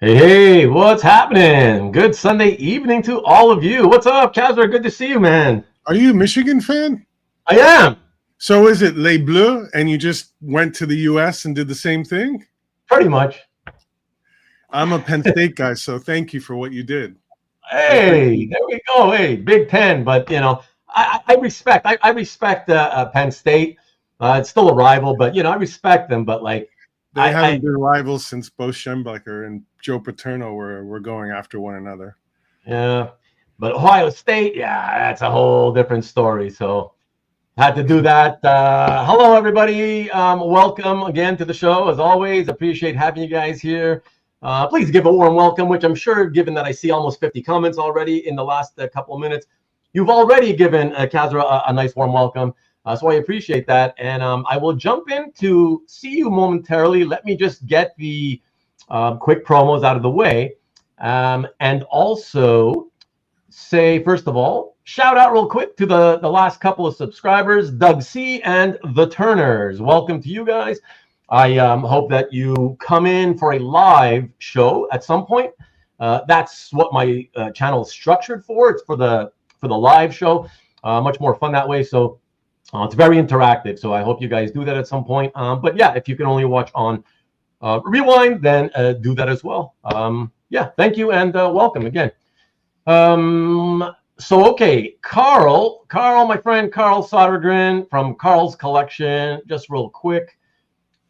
Hey, what's happening? Good Sunday evening to all of you. What's up, Kasra? Good to see you, man. Are you a Michigan fan? I am. So is it Les Bleus and you just went to the U.S. and did the same thing? Pretty much. I'm a Penn State guy, so thank you for what you did. Hey, there we go. Hey, Big Ten. But, I respect Penn State. It's still a rival, but, I respect them. But, They haven't been rivals since Bo Schembechler and Joe Paterno were going after one another. Yeah. But Ohio State, that's a whole different story. So had to do that. Hello, everybody. Welcome again to the show. As always, appreciate having you guys here. Please give a warm welcome, which I'm sure, given that I see almost 50 comments already in the last couple of minutes, you've already given Kasra a nice warm welcome. So I appreciate that. And I will jump in to see you momentarily. Let me just get the quick promos out of the way. And also say, first of all, shout out real quick to the last couple of subscribers, Doug C. and the Turners. Welcome to you guys. I hope that you come in for a live show at some point. That's what my channel is structured for. It's for the live show. Much more fun that way. So it's very interactive. So I hope you guys do that at some point. But yeah, if you can only watch on Rewind, then do that as well. Yeah, thank you and welcome again. So, okay, Carl, my friend Carl Sodergren from Carl's Collection, just real quick.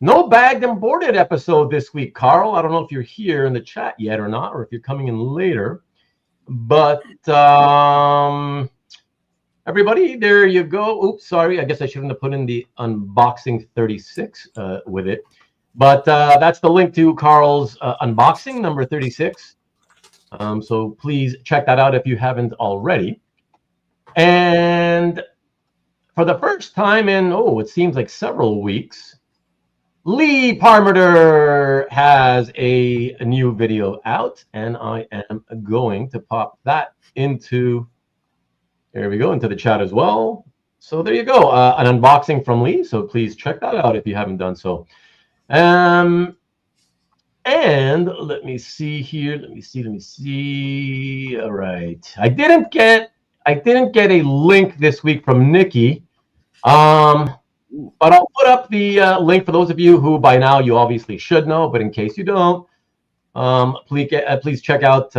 No bagged and boarded episode this week, Carl. I don't know if you're here in the chat yet or not, or if you're coming in later. But everybody, there you go. Oops, sorry. I guess I shouldn't have put in the unboxing 36 with it. But that's the link to Carl's unboxing number 36. So please check that out if you haven't already. And for the first time in, it seems like several weeks, Lee Parmenter has a new video out, and I am going to pop that into, there we go, into the chat as well. So there you go, an unboxing from Lee. So please check that out if you haven't done so. And let me see here. Let me see. All right. I didn't get a link this week from Nikki. But I'll put up the link for those of you who by now you obviously should know, but in case you don't, please check out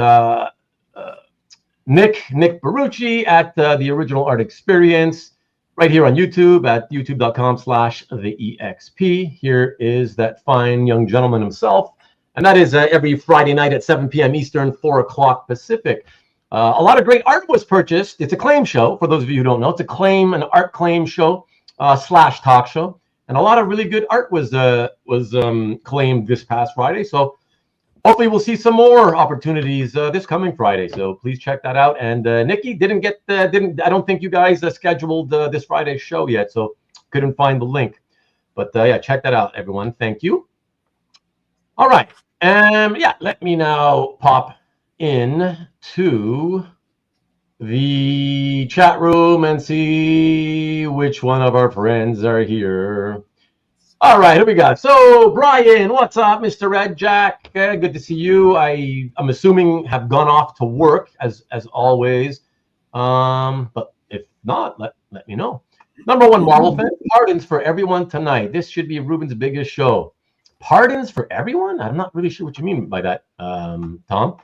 Nick Barucci at the Original Art Experience right here on YouTube at youtube.com/theexp. Here is that fine young gentleman himself. And that is every Friday night at 7 p.m. Eastern, 4 o'clock Pacific. A lot of great art was purchased. It's a claim show, for those of you who don't know. It's an art claim show / talk show. And a lot of really good art was claimed this past Friday. So hopefully we'll see some more opportunities this coming Friday. So please check that out. And Nikki I don't think you guys scheduled this Friday's show yet, so couldn't find the link. But yeah, check that out, everyone. Thank you. All right. Yeah, let me now pop in to the chat room and see which one of our friends are here. All right, here we go. So, Brian, what's up, Mr. Red Jack? Good to see you. I'm assuming have gone off to work as always. But if not, let me know. Number one Marvel fan, pardons for everyone tonight. This should be Ruben's biggest show. Pardons for everyone? I'm not really sure what you mean by that, Tom.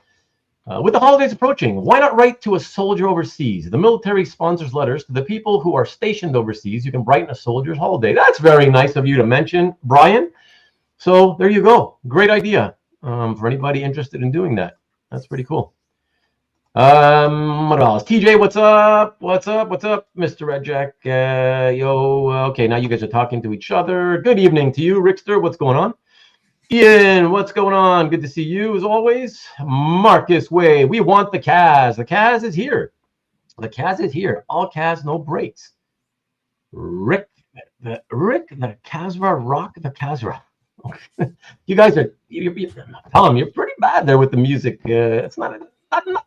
With the holidays approaching, why not write to a soldier overseas? The military sponsors letters to the people who are stationed overseas. You can brighten a soldier's holiday. That's very nice of you to mention, Brian. So there you go. Great idea for anybody interested in doing that. That's pretty cool. What else? TJ, what's up? What's up, Mr. Red Jack? Yo, okay, now you guys are talking to each other. Good evening to you, Rickster. What's going on? Ian, what's going on? Good to see you as always. Marcus Way, we want the Kaz. The Kaz is here. The Kaz is here. All Kaz, no breaks. Rick, the Kasra, rock the Kasra. You guys are, Tom, you're pretty bad there with the music. It's not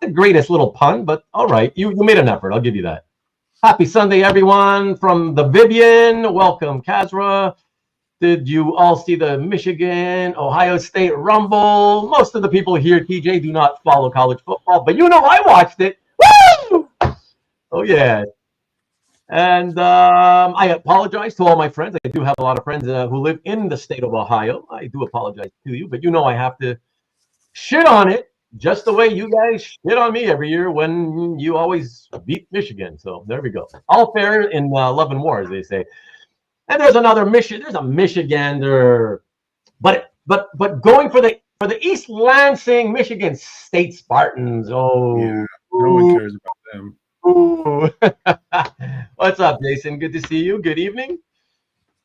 the greatest little pun, but all right. You made an effort. I'll give you that. Happy Sunday, everyone, from the Vivian. Welcome, Kasra. Did you all see the Michigan, Ohio State Rumble? Most of the people here, TJ, do not follow college football, but I watched it. Woo! Oh, yeah. And I apologize to all my friends. I do have a lot of friends who live in the state of Ohio. I do apologize to you, but I have to shit on it just the way you guys shit on me every year when you always beat Michigan. So there we go. All fair in love and war, as they say. And there's another Michigan. There's a Michigander, but going for the East Lansing, Michigan State Spartans. Oh, yeah, no one cares about them. Ooh. What's up, Jason? Good to see you. Good evening.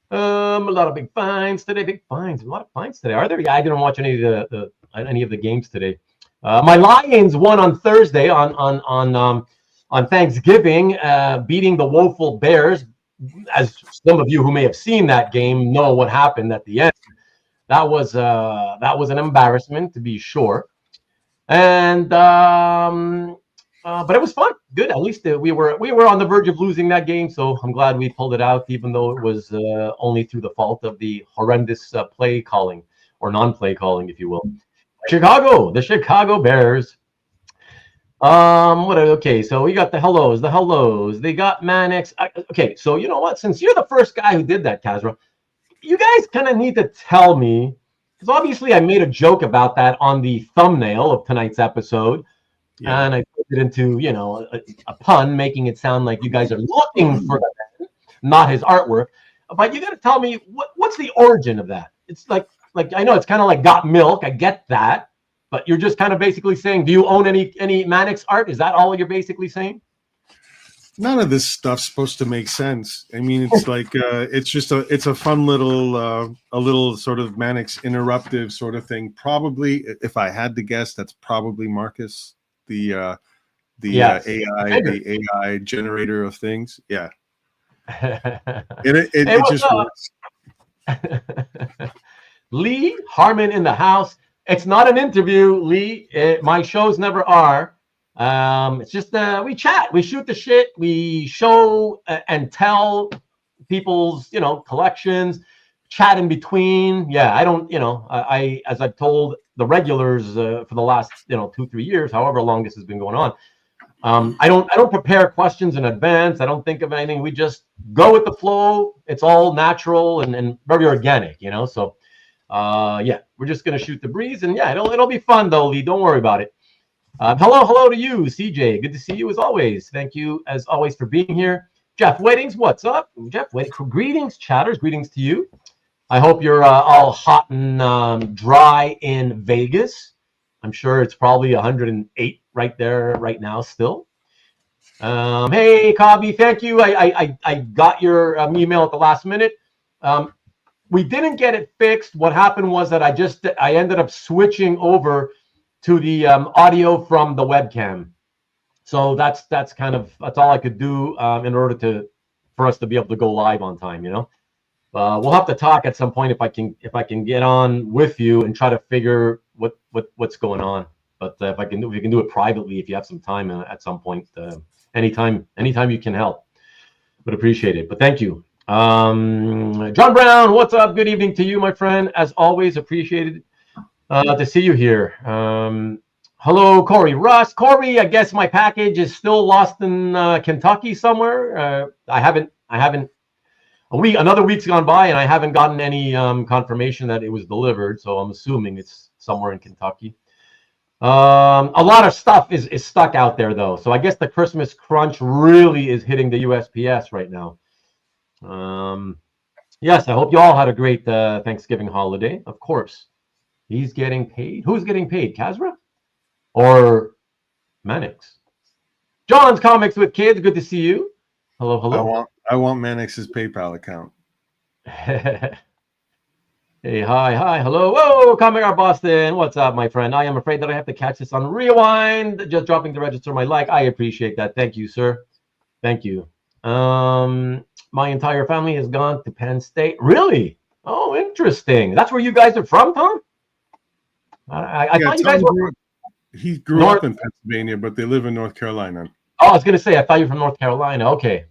A lot of big finds today. Big finds. A lot of finds today. Are there? Yeah, I didn't watch any of the games today. My Lions won on Thursday on Thanksgiving, beating the woeful Bears. As some of you who may have seen that game know what happened at the end. That was an embarrassment, to be sure. And but it was fun. Good. At least we were on the verge of losing that game, so I'm glad we pulled it out, even though it was only through the fault of the horrendous play calling or non-play calling, if you will. The Chicago Bears. Okay, so we got the hellos. They got Manix. Okay, so you know what? Since you're the first guy who did that, Kasra, you guys kind of need to tell me, because obviously I made a joke about that on the thumbnail of tonight's episode. Yeah. And I put it into, a pun, making it sound like you guys are looking for the man, not his artwork. But you got to tell me what's the origin of that. It's like I know it's kind of like got milk. I get that, but you're just kind of basically saying, do you own any Manix art? Is that all you're basically saying? None of this stuff's supposed to make sense. I mean, it's like it's a fun little a little sort of Manix interruptive sort of thing. Probably, if I had to guess, that's probably Marcus. The AI generator of things. Yeah. It just works. Lee Harmon in the house. It's not an interview, Lee. My shows never are. It's just we chat, we shoot the shit, we show and tell people's collections, chat in between. Yeah, I don't I as I've told the regulars for the last 2-3 years, however long this has been going on. I don't prepare questions in advance. I don't think of anything. We just go with the flow. It's all natural and very organic, So yeah, we're just gonna shoot the breeze, and yeah, it'll be fun though, Lee. Don't worry about it. Hello to you, CJ. Good to see you as always. Thank you as always for being here. Jeff Weddings, what's up? Jeff Weddings, greetings, chatters. Greetings to you. I hope you're all hot and dry in Vegas. I'm sure it's probably 108 right there right now still. Hey, Cobby, thank you. I got your email at the last minute. We didn't get it fixed. What happened was that I ended up switching over to the audio from the webcam. So that's all I could do in order for us to be able to go live on time, We'll have to talk at some point if I can get on with you and try to figure what's going on. But if we can do it privately, if you have some time at some point, anytime you can help, would appreciate it. But thank you, John Brown. What's up? Good evening to you, my friend. As always, appreciated to see you here. Hello, Corey Russ. Corey, I guess my package is still lost in Kentucky somewhere. I haven't. Another week's gone by, and I haven't gotten any confirmation that it was delivered. So I'm assuming it's somewhere in Kentucky. A lot of stuff is stuck out there, though. So I guess the Christmas crunch really is hitting the USPS right now. Yes, I hope you all had a great Thanksgiving holiday. Of course. He's getting paid. Who's getting paid? Kasra? Or Manix? John's Comics with Kids. Good to see you. Hello. I want Manix's PayPal account. Hey, hi, hello. Whoa, Comic Art Boston. What's up, my friend? I am afraid that I have to catch this on rewind. Just dropping to register my like. I appreciate that. Thank you, sir. Thank you. My entire family has gone to Penn State. Really? Oh, interesting. That's where you guys are from, Tom? I thought you guys were. He grew up in Pennsylvania, but they live in North Carolina. Oh, I was gonna say I thought you were from North Carolina. Okay.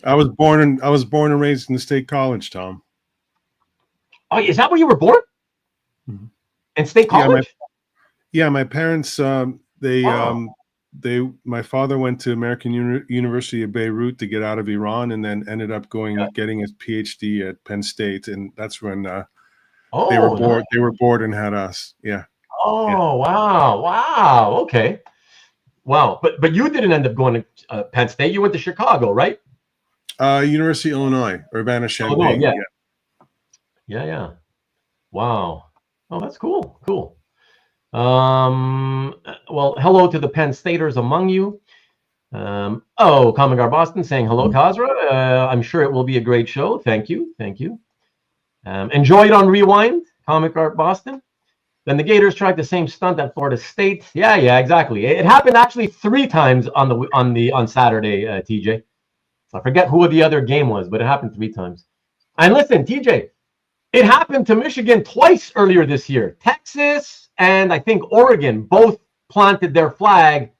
I was born and raised in the State College, Tom. Oh, is that where you were born? Mhm. In State College? Yeah, my parents, Wow. my father went to American University of Beirut to get out of Iran, and then ended up Yeah. getting his PhD at Penn State, and that's when they were Oh, nice. bored. They were bored and had us. Yeah, yeah. Oh, wow. Wow. Okay. Wow. But you didn't end up going to Penn State. You went to Chicago, right? University of Illinois, Illinois, Urbana-Champaign. yeah. Yeah. Yeah, yeah. Wow. Oh, that's cool. Cool. Well, hello to the Penn Staters among you. Common Guard Boston saying hello, Kasra. I'm sure it will be a great show. Thank you. Thank you. Enjoy it on Rewind, Comic Art Boston. Then the Gators tried the same stunt at Florida State. Yeah, exactly. It happened actually 3 times on Saturday, TJ. I forget who the other game was, but it happened 3 times. And listen, TJ, it happened to Michigan twice earlier this year. Texas and I think Oregon both planted their flag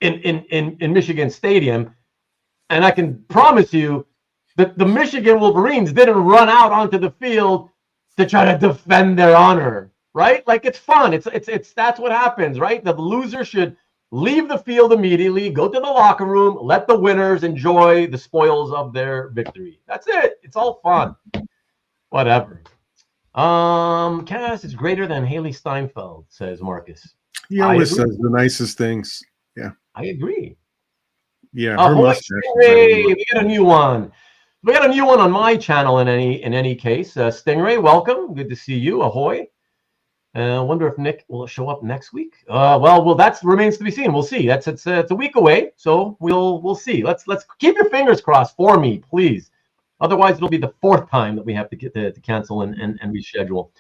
in Michigan Stadium. And I can promise you that the Michigan Wolverines didn't run out onto the field to try to defend their honor, right? Like, it's fun. It's that's what happens, right? The loser should leave the field immediately, go to the locker room, let the winners enjoy the spoils of their victory. That's it. It's all fun. Whatever. Cass is greater than Haley Steinfeld, says Marcus. He always says the nicest things. Yeah, I agree. yeah. Her mustache. Stingray, we got a new one. We got a new one on my channel. In any case, Stingray, welcome. Good to see you. Ahoy. Wonder if Nick will show up next week. Well, that remains to be seen. We'll see. It's a week away, so we'll see. Let's keep your fingers crossed for me, please. Otherwise, it'll be the 4th time that we have to get to cancel and reschedule.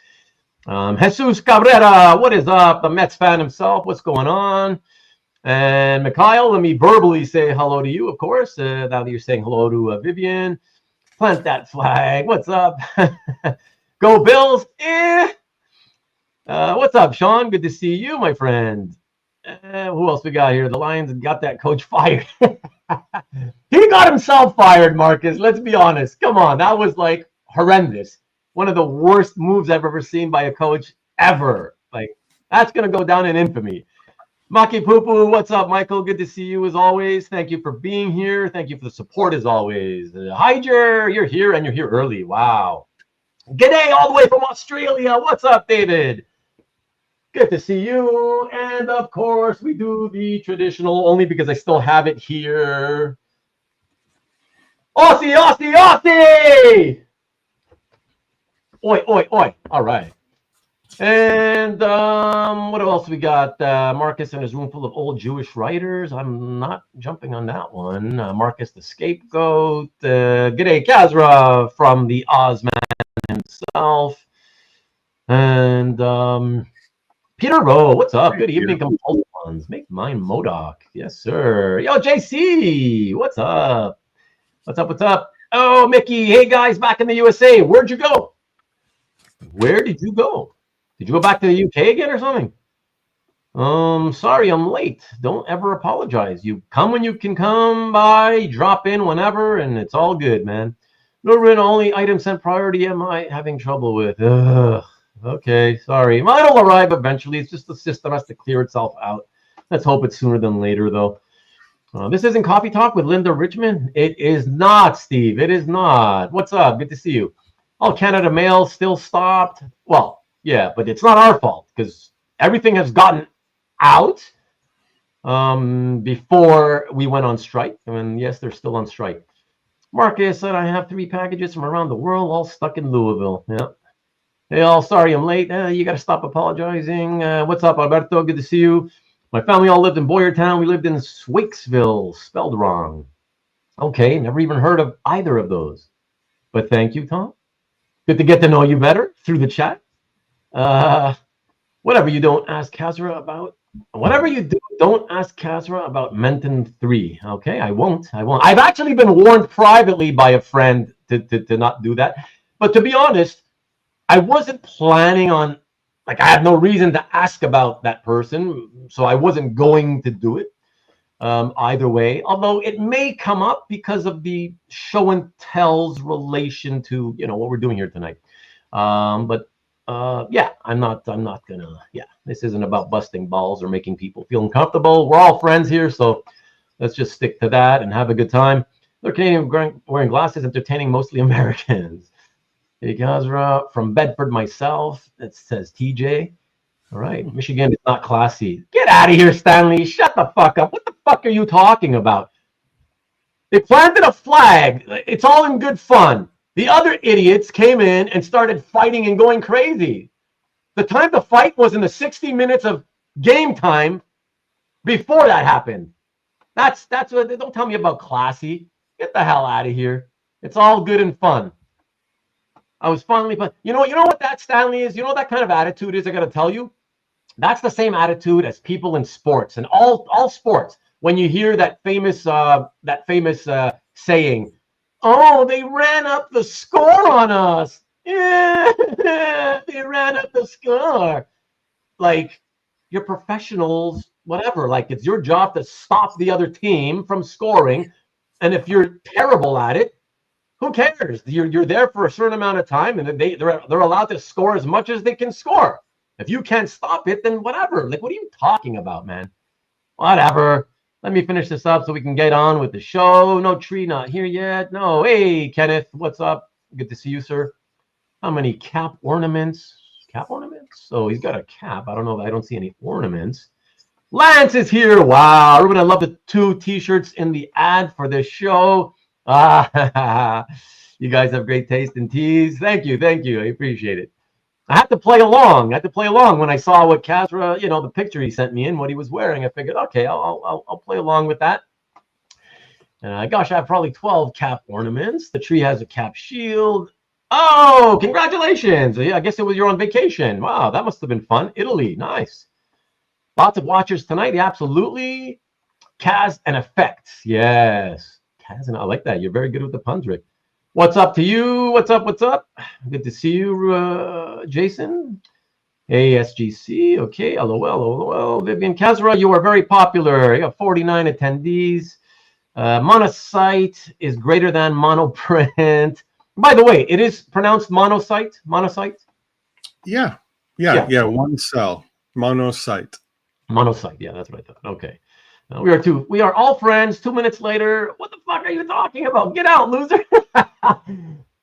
Jesus Cabrera, what is up? The Mets fan himself. What's going on? And Mikhail, let me verbally say hello to you, of course. Now that you're saying hello to Vivian. Plant that flag. What's up? Go Bills. What's up, Sean? Good to see you, my friend. Who else we got here? The Lions got that coach fired. He got himself fired, Marcus. Let's be honest. Come on. That was like horrendous. One of the worst moves I've ever seen by a coach ever. Like, that's going to go down in infamy. Maki Poo-Poo, what's up, Michael? Good to see you as always. Thank you for being here. Thank you for the support as always. Hyder, you're here and you're here early. Wow. G'day all the way from Australia. What's up, David? Good to see you. And of course, we do the traditional, only because I still have it here. Aussie, Aussie, Aussie! Oi, oi, oi. All right. And what else we got? Marcus and his room full of old Jewish writers. I'm not jumping on that one. Marcus the scapegoat. G'day, Kasra from the Ozman himself. And Peter Rowe, what's up? Good evening, compulsive ones. Make mine M.O.D.O.K. Yes, sir. Yo, JC, what's up? What's up? What's up? Oh, Mickey. Hey, guys, back in the USA. Where'd you go? Where did you go? Did you go back to the UK again or something? Sorry, I'm late. Don't ever apologize. You come when you can come by, drop in whenever, and it's all good, man. No, only item sent priority am I having trouble with? Ugh. Okay, sorry. Well, it'll arrive eventually. It's just the system has to clear itself out. Let's hope it's sooner than later, though. This isn't Coffee Talk with Linda Richmond. It is not, Steve. It is not. What's up? Good to see you. Oh, Canada Mail still stopped. Well, yeah, but it's not our fault because everything has gotten out before we went on strike. And yes, they're still on strike. Marcus said I have 3 packages from around the world, all stuck in Louisville. Yeah. Hey, all, sorry I'm late. You got to stop apologizing. What's up, Alberto? Good to see you. My family all lived in Boyertown. We lived in Swakesville, spelled wrong. Okay, never even heard of either of those. But thank you, Tom. Good to get to know you better through the chat. Whatever you don't ask Kasra about. Whatever you do, don't ask Kasra about Menton 3. Okay, I won't. I've actually been warned privately by a friend to not do that. But to be honest, I wasn't planning on, like, I had no reason to ask about that person, so I wasn't going to do it either way. Although it may come up because of the show and tell's relation to, what we're doing here tonight. But yeah, I'm not gonna. Yeah, this isn't about busting balls or making people feel uncomfortable. We're all friends here, so let's just stick to that and have a good time. They're Canadian wearing glasses, entertaining mostly Americans. Hey, Kasra, from Bedford myself. That says TJ. All right, Michigan is not classy. Get out of here, Stanley. Shut the fuck up. What the fuck are you talking about? They planted a flag. It's all in good fun. The other idiots came in and started fighting and going crazy. The time to fight was in the 60 minutes of game time before that happened. That's what. Don't tell me about classy. Get the hell out of here. It's all good and fun. I was finally, but you know what that Stanley is. You know what that kind of attitude is. I got to tell you, that's the same attitude as people in sports and all sports. When you hear that famous saying, "Oh, they ran up the score on us." Yeah, they ran up the score. Like, you're professionals, whatever. Like, it's your job to stop the other team from scoring. And if you're terrible at it, who cares? You're there for a certain amount of time, and they're allowed to score as much as they can score. If you can't stop it, then whatever. Like, what are you talking about, man? Whatever. Let me finish this up so we can get on with the show. No tree, not here yet. No. Hey, Kenneth, what's up? Good to see you, sir. How many cap ornaments? Cap ornaments? Oh, he's got a cap. I don't know. I don't see any ornaments. Lance is here. Wow. Everyone, I love the 2 T-shirts in the ad for this show. Ah, you guys have great taste in teas. Thank you. I appreciate it. I had to play along. When I saw what Kasra, the picture he sent me in, what he was wearing. I figured, okay, I'll play along with that. Gosh, I have probably 12 cap ornaments. The tree has a cap shield. Oh, congratulations. Yeah, I guess you're on vacation. Wow, that must have been fun. Italy, nice. Lots of watchers tonight. Yeah, absolutely. Kaz and effects. Yes. Kaz and I like that. You're very good with the puns, Rick. What's up to you? What's up? Good to see you, Jason. ASGC. Okay. LOL. Vivian Kasra, you are very popular. You have 49 attendees. Monocyte is greater than monoprint. By the way, it is pronounced monocyte. Monocyte. Yeah. One cell. Monocyte. Monocyte. Yeah, that's what I thought. Okay. We are all friends. 2 minutes later. What the fuck are you talking about? Get out, loser.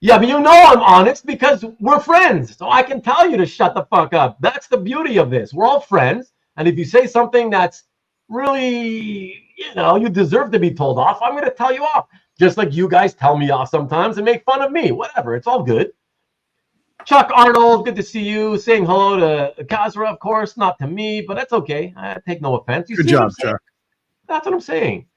Yeah, but I'm honest because we're friends. So I can tell you to shut the fuck up. That's the beauty of this. We're all friends. And if you say something that's really, you deserve to be told off, I'm going to tell you off. Just like you guys tell me off sometimes and make fun of me. Whatever. It's all good. Chuck Arnold, good to see you. Saying hello to Kasra, of course. Not to me, but that's okay. I take no offense. Good job, Chuck. That's what I'm saying.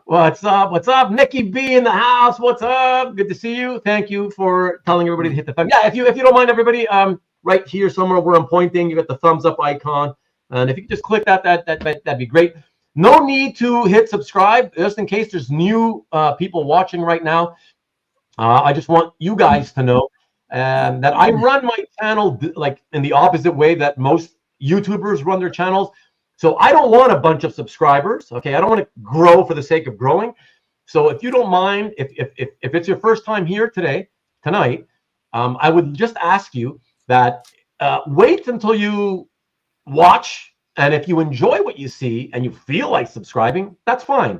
What's up? Nikki B in the house. What's up? Good to see you. Thank you for telling everybody to hit the thumb. Yeah, if you don't mind, everybody, right here somewhere where I'm pointing, you got the thumbs up icon. And if you could just click that'd be great. No need to hit subscribe, just in case there's new people watching right now. I just want you guys to know that I run my channel like in the opposite way that most YouTubers run their channels. So I don't want a bunch of subscribers. Okay, I don't want to grow for the sake of growing. So if you don't mind, if it's your first time here tonight, I would just ask you that wait until you watch, and if you enjoy what you see and you feel like subscribing, that's fine.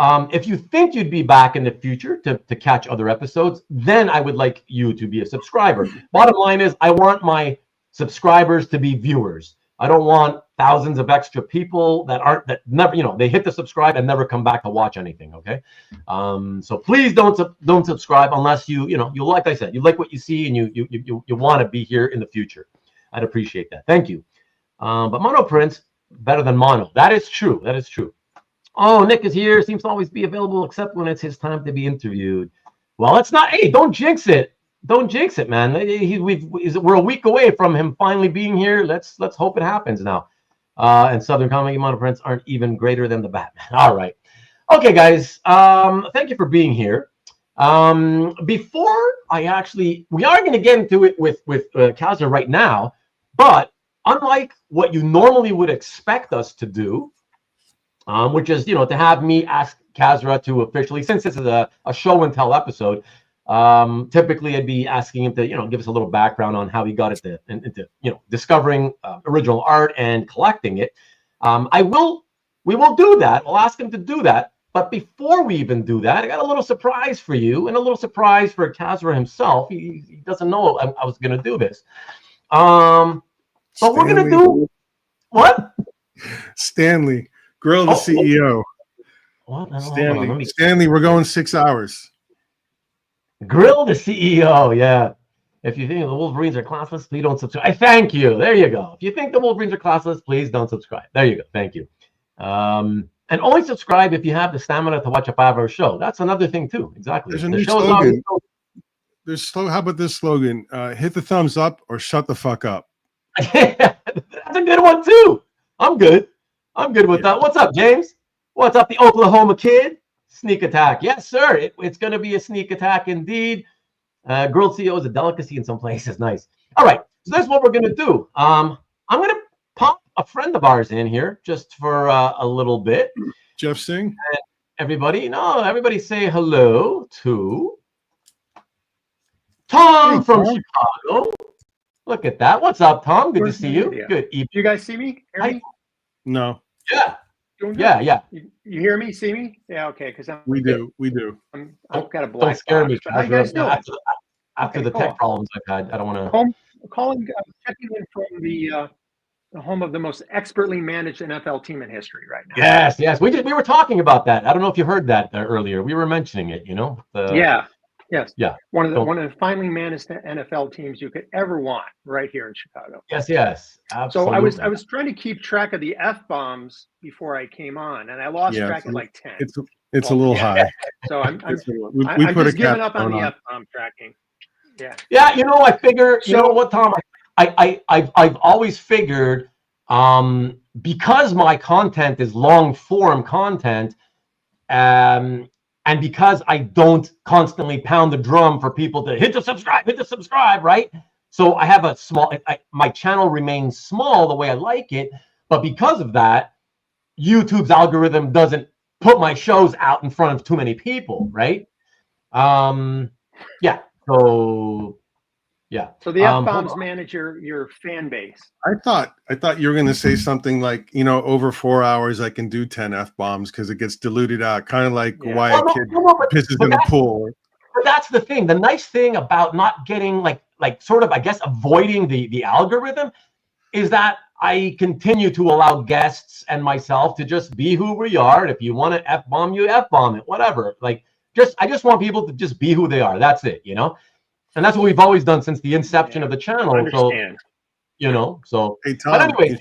If you think you'd be back in the future to catch other episodes, then I would like you to be a subscriber. Bottom line is, I want my subscribers to be viewers. I don't want thousands of extra people that never, they hit the subscribe and never come back to watch anything. Okay. So please don't subscribe unless you like I said, you like what you see and you want to be here in the future. I'd appreciate that. Thank you. But monoprint's better than mono. That is true. Oh, Nick is here. Seems to always be available except when it's his time to be interviewed. Well, it's not. Hey, don't jinx it. Don't jinx it, man. We're a week away from him finally being here. Let's hope it happens now. And Southern Comic monoprints aren't even greater than the Batman. All right. Okay, guys. Thank you for being here. Before we are going to get into it with Kasra right now, but unlike what you normally would expect us to do, which is, to have me ask Kasra to officially, since this is a show and tell episode, Typically, I'd be asking him to, give us a little background on how he got into discovering original art and collecting it. We will do that. We'll ask him to do that. But before we even do that, I got a little surprise for you and a little surprise for Kasra himself. He doesn't know I was going to do this. But we're going to do what? Stanley, grill the CEO. What? Stanley, we're going 6 hours. Grill the CEO, yeah. If you think the Wolverines are classless, please don't subscribe. I thank you. There you go. If you think the Wolverines are classless, please don't subscribe. There you go. Thank you. And only subscribe if you have the stamina to watch a 5-hour show. That's another thing too. Exactly. There's a new slogan. How about this slogan? Hit the thumbs up or shut the fuck up. That's a good one too. I'm good. I'm good with that. What's up, James? What's up, the Oklahoma kid? Sneak attack. Yes, sir. It's going to be a sneak attack indeed. Grilled CEO is a delicacy in some places. Nice. All right. So that's what we're going to do. I'm going to pop a friend of ours in here just for a little bit. Jeff Singh. And everybody say hello to Tom from Chicago. Look at that. What's up, Tom? Good to see you. Good evening. You guys see me? Hear me? No. Yeah. Yeah. You hear me? See me? Yeah. Okay. Because we do. I've got a black. Don't scare me. How you guys doing? After the tech problems I've had, I don't want to. Checking in from the home of the most expertly managed NFL team in history right now. Yes. We were talking about that. I don't know if you heard that earlier. We were mentioning it. Yes. Yeah. One of the finely managed NFL teams you could ever want right here in Chicago. Yes. Absolutely. So I was trying to keep track of the F-bombs before I came on, and I lost track of like 10. It's a little high. So I'm we put just giving up on the F-bomb tracking. Yeah. Yeah. I figure. You know what, Tom? I've always figured, because my content is long form content, and because I don't constantly pound the drum for people to hit the subscribe, right? So I have my channel remains small the way I like it, but because of that, YouTube's algorithm doesn't put my shows out in front of too many people, right? Yeah. So the F-bombs manage your fan base. I thought you were going to say something like, over 4 hours I can do 10 F-bombs because it gets diluted out, kind of like why a kid pisses in a pool. But that's the thing. The nice thing about not getting like sort of, I guess, avoiding the algorithm is that I continue to allow guests and myself to just be who we are. And if you want to F-bomb, you F-bomb it, whatever. I just want people to just be who they are. That's it, And that's what we've always done since the inception of the channel. So, hey, Tom, but anyway,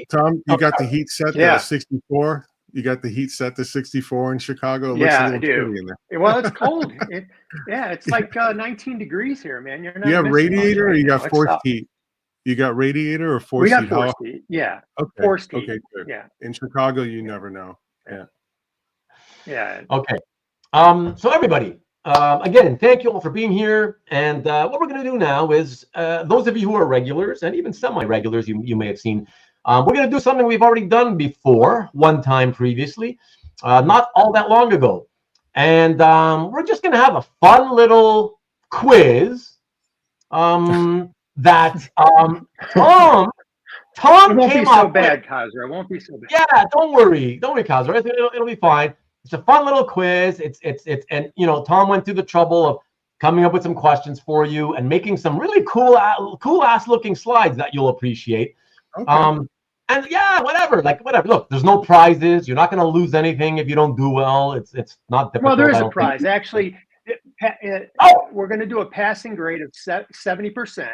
Tom, you got the heat set to 64? You got the heat set to 64 in Chicago? I do. Well, it's cold. It's like 19 degrees here, man. You're not. You have radiator or you got forced heat? You got radiator or forced heat? We got forced heat. Yeah. Okay. Forced heat. Okay, good. Yeah. In Chicago, you never know. Yeah. Yeah. Okay. So everybody, again, thank you all for being here. And what we're going to do now is, those of you who are regulars and even semi-regulars, you may have seen, we're going to do something we've already done before, one time previously, not all that long ago. And we're just going to have a fun little quiz that Tom it won't came be so up bad, with. Kasra. It won't be so bad. Yeah, don't worry, Kasra. It'll be fine. It's a fun little quiz. It's and Tom went through the trouble of coming up with some questions for you and making some really cool ass looking slides that you'll appreciate. Okay. And yeah, whatever. Look, there's no prizes. You're not going to lose anything if you don't do well. It's not difficult. Well, there is a prize. Actually, we're going to do a passing grade of 70%.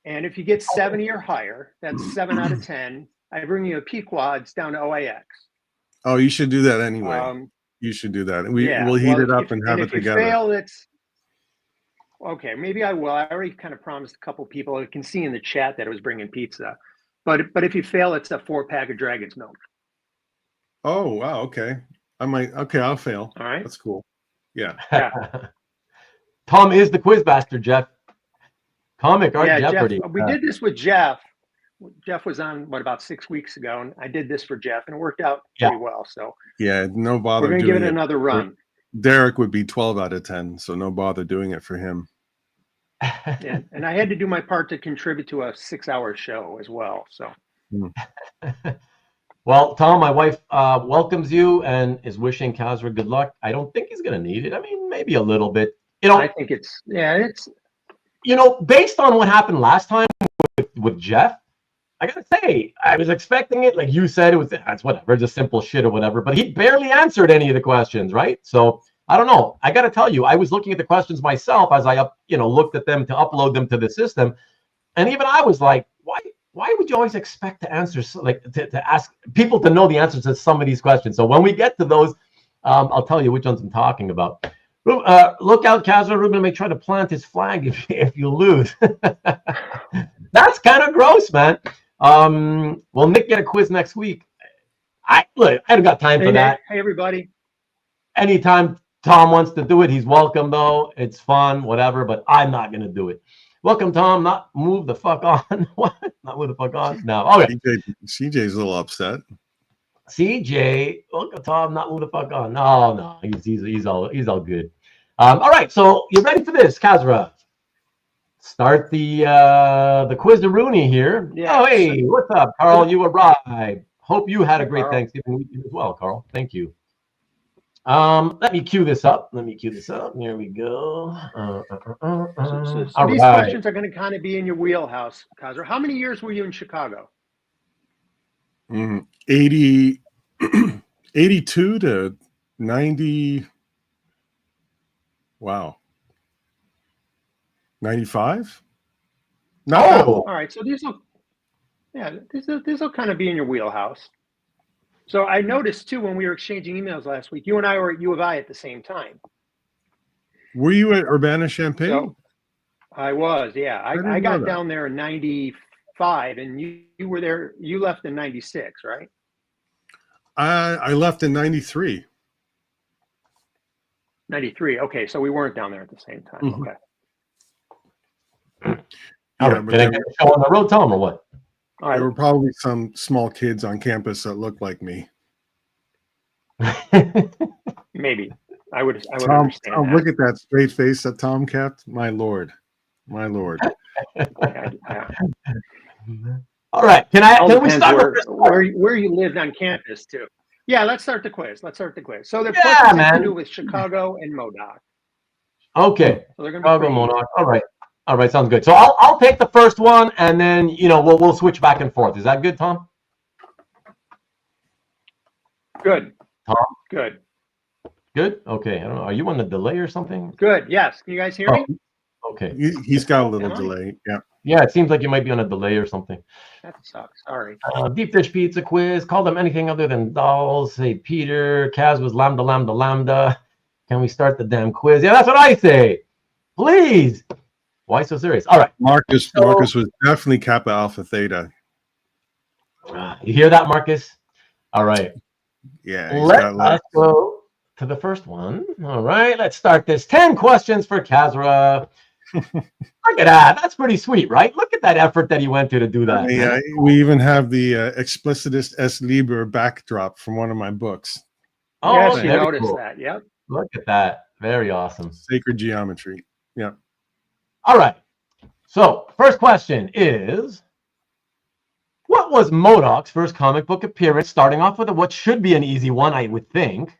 And if you get 70 or higher, that's 7 out of 10. I bring you a P-quads down to OAX. Oh, you should do that anyway. You should do that. We'll heat it up and have it together. If you fail, it's okay. Maybe I will. I already kind of promised a couple people. I can see in the chat that I was bringing pizza, but if you fail, it's a 4-pack of Dragon's Milk. Oh wow. Okay. I might. Okay, I'll fail. All right. That's cool. Yeah. Tom is the quiz master, Jeff. Comic art Jeopardy. Jeff, we did this with Jeff. Jeff was on about 6 weeks ago, and I did this for Jeff, and it worked out pretty well. So no bother. We're gonna give it another run. Derek would be 12 out of 10, so no bother doing it for him. Yeah, and I had to do my part to contribute to a 6-hour show as well. So, Well, Tom, my wife welcomes you and is wishing Kasra good luck. I don't think he's going to need it. I mean, maybe a little bit. I think it's based on what happened last time with Jeff, I gotta say, I was expecting it. Like you said, that's whatever, just simple shit or whatever. But he barely answered any of the questions, right? So I don't know. I gotta tell you, I was looking at the questions myself as I looked at them to upload them to the system, and even I was like, why would you always expect to answer to ask people to know the answers to some of these questions? So when we get to those, I'll tell you which ones I'm talking about. Look out, Kasra. Ruben may try to plant his flag if you lose. That's kind of gross, man. Will Nick get a quiz next week? I don't got time for that. Hey, everybody. Anytime Tom wants to do it, he's welcome, though. It's fun, whatever, but I'm not going to do it. Welcome, Tom. Not move the fuck on. What? Not move the fuck on? No. Okay. CJ's a little upset. CJ, welcome, Tom. Not move the fuck on. No. He's all good. All right. So you ready for this, Kasra? Start the quiz-a-rooney here. Yeah. Oh, hey, what's up, Carl? You arrived. Hope you had a great Thanksgiving weekend as well, Carl. Thank you. Let me cue this up. Here we go. So these questions are going to kind of be in your wheelhouse, Kasra. How many years were you in Chicago? 82 to 90. Wow. 95? All right. So these will kind of be in your wheelhouse. So I noticed too when we were exchanging emails last week, you and I were at U of I at the same time. Were you at Urbana-Champaign? So I was, yeah. I got down there in 95, and you were there. You left in 96, right? I left in 93. 93. Okay, so we weren't down there at the same time. Mm-hmm. Okay. All right. Can I get a show on the road, Tom, or what? All right. There were probably some small kids on campus that looked like me. Maybe. I would Tom, understand that. Look at that straight face that Tom kept. My lord. Yeah. All right. Can we start where you lived on campus too? Yeah, let's start the quiz. So the questions have to do with Chicago and M.O.D.O.K. Okay. So they're going to be M.O.D.O.K. All right, sounds good. So I'll take the first one, and then we'll switch back and forth. Is that good, Tom? Good. Tom? Good. Good? Okay. I don't know. Are you on the delay or something? Good. Yes. Can you guys hear me? Okay. He's got a little delay. Yeah. Yeah, it seems like you might be on a delay or something. That sucks. Sorry. Deep dish pizza quiz. Call them anything other than dolls. Say Peter. Kaz was lambda. Can we start the damn quiz? Yeah, that's what I say. Please. Why so serious? All right. Marcus was definitely Kappa Alpha Theta. You hear that, Marcus? All right. Yeah. Let's go to the first one. All right. Let's start this. 10 questions for Kasra. Look at that. That's pretty sweet, right? Look at that effort that he went to do that. Yeah. We even have the explicitist S. Liber backdrop from one of my books. Oh, yes, you noticed that. Yep. Look at that. Very awesome. Sacred geometry. Yeah. All right. So, first question is, what was M.O.D.O.K's first comic book appearance? Starting off with what should be an easy one, I would think.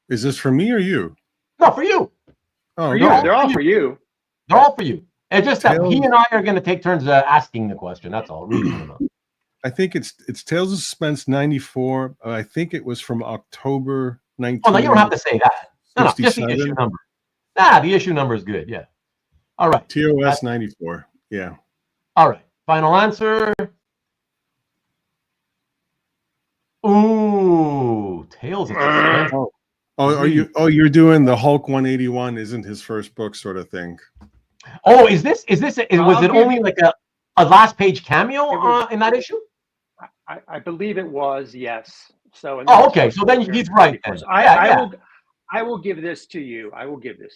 Is this for me or you? No, for you. Oh, for you. They're all for you. They're all for you. It's just that he and I are going to take turns asking the question. That's all. I think it's Tales of Suspense 94. I think it was from October 19. Oh, no, you don't have to say that. No, just the issue number. The issue number is good. Yeah. All right. TOS 94. Yeah. All right. Final answer. Ooh, Tales of Suspense. You're doing the Hulk 181 isn't his first book sort of thing. Oh, was it only like a last page cameo in that issue? I believe it was, yes. So. Okay. So then he's right. Then. I will give this to you.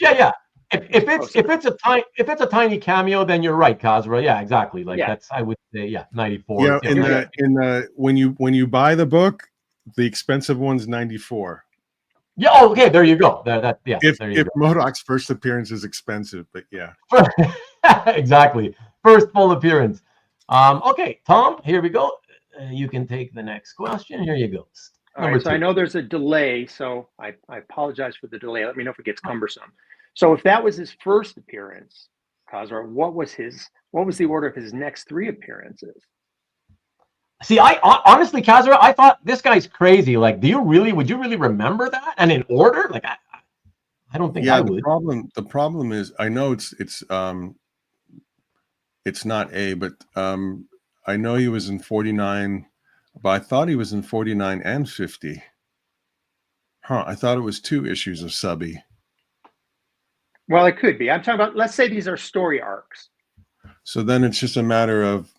Yeah. If it's a tiny cameo, then you're right, Kasra. Yeah, exactly. That's I would say 94. Yeah, when you buy the book, the expensive one's 94. Yeah. Oh, okay. There you go. Yeah. If There you go. M.O.D.O.K's first appearance is expensive, but yeah. Exactly. First full appearance. Okay, Tom, here we go. You can take the next question. Here you go. All right, so I know there's a delay, so I apologize for the delay. Let me know if it gets cumbersome. So if that was his first appearance, Kasra, what was the order of his next 3 appearances? See, I honestly, Kasra, I thought this guy's crazy. Like, would you really remember that? And in order? Like, I don't think I would. The problem is, I know it's not A, but I know he was in 49, but I thought he was in 49 and 50. I thought it was 2 issues of Subby. Well, it could be. I'm talking about, let's say these are story arcs. So then it's just a matter of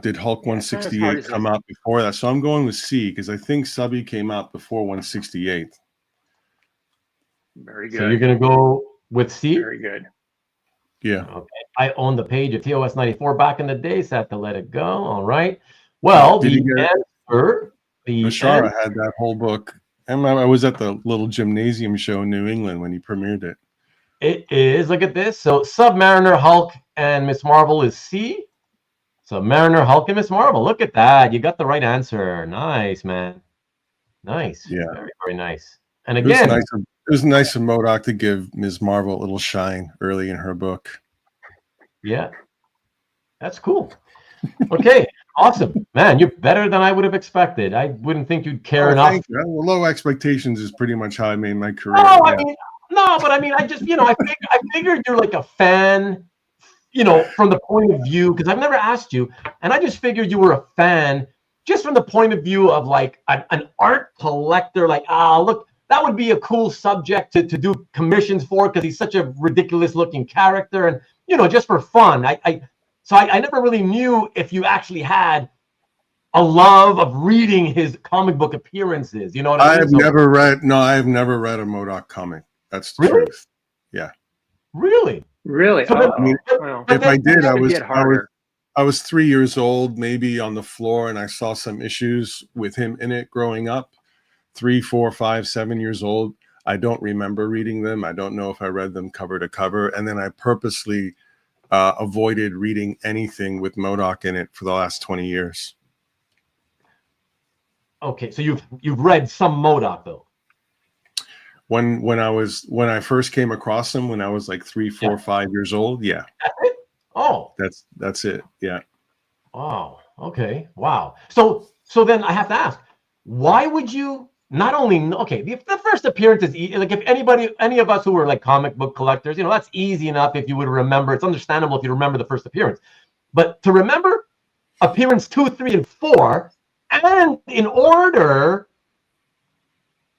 did Hulk 168 come out before that? So I'm going with C because I think Subby came out before 168. Very good. So you're going to go with C? Very good. Yeah. Okay. I owned the page of TOS 94 back in the day, so I had to let it go. All right. Well, the answer. Bashara had that whole book. And I was at the little gymnasium show in New England when he premiered it. It is. Look at this. So Submariner, Hulk, and Miss Marvel is C. Submariner, Hulk, and Miss Marvel. Look at that. You got the right answer. Nice, man. Nice. Yeah. Very, very nice. And again, it was nice of M.O.D.O.K to give Ms. Marvel a little shine early in her book. Yeah. That's cool. Okay. Awesome. Man, you're better than I would have expected. I wouldn't think you'd care enough. Well, low expectations is pretty much how I made my career. But I mean, I just, I figured you're like a fan, from the point of view, because I've never asked you, and I just figured you were a fan just from the point of view of like an art collector, like, look, that would be a cool subject to do commissions for because he's such a ridiculous looking character and, just for fun. So I never really knew if you actually had a love of reading his comic book appearances. You know what I mean? I have never read a M.O.D.O.K comic. That's the truth. Yeah. Really? Really? So if I did, I was 3 years old, maybe on the floor, and I saw some issues with him in it growing up. 3, 4, 5, 7 years old. I don't remember reading them. I don't know if I read them cover to cover. And then I purposely avoided reading anything with M.O.D.O.K in it for the last 20 years. Okay, so you've read some M.O.D.O.K though. When I first came across them when I was like 3, 4, 5 years old, yeah. That's it? Oh, that's it. Yeah. Wow. Okay. Wow. So then I have to ask, why would you not only the first appearance is easy. Like if any of us who were like comic book collectors, that's easy enough if you would remember. It's understandable if you remember the first appearance, but to remember appearance 2, 3, and 4, and in order.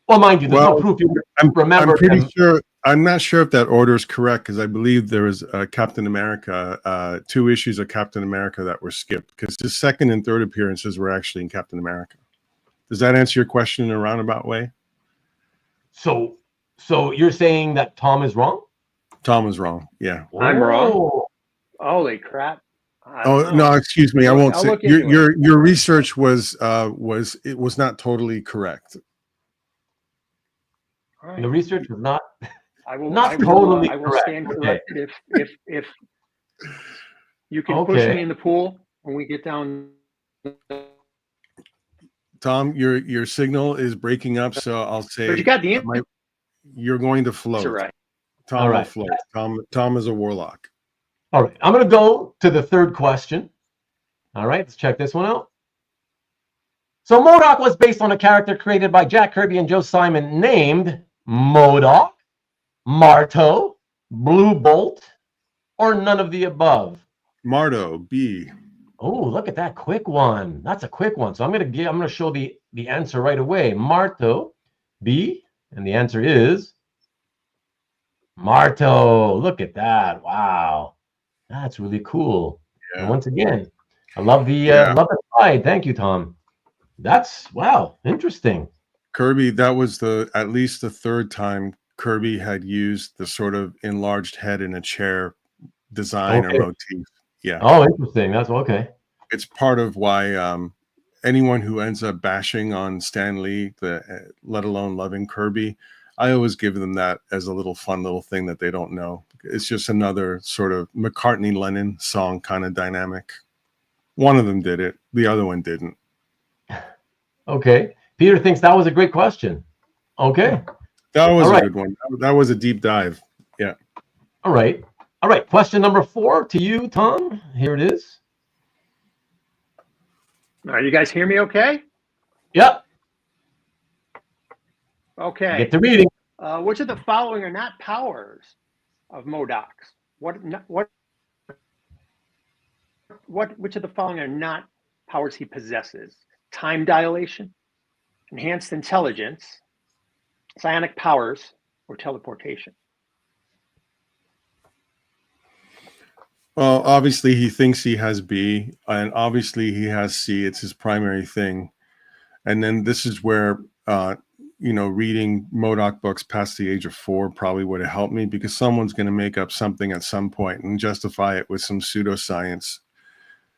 Well, mind you, there's no proof you remember. I'm pretty sure. I'm not sure if that order is correct because I believe there was Captain America, 2 issues of Captain America that were skipped because his second and third appearances were actually in Captain America. Does that answer your question in a roundabout way? So you're saying that Tom is wrong? Tom is wrong. Yeah. I'm wrong. Holy crap. No, excuse me. I won't say your research was not totally correct. Right. The research was not totally correct. I will stand corrected if you can push me in the pool when we get down. Tom, your signal is breaking up, so I'll say. But you got the answer. You're going to float. That's right. Tom will float. Tom is a warlock. All right, I'm going to go to the third question. All right, let's check this one out. So M.O.D.O.K was based on a character created by Jack Kirby and Joe Simon named M.O.D.O.K, Marto, Blue Bolt, or none of the above. Marto, B. Oh, look at that quick one. That's a quick one. So I'm gonna show the answer right away. Marto, B, and the answer is Marto. Look at that. Wow. That's really cool. Yeah. And once again, I love the slide. Thank you, Tom. That's interesting. Kirby, that was at least the third time Kirby had used the sort of enlarged head in a chair design or motif. Yeah. Oh, interesting. That's okay. It's part of why anyone who ends up bashing on Stan Lee, let alone loving Kirby, I always give them that as a little fun little thing that they don't know. It's just another sort of McCartney-Lennon song kind of dynamic. One of them did it. The other one didn't. Okay. Peter thinks that was a great question. Okay. That was a good one. That was a deep dive. Yeah. All right. All right. Question number 4 to you, Tom. Here it is. All right, you guys hear me okay? Yep. Okay. Get to reading. Which of the following are not powers of M.O.D.O.Ks? Which of the following are not powers he possesses? Time dilation, enhanced intelligence, psionic powers, or teleportation? Well, obviously he thinks he has B, and obviously he has C. It's his primary thing. And then this is where, reading M.O.D.O.K books past the age of 4 probably would have helped me, because someone's going to make up something at some point and justify it with some pseudoscience.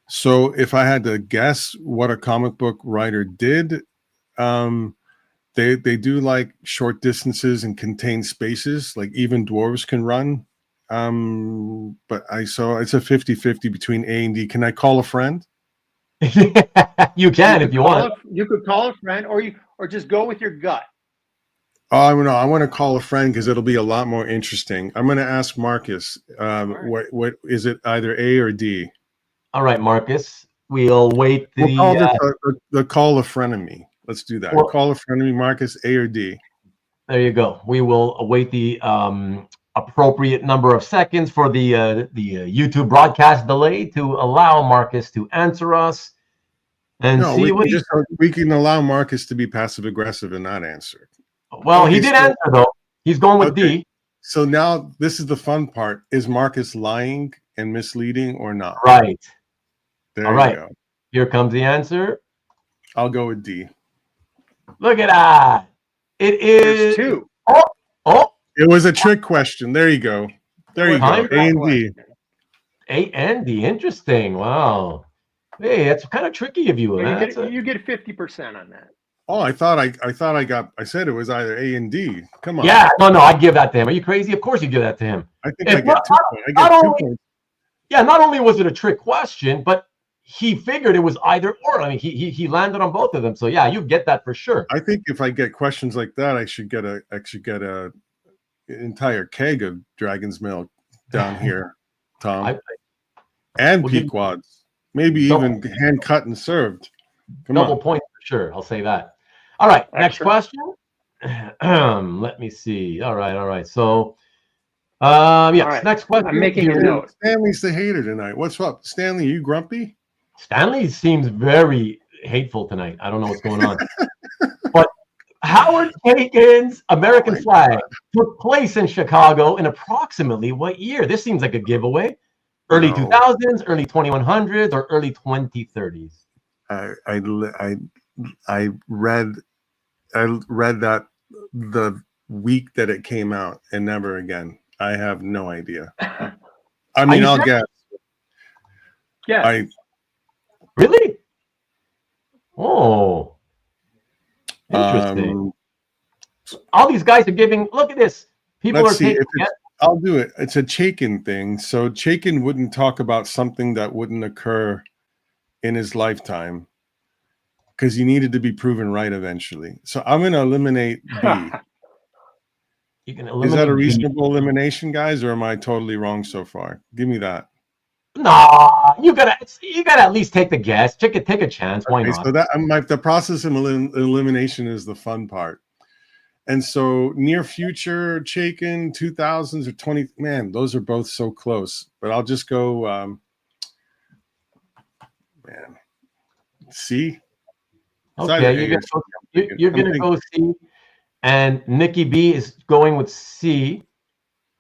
So if I had to guess what a comic book writer did, they do like short distances and contained spaces, like even dwarves can run. But so it's a 50-50 between A and D. Can I call a friend? You can if you want. You could call a friend, or just go with your gut. Oh, no, I want to call a friend because it'll be a lot more interesting. I'm going to ask Marcus. Right. What is it? Either A or D? All right, Marcus. We'll wait. We'll call the call a frenemy. Let's do that. Well, call a frenemy, Marcus. A or D? There you go. We will await the appropriate number of seconds for the YouTube broadcast delay to allow Marcus to answer us. And see we can allow Marcus to be passive aggressive and not answer. Well, he did answer though. He's going with D. So now this is the fun part. Is Marcus lying and misleading or not? Right. There All you right. go. Here comes the answer. I'll go with D. Look at that. It is 2. Oh. It was a trick question. There you go. There you go. A and D. A and D. Interesting. Wow. Hey, that's kind of tricky of you. You get 50% on that. Oh, I said it was either A and D. Come on. Yeah, no, I'd give that to him. Are you crazy? Of course you give that to him. I think I get 2 points. I get 2 points. Yeah, not only was it a trick question, but he figured it was either or. I mean, he landed on both of them. So yeah, you get that for sure. I think if I get questions like that, I should get a entire keg of Dragon's Milk down here, Tom. And Pequods. Maybe even hand cut and served. Double point for sure. I'll say that. All right, next question. Let me see. All right. So, next question. I'm making a note. Stanley's the hater tonight. What's up, Stanley? You grumpy? Stanley seems very hateful tonight. I don't know what's going on. But Howard Chaykin's American flag took place in Chicago in approximately what year? This seems like a giveaway. Early 2000s, early 2100s, or early 2030s? I read that the week that it came out and never again. I have no idea. I mean, I'll guess. Yeah. Really? Oh. Interesting. All these guys are giving. Look at this. People are taking. I'll do it. It's a Chaykin thing. So Chaykin wouldn't talk about something that wouldn't occur in his lifetime because he needed to be proven right eventually. So I'm going to eliminate B. You can eliminate. Is that a reasonable elimination, guys, or am I totally wrong so far? Give me that. Nah, you gotta at least take the guess. Take a chance. Why not? So that the process of elimination is the fun part. And so near future, Chaykin, 2000s or 20, man, those are both so close. But I'll just go, C. Okay, you're gonna go C, and Nikki B is going with C,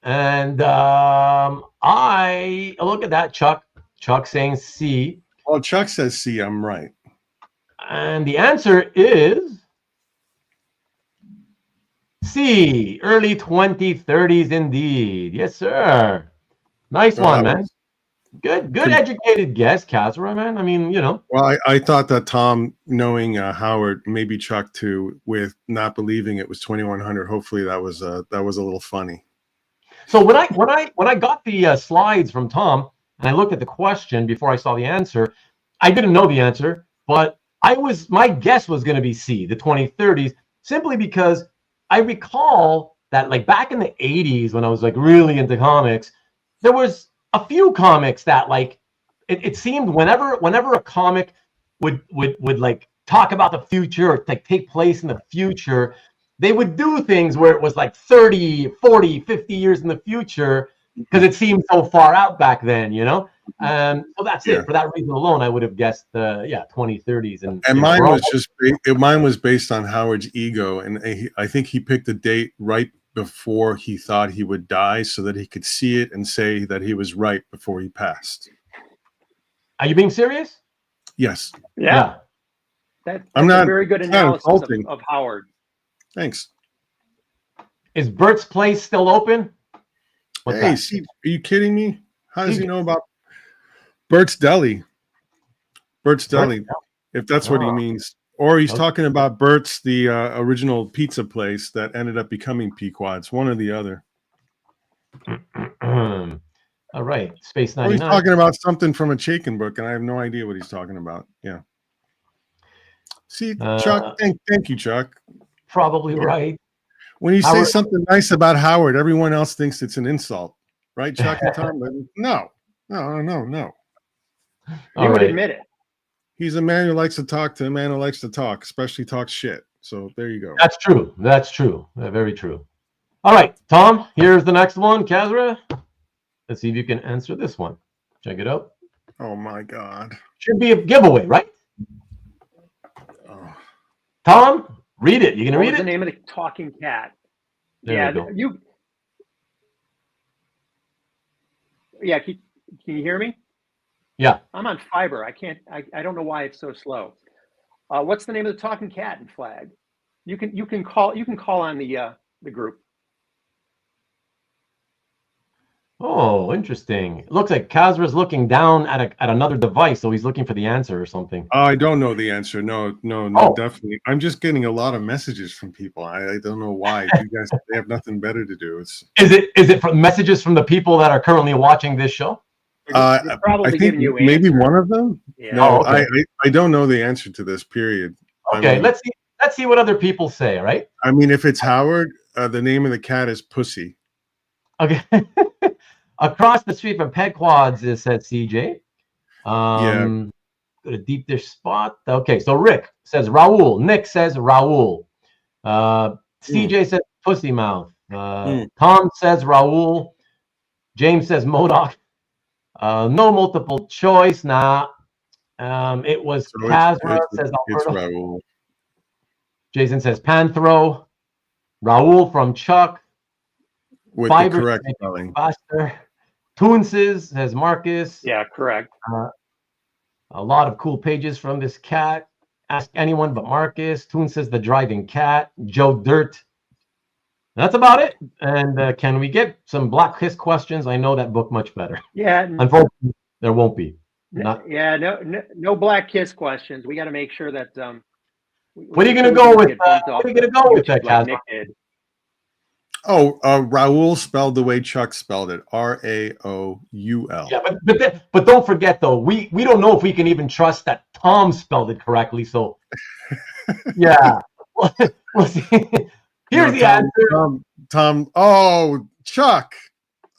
and I look at that, Chuck saying C. Well, Chuck says C. I'm right, and the answer is C. Early 2030s, indeed. Yes, sir. Nice one, man. Good educated guess, Kasra, man. I mean, you know. Well, I thought that Tom, knowing Howard, maybe Chuck too, with not believing it was 2100. Hopefully, that was a little funny. So when I got the slides from Tom and I looked at the question before I saw the answer, I didn't know the answer, but my guess was going to be C, the 2030s, simply because I recall that like back in the 80s when I was like really into comics, there was a few comics that like it seemed whenever a comic would like talk about the future or like take place in the future, they would do things where it was like 30, 40, 50 years in the future because it seemed so far out back then, you know? So that's it. For that reason alone, I would have guessed 2030s. And mine was mine was based on Howard's ego. And I think he picked a date right before he thought he would die so that he could see it and say that he was right before he passed. Are you being serious? Yes. Yeah. That's a very good analysis of Howard. Thanks. Is Bert's Place still open? See, are you kidding me? How does he know about Bert's Deli? Bert's Deli, if that's what he means. Or he's talking about Bert's, the original pizza place that ended up becoming Pequod's, one or the other. All right, Space 99. Or he's talking about something from a Chaikin book, and I have no idea what he's talking about. Yeah. See, Chuck, thank you, Chuck. Probably right. When you say something nice about Howard, everyone else thinks it's an insult, right, Chuck and Tom? No. You would admit it. He's a man who likes to talk to a man who likes to talk, especially talk shit. So there you go. That's true. Very true. All right, Tom, here's the next one. Kasra, let's see if you can answer this one. Check it out. Oh, my God. Should be a giveaway, right? Oh. Tom, read it. You going to read it? What's the name of the talking cat? There we go. Can you hear me? Yeah. I'm on fiber. I don't know why it's so slow. What's the name of the talking cat in Flag? You can call on the group. Oh, interesting. It looks like Kasra's looking down at another device, so he's looking for the answer or something. I don't know the answer. No, definitely. I'm just getting a lot of messages from people. I don't know why. You guys, they have nothing better to do. Is it from messages from the people that are currently watching this show? I think maybe one of them. Yeah. No, I don't know the answer to this. Period. Okay, let's see what other people say. Right. I mean, if it's Howard, the name of the cat is Pussy. Okay. Across the street from Pequod's, said CJ. Go to deep dish spot. Okay, so Rick says Raul. Nick says Raul. CJ says Pussy Mouth. Tom says Raul. James says M.O.D.O.K. No multiple choice. Nah. It was Kasra, says Alberto. Raul. Jason says Panthro. Raul from Chuck. With the correct spelling. Faster. Toonses says Marcus. Yeah, correct. A lot of cool pages from this cat. Ask anyone but Marcus. Toon says the driving cat. Joe Dirt. That's about it. And can we get some Black Kiss questions? I know that book much better. Yeah. Unfortunately, there won't be. No Black Kiss questions. We got to make sure that. What are you going to go with? What are you going to go with that, Kasra? Raul spelled the way Chuck spelled it. Raoul. Yeah, but don't forget though, we don't know if we can even trust that Tom spelled it correctly. So yeah, we'll see. Here's the answer. Tom. Oh, Chuck.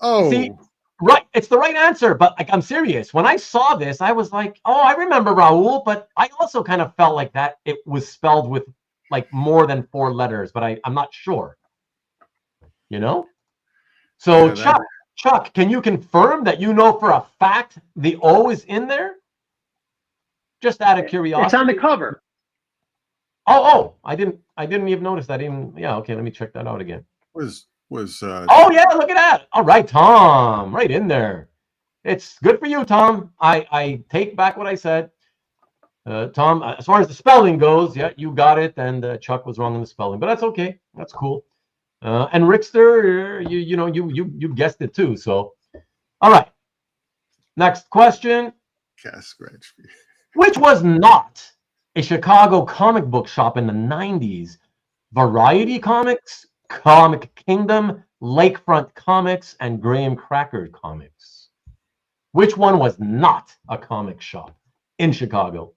Oh, see, right. It's the right answer. But like, I'm serious. When I saw this, I was like, oh, I remember Raul. But I also kind of felt like that it was spelled with like more than 4 letters. But I'm not sure. You know? So Chuck, can you confirm that you know for a fact the O is in there? Just out of curiosity. It's on the cover. Oh, I didn't even notice that. Yeah, okay, let me check that out again. Oh yeah, look at that. All right, Tom, right in there. It's good for you, Tom. I take back what I said. Tom, as far as the spelling goes, yeah, you got it, and Chuck was wrong in the spelling, but that's okay. That's cool. And Rickster, you guessed it too. So, all right. Next question. Scratch. Which was not a Chicago comic book shop in the 90s? Variety Comics, Comic Kingdom, Lakefront Comics, and Graham Cracker Comics. Which one was not a comic shop in Chicago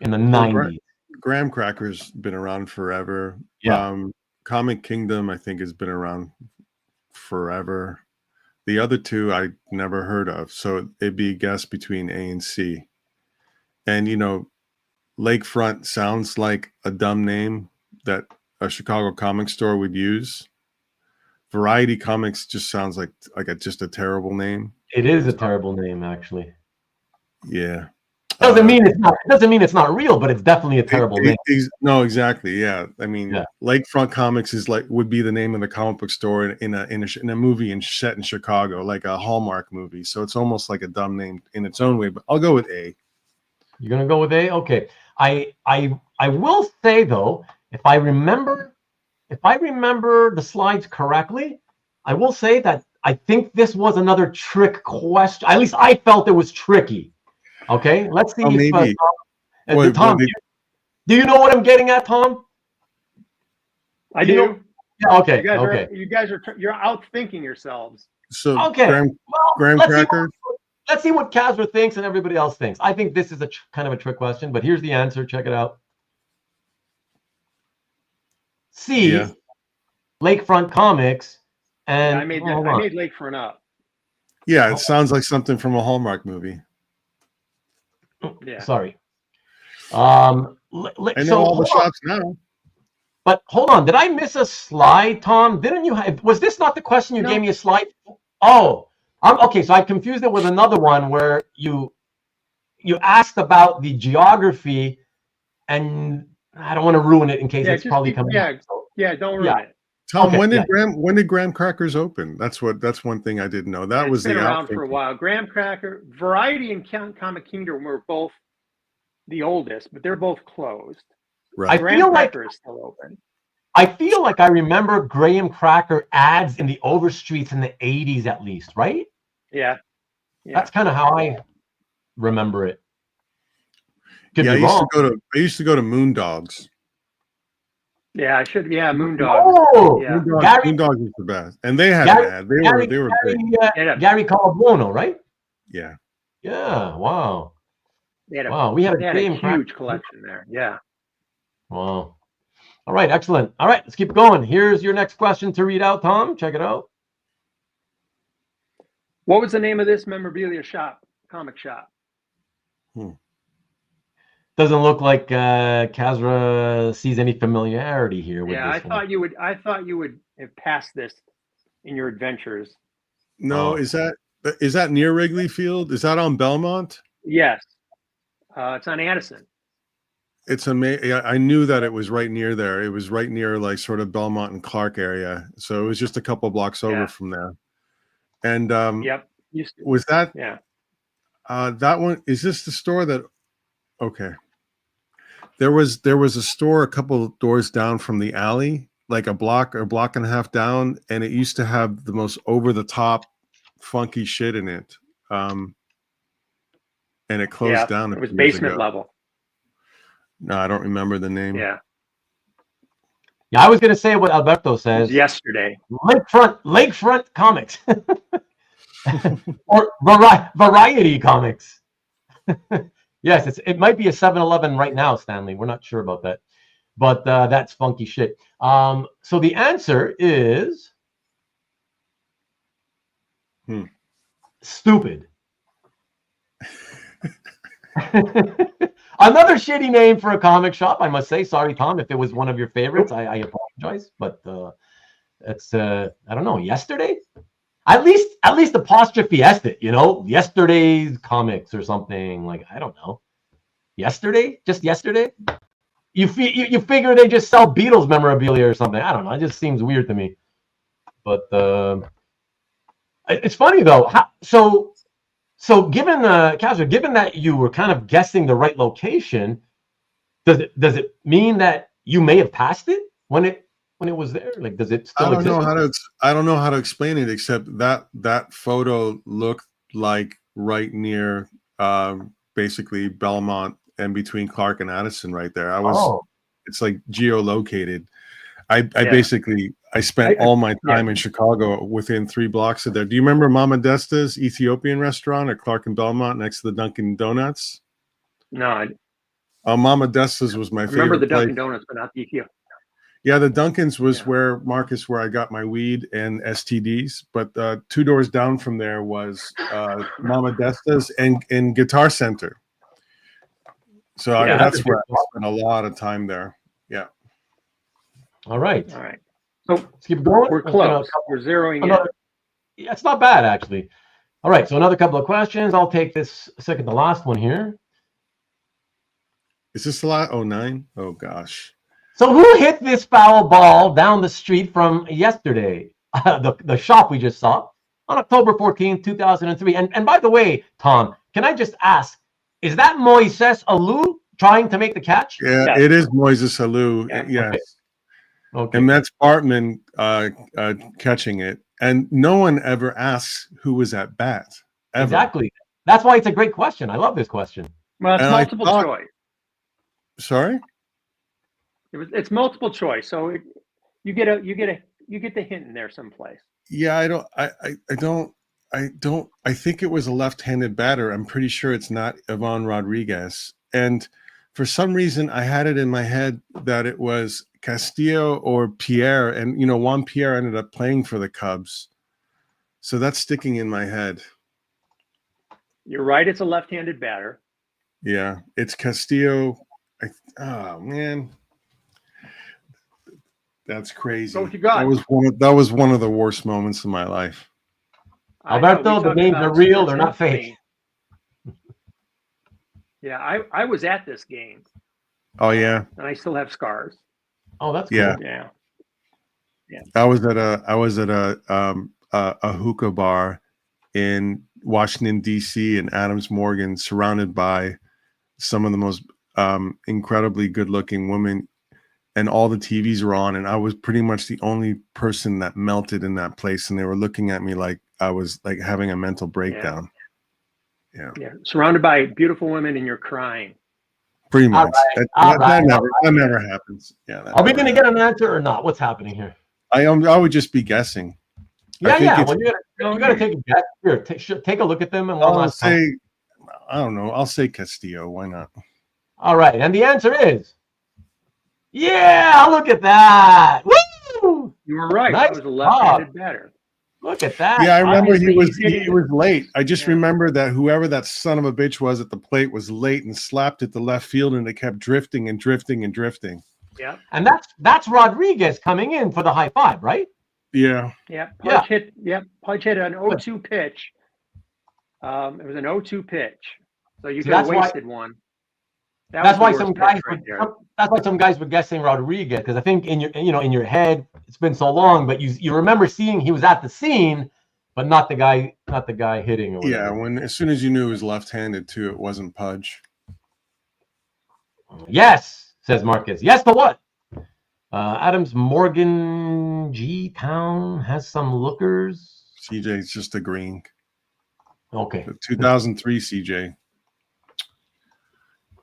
in the 90s? Graham Cracker's been around forever. Yeah. Comic Kingdom, I think, has been around forever. The other two I never heard of, so it'd be a guess between A and C. And Lakefront sounds like a dumb name that a Chicago comic store would use. Variety Comics just sounds like just a terrible name. It is a terrible name, actually. Yeah. Doesn't mean it's not. It doesn't mean it's not real, but it's definitely a terrible name. No, exactly. Yeah, I mean, Yeah. Lakefront Comics would be the name of the comic book store in a movie set in Chicago, like a Hallmark movie. So it's almost like a dumb name in its own way. But I'll go with A. You're gonna go with A? Okay. I will say though, if I remember the slides correctly, I will say that I think this was another trick question. At least I felt it was tricky. Okay, let's see. Maybe. Tom, do you know what I'm getting at, Tom? I do. Yeah, okay. You're outthinking yourselves. So okay. Graham Cracker. Let's see what Kasra thinks and everybody else thinks. I think this is a kind of a trick question, but here's the answer. Check it out. C. Yeah. Lakefront Comics, and I made Lakefront up. Yeah, it sounds like something from a Hallmark movie. Yeah. I Sorry. know all the shops now. But hold on, did I miss a slide, Tom? Didn't you have? Was this not the question you gave me a slide? Oh, okay. So I confused it with another one where you asked about the geography, and I don't want to ruin it in case it's probably coming. Yeah, don't ruin it. Tom, when did Graham Crackers open? That's one thing I didn't know. That was been around for a while. Graham Cracker, Variety, and Comic Kingdom were both the oldest, but they're both closed. Right. Graham Cracker is still open. I feel like I remember Graham Cracker ads in the overstreets in the 80s at least, right? Yeah. That's kind of how I remember it. Could be I used to go to Moon Dogs. Yeah, Moon Dogs. Oh, yeah. Moon Dogs is the best, and they had an ad. They were big. Gary Calabuono, right? Yeah. Yeah. Wow. We had a huge collection there. Yeah. Wow. All right. Excellent. All right. Let's keep going. Here's your next question to read out, Tom. Check it out. What was the name of this memorabilia shop? Comic shop. Doesn't look like Kasra sees any familiarity here with this. I thought you would have passed this in your adventures. No, is that near Wrigley Field? Is that on Belmont? Yes. It's on Addison. It's amazing. I knew that it was right near there. It was right near like sort of Belmont and Clark area. So it was just a couple blocks over from there. And yep. Was that? Yeah. That one, is this the store that? Okay. There was a store a couple of doors down from the alley, like a block or block and a half down, and it used to have the most over the top funky shit in it. And it closed down. It was basement level. No, I don't remember the name. Yeah. Yeah, I was going to say what Alberto says. Yesterday. Lakefront Comics. Or Variety Comics. Yes, it might be a 7-Eleven right now, Stanley. We're not sure about that. But that's funky shit. So the answer is stupid. Another shitty name for a comic shop, I must say. Sorry, Tom, if it was one of your favorites, I apologize. But it's I don't know, yesterday? At least apostrophe it, yesterday's comics or something, like, I don't know. Yesterday? Just yesterday? You figure they just sell Beatles memorabilia or something. I don't know. It just seems weird to me. But it's funny though. So given Kasra, given that you were kind of guessing the right location, does it mean that you may have passed it when it was there? Like, does it still exist? I don't know how to explain it, except that photo looked like right near basically Belmont and between Clark and Addison right there. It's like geolocated. I basically spent all my time in Chicago within 3 blocks of there. Do you remember Mama Desta's Ethiopian restaurant at Clark and Belmont next to the Dunkin' Donuts? No, Mama Desta's was my favorite. Remember the place. Dunkin' Donuts, but not the Ethio. Yeah, the Dunkin's was where I got my weed and STDs. But 2 doors down from there was Mama Desta's and Guitar Center. So that's where I spent a lot of time there. Yeah. All right. So let's keep going. We're close. We're zeroing in. Yeah, it's not bad actually. All right. So another couple of questions. I'll take this second to last one here. Is this the last? 09? Oh gosh. So who hit this foul ball down the street from yesterday? The shop we just saw on October 14th, 2003. And by the way, Tom, can I just ask, is that Moises Alou trying to make the catch? Yeah, yes. It is Moises Alou. Yeah. Yes. Okay. And that's Bartman catching it. And no one ever asks who was at bat. Ever. Exactly. That's why it's a great question. I love this question. Well, it's multiple choice. Sorry? It's multiple choice, so you get the hint in there someplace. Yeah, I think it was a left-handed batter. I'm pretty sure it's not Ivan Rodriguez. And for some reason, I had it in my head that it was Castillo or Pierre, and Juan Pierre ended up playing for the Cubs, so that's sticking in my head. You're right; it's a left-handed batter. Yeah, it's Castillo. Oh man. That's crazy. So what you got? That was one of the worst moments of my life. Alberto, the names are real; they're not fake. Yeah, I was at this game. Oh yeah. And I still have scars. Oh, that's cool. Yeah. I was at a hookah bar in Washington D.C. in Adams Morgan, surrounded by some of the most incredibly good-looking women. And all the TVs were on, and I was pretty much the only person that melted in that place. And they were looking at me like I was like having a mental breakdown. Yeah. Surrounded by beautiful women, and you're crying. Pretty much. That never happens. Yeah. Are we going to get an answer or not? What's happening here? I would just be guessing. Yeah. Well, you got to take a guess. Here, take a look at them, and I'll say, I don't know. I'll say Castillo. Why not? All right, and the answer is. Yeah, look at that. Woo! You were right. Nice. It was a left-handed batter. Look at that. Yeah, I remember he was late. I just remember that whoever that son of a bitch was at the plate was late and slapped at the left field, and it kept drifting and drifting and drifting. Yeah. And that's Rodriguez coming in for the high five, right? Yeah. Yeah. Pudge hit an 0-2 pitch. It was an 0-2 pitch. So you could have wasted one. That's why some guys were guessing Rodriguez, because I think in your head it's been so long, but you remember seeing he was at the scene, but not the guy hitting. Or yeah, as soon as you knew he was left-handed too, it wasn't Pudge. Yes, says Marcus. Yes, to what? Adams Morgan G Town has some lookers. CJ's just agreeing. Okay. The 2003 CJ.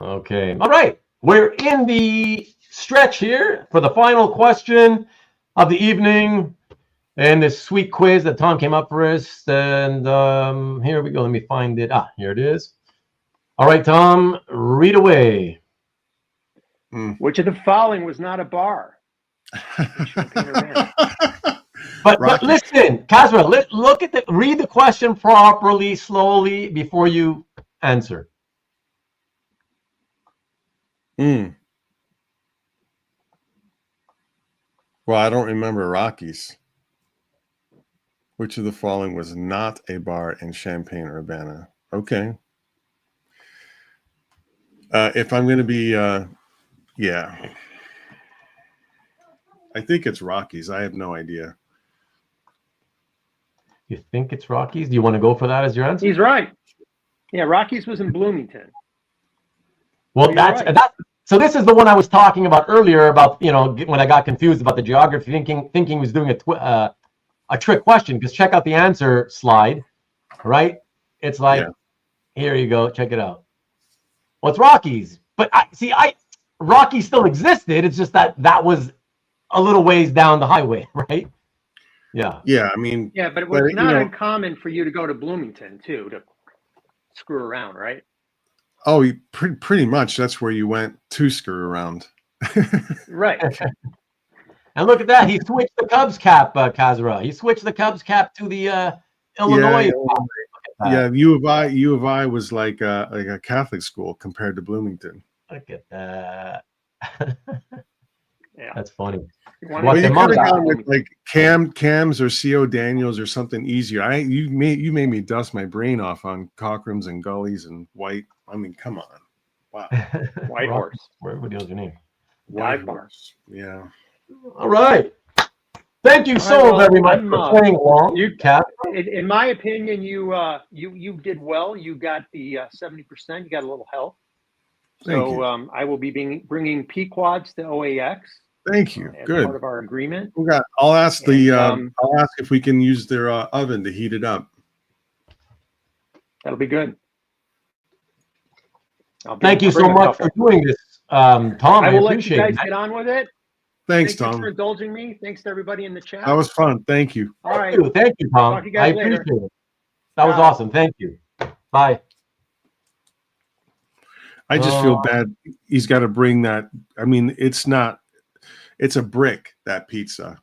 Okay. All right. We're in the stretch here for the final question of the evening and this sweet quiz that Tom came up for us. And here we go. Let me find it. Here it is. All right, Tom, read away. Which of the following was not a bar? But listen, Kasra, read the question properly, slowly, before you answer. Well, I don't remember Rockies. Which of the following was not a bar in Champaign-Urbana? Okay. If I'm going to be, yeah. I think it's Rockies. I have no idea. You think it's Rockies? Do you want to go for that as your answer? He's right. Yeah, Rockies was in Bloomington. Well, so this is the one I was talking about earlier about, when I got confused about the geography, thinking he was doing a trick question, because check out the answer slide, right? It's like Here you go. Check it out. Well, it's Rocky's. But Rocky still existed. It's just that was a little ways down the highway, right? Yeah. Yeah, I mean. Yeah, but it was not uncommon for you to go to Bloomington too to screw around, right? Oh, pretty much. That's where you went to screw around. Right. And look at that. He switched the Cubs cap, Kasra. He switched the Cubs cap to the Illinois. Yeah, U of I was like a Catholic school compared to Bloomington. Look at that. Yeah, that's funny. Well, you could have gone with like Cams or C.O. Daniels or something easier. You made me dust my brain off on Cockrams and Gullies and White. I mean, come on. Wow. White Horse. What was your name? White Horse. Yeah. All right. Thank you so very much for playing along. Cap. In my opinion, you did well. You got the 70%. You got a little help. So I will be bringing Pequods to OAX. Thank you. Good. Part of our agreement. I'll ask I'll ask if we can use their oven to heat it up. That'll be good. Thank you so much for doing this, Tom. I will let you guys get on with it. Thanks, Tom. For indulging me. Thanks to everybody in the chat. That was fun. Thank you. All right. Thank you, Tom. Talk to you guys later. Appreciate it. That was awesome. Thank you. Bye. I just feel bad. He's got to bring that. I mean, it's a brick, that pizza.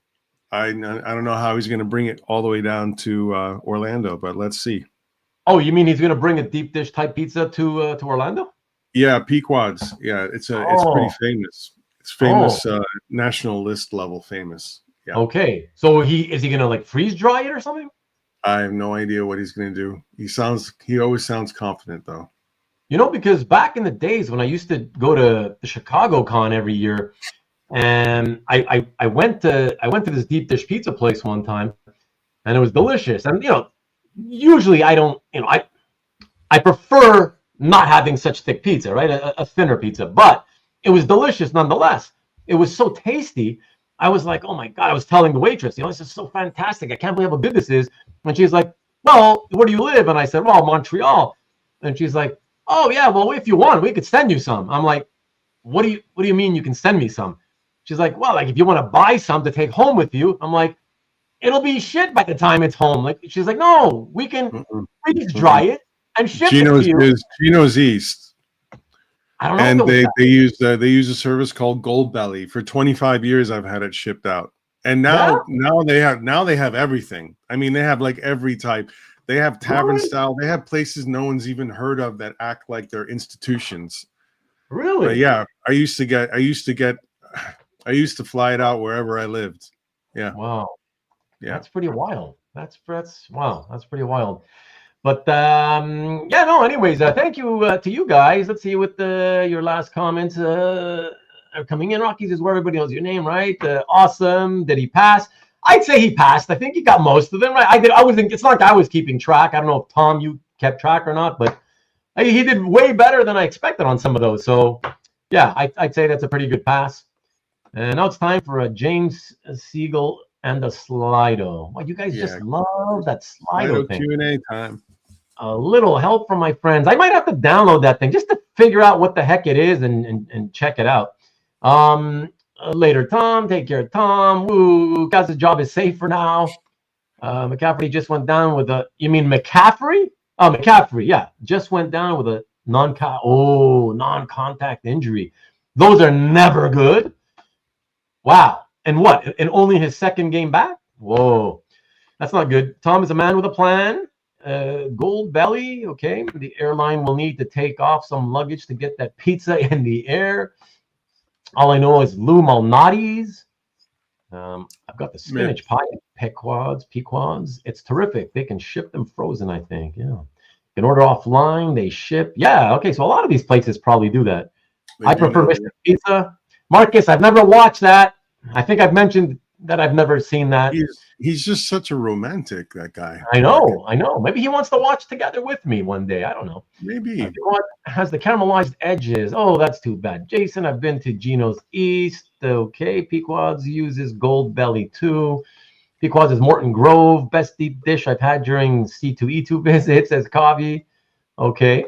I don't know how he's going to bring it all the way down to Orlando, but let's see. Oh, you mean he's going to bring a deep dish type pizza to Orlando? Yeah, Pequods. Yeah, it's pretty famous. It's famous, national list level famous. Yeah. Okay, so is he gonna like freeze dry it or something? I have no idea what he's gonna do. He always sounds confident though. You know, because back in the days when I used to go to the Chicago Con every year, and I went to this deep dish pizza place one time, and it was delicious. And usually I don't, I prefer not having such thick pizza, right? A thinner pizza, but it was delicious nonetheless. It was so tasty. I was like, oh my God, I was telling the waitress, this is so fantastic. I can't believe how good this is. And she's like, well, where do you live? And I said, well, Montreal. And she's like, oh yeah, well, if you want, we could send you some. I'm like, what do you mean you can send me some? She's like, well, like if you want to buy some to take home with you. I'm like, it'll be shit by the time it's home. Like, she's like, no, we can freeze dry it and ship it to you. Gino's East. I don't know. And they use a service called Gold Belly. For 25 years, I've had it shipped out. And now they have everything. I mean, they have like every type. They have tavern style. They have places no one's even heard of that act like they're institutions. Really? But yeah, I used to fly it out wherever I lived. Yeah. Wow. Yeah. That's pretty wild. That's wow. That's pretty wild. But anyways, thank you to you guys. Let's see what your last comments are coming in. Rockies is where everybody knows your name, right? Awesome. Did he pass? I'd say he passed. I think he got most of them, right? It's not like I was keeping track. I don't know if Tom, you kept track or not, but he did way better than I expected on some of those. So yeah, I'd say that's a pretty good pass. And now it's time for a James Siegel and a Slido. Well, you guys just love that Slido thing. Q&A time. A little help from my friends. I might have to download that thing just to figure out what the heck it is and check it out. Later, Tom. Take care, Tom. Woo. Guy's job is safe for now. McCaffrey just went down with a. You mean McCaffrey? Oh, McCaffrey. Yeah, just went down with a non-contact injury. Those are never good. Wow. And what? And only his second game back? Whoa. That's not good. Tom is a man with a plan. Gold Belly. Okay. The airline will need to take off some luggage to get that pizza in the air. All I know is Lou Malnati's. I've got the spinach pie Pequods. It's terrific. They can ship them frozen, I think. Yeah. You can order offline. They ship. Yeah. Okay. So a lot of these places probably do that. I prefer Mr. Pizza. Marcus, I've never watched that. I think I've mentioned that I've never seen that. He's just such a romantic, that guy. I know. Maybe he wants to watch together with me one day. I don't know. Maybe. What has the caramelized edges? Oh, that's too bad. Jason, I've been to Gino's East. Okay. Pequods uses Gold Belly too. Pequods is Morton Grove. Best deep dish I've had during C2E2 visits, says Kavi. Okay.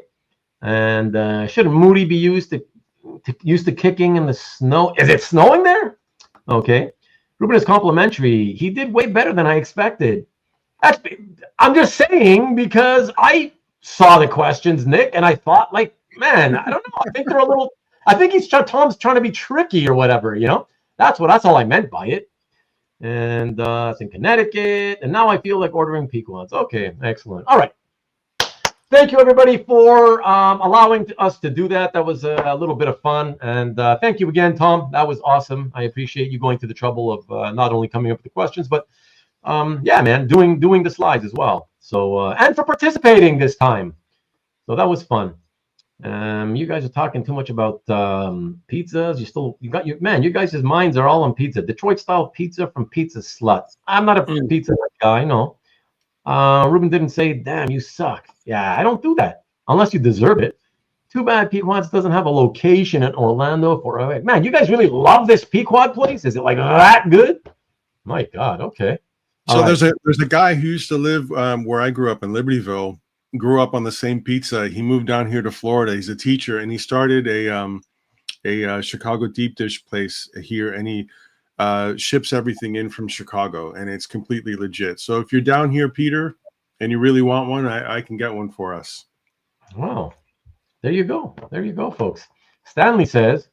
And shouldn't Moody be used to kicking in the snow? Is it snowing there? Okay. Ruben is complimentary. He did way better than I expected. I'm just saying because I saw the questions, Nick, and I thought, like, man, I don't know. I think they're a little. I think Tom's trying to be tricky or whatever. That's all I meant by it. And it's in Connecticut, and now I feel like ordering Pequods. Okay, excellent. All right. Thank you, everybody, for allowing us to do that. That was a little bit of fun. And thank you again, Tom. That was awesome. I appreciate you going to the trouble of not only coming up with the questions, but, yeah, man, doing the slides as well. So, and for participating this time. So that was fun. You guys are talking too much about pizzas. You guys' minds are all on pizza. Detroit-style pizza from Pizza Sluts. I'm not a pizza guy, no. Ruben didn't say, damn, you suck. Yeah, I don't do that unless you deserve it. Too bad Pequods doesn't have a location in Orlando for man, you guys really love this Pequod place? Is it like that good? My God, okay. So there's a guy who used to live where I grew up in Libertyville, grew up on the same pizza. He moved down here to Florida. He's a teacher, and he started a Chicago deep dish place here, and he ships everything in from Chicago, and it's completely legit. So if you're down here, Peter, and you really want one, I can get one for us. Wow. There you go. There you go, folks. Stanley says,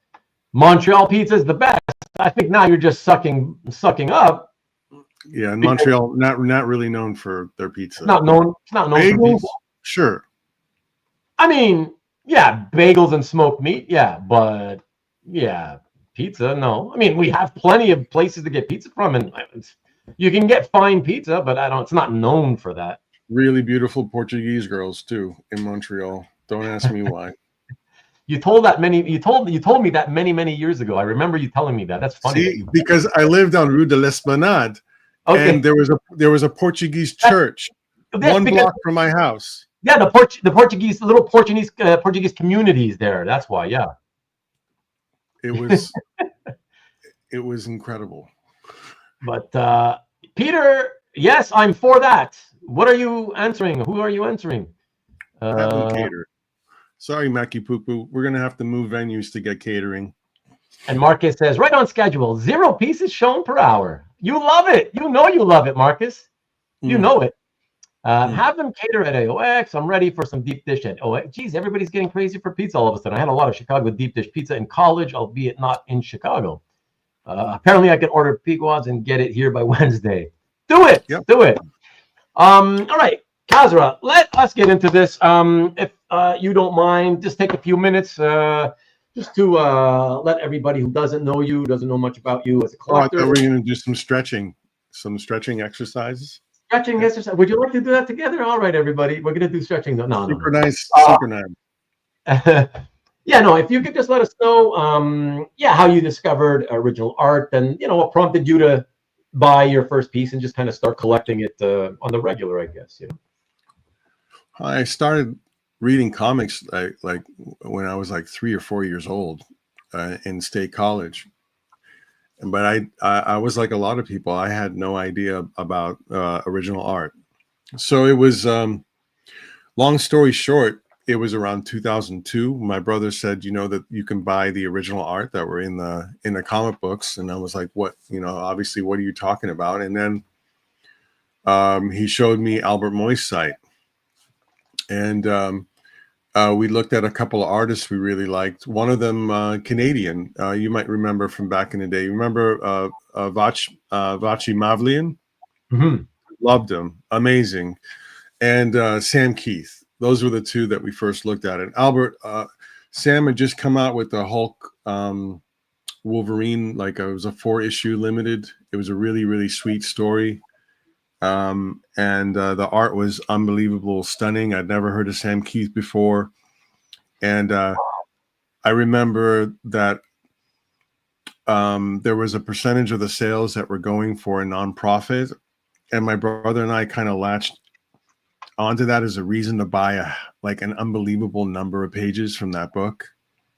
Montreal pizza is the best. I think now you're just sucking up. Yeah, and Montreal, not really known for their pizza. It's not known for pizza. Sure. I mean, yeah, bagels and smoked meat, yeah, but yeah, pizza, no. I mean, we have plenty of places to get pizza from, and you can get fine pizza, but it's not known for that. Really beautiful Portuguese girls too in Montreal. Don't ask me why. You told me that many years ago. I remember you telling me that. That's funny. See, because I lived on Rue de l'Esplanade, and there was a Portuguese church one block from my house. Yeah, the Portuguese little Portuguese communities there. That's why. Yeah. It was it was incredible. But Peter, yes, I'm for that. What are you answering? Who are you answering? Sorry, Mackie Poo Poo. We're gonna have to move venues to get catering. And Marcus says, right on schedule, 0 pieces shown per hour. You love it. You know you love it, Marcus. You know it. Have them cater at AOX. I'm ready for some deep dish at AOX. Geez, everybody's getting crazy for pizza all of a sudden. I had a lot of Chicago deep dish pizza in college, albeit not in Chicago. Apparently, I can order Pequods and get it here by Wednesday. Do it. Yep. Do it. All right, Kasra, let us get into this. If you don't mind, just take a few minutes just to let everybody who doesn't know much about you as a collector. I thought we were going to do some stretching exercises. Stretching exercise. Would you like to do that together? All right, everybody. We're going to do stretching. No. Super nice. Super nice. Yeah, no, if you could just let us know, how you discovered original art and, what prompted you to buy your first piece and just kind of start collecting it on the regular, I guess. I started reading comics like when I was like 3 or 4 years old in State College. But I was like a lot of people. I had no idea about original art. So it was, long story short, it was around 2002. My brother said, that you can buy the original art that were in the comic books. And I was like, what, obviously, what are you talking about? And then he showed me Albert Monocyte. And we looked at a couple of artists we really liked. One of them, Canadian, you might remember from back in the day. You remember Vatche Mavlian? Mm-hmm. Loved him. Amazing. And Sam Keith. Those were the two that we first looked at. And Albert, Sam had just come out with the Hulk Wolverine. Like it was a 4-issue limited. It was a really, really sweet story. And the art was unbelievable, stunning. I'd never heard of Sam Keith before. And I remember that there was a percentage of the sales that were going for a nonprofit. And my brother and I kind of latched onto that as a reason to buy an unbelievable number of pages from that book.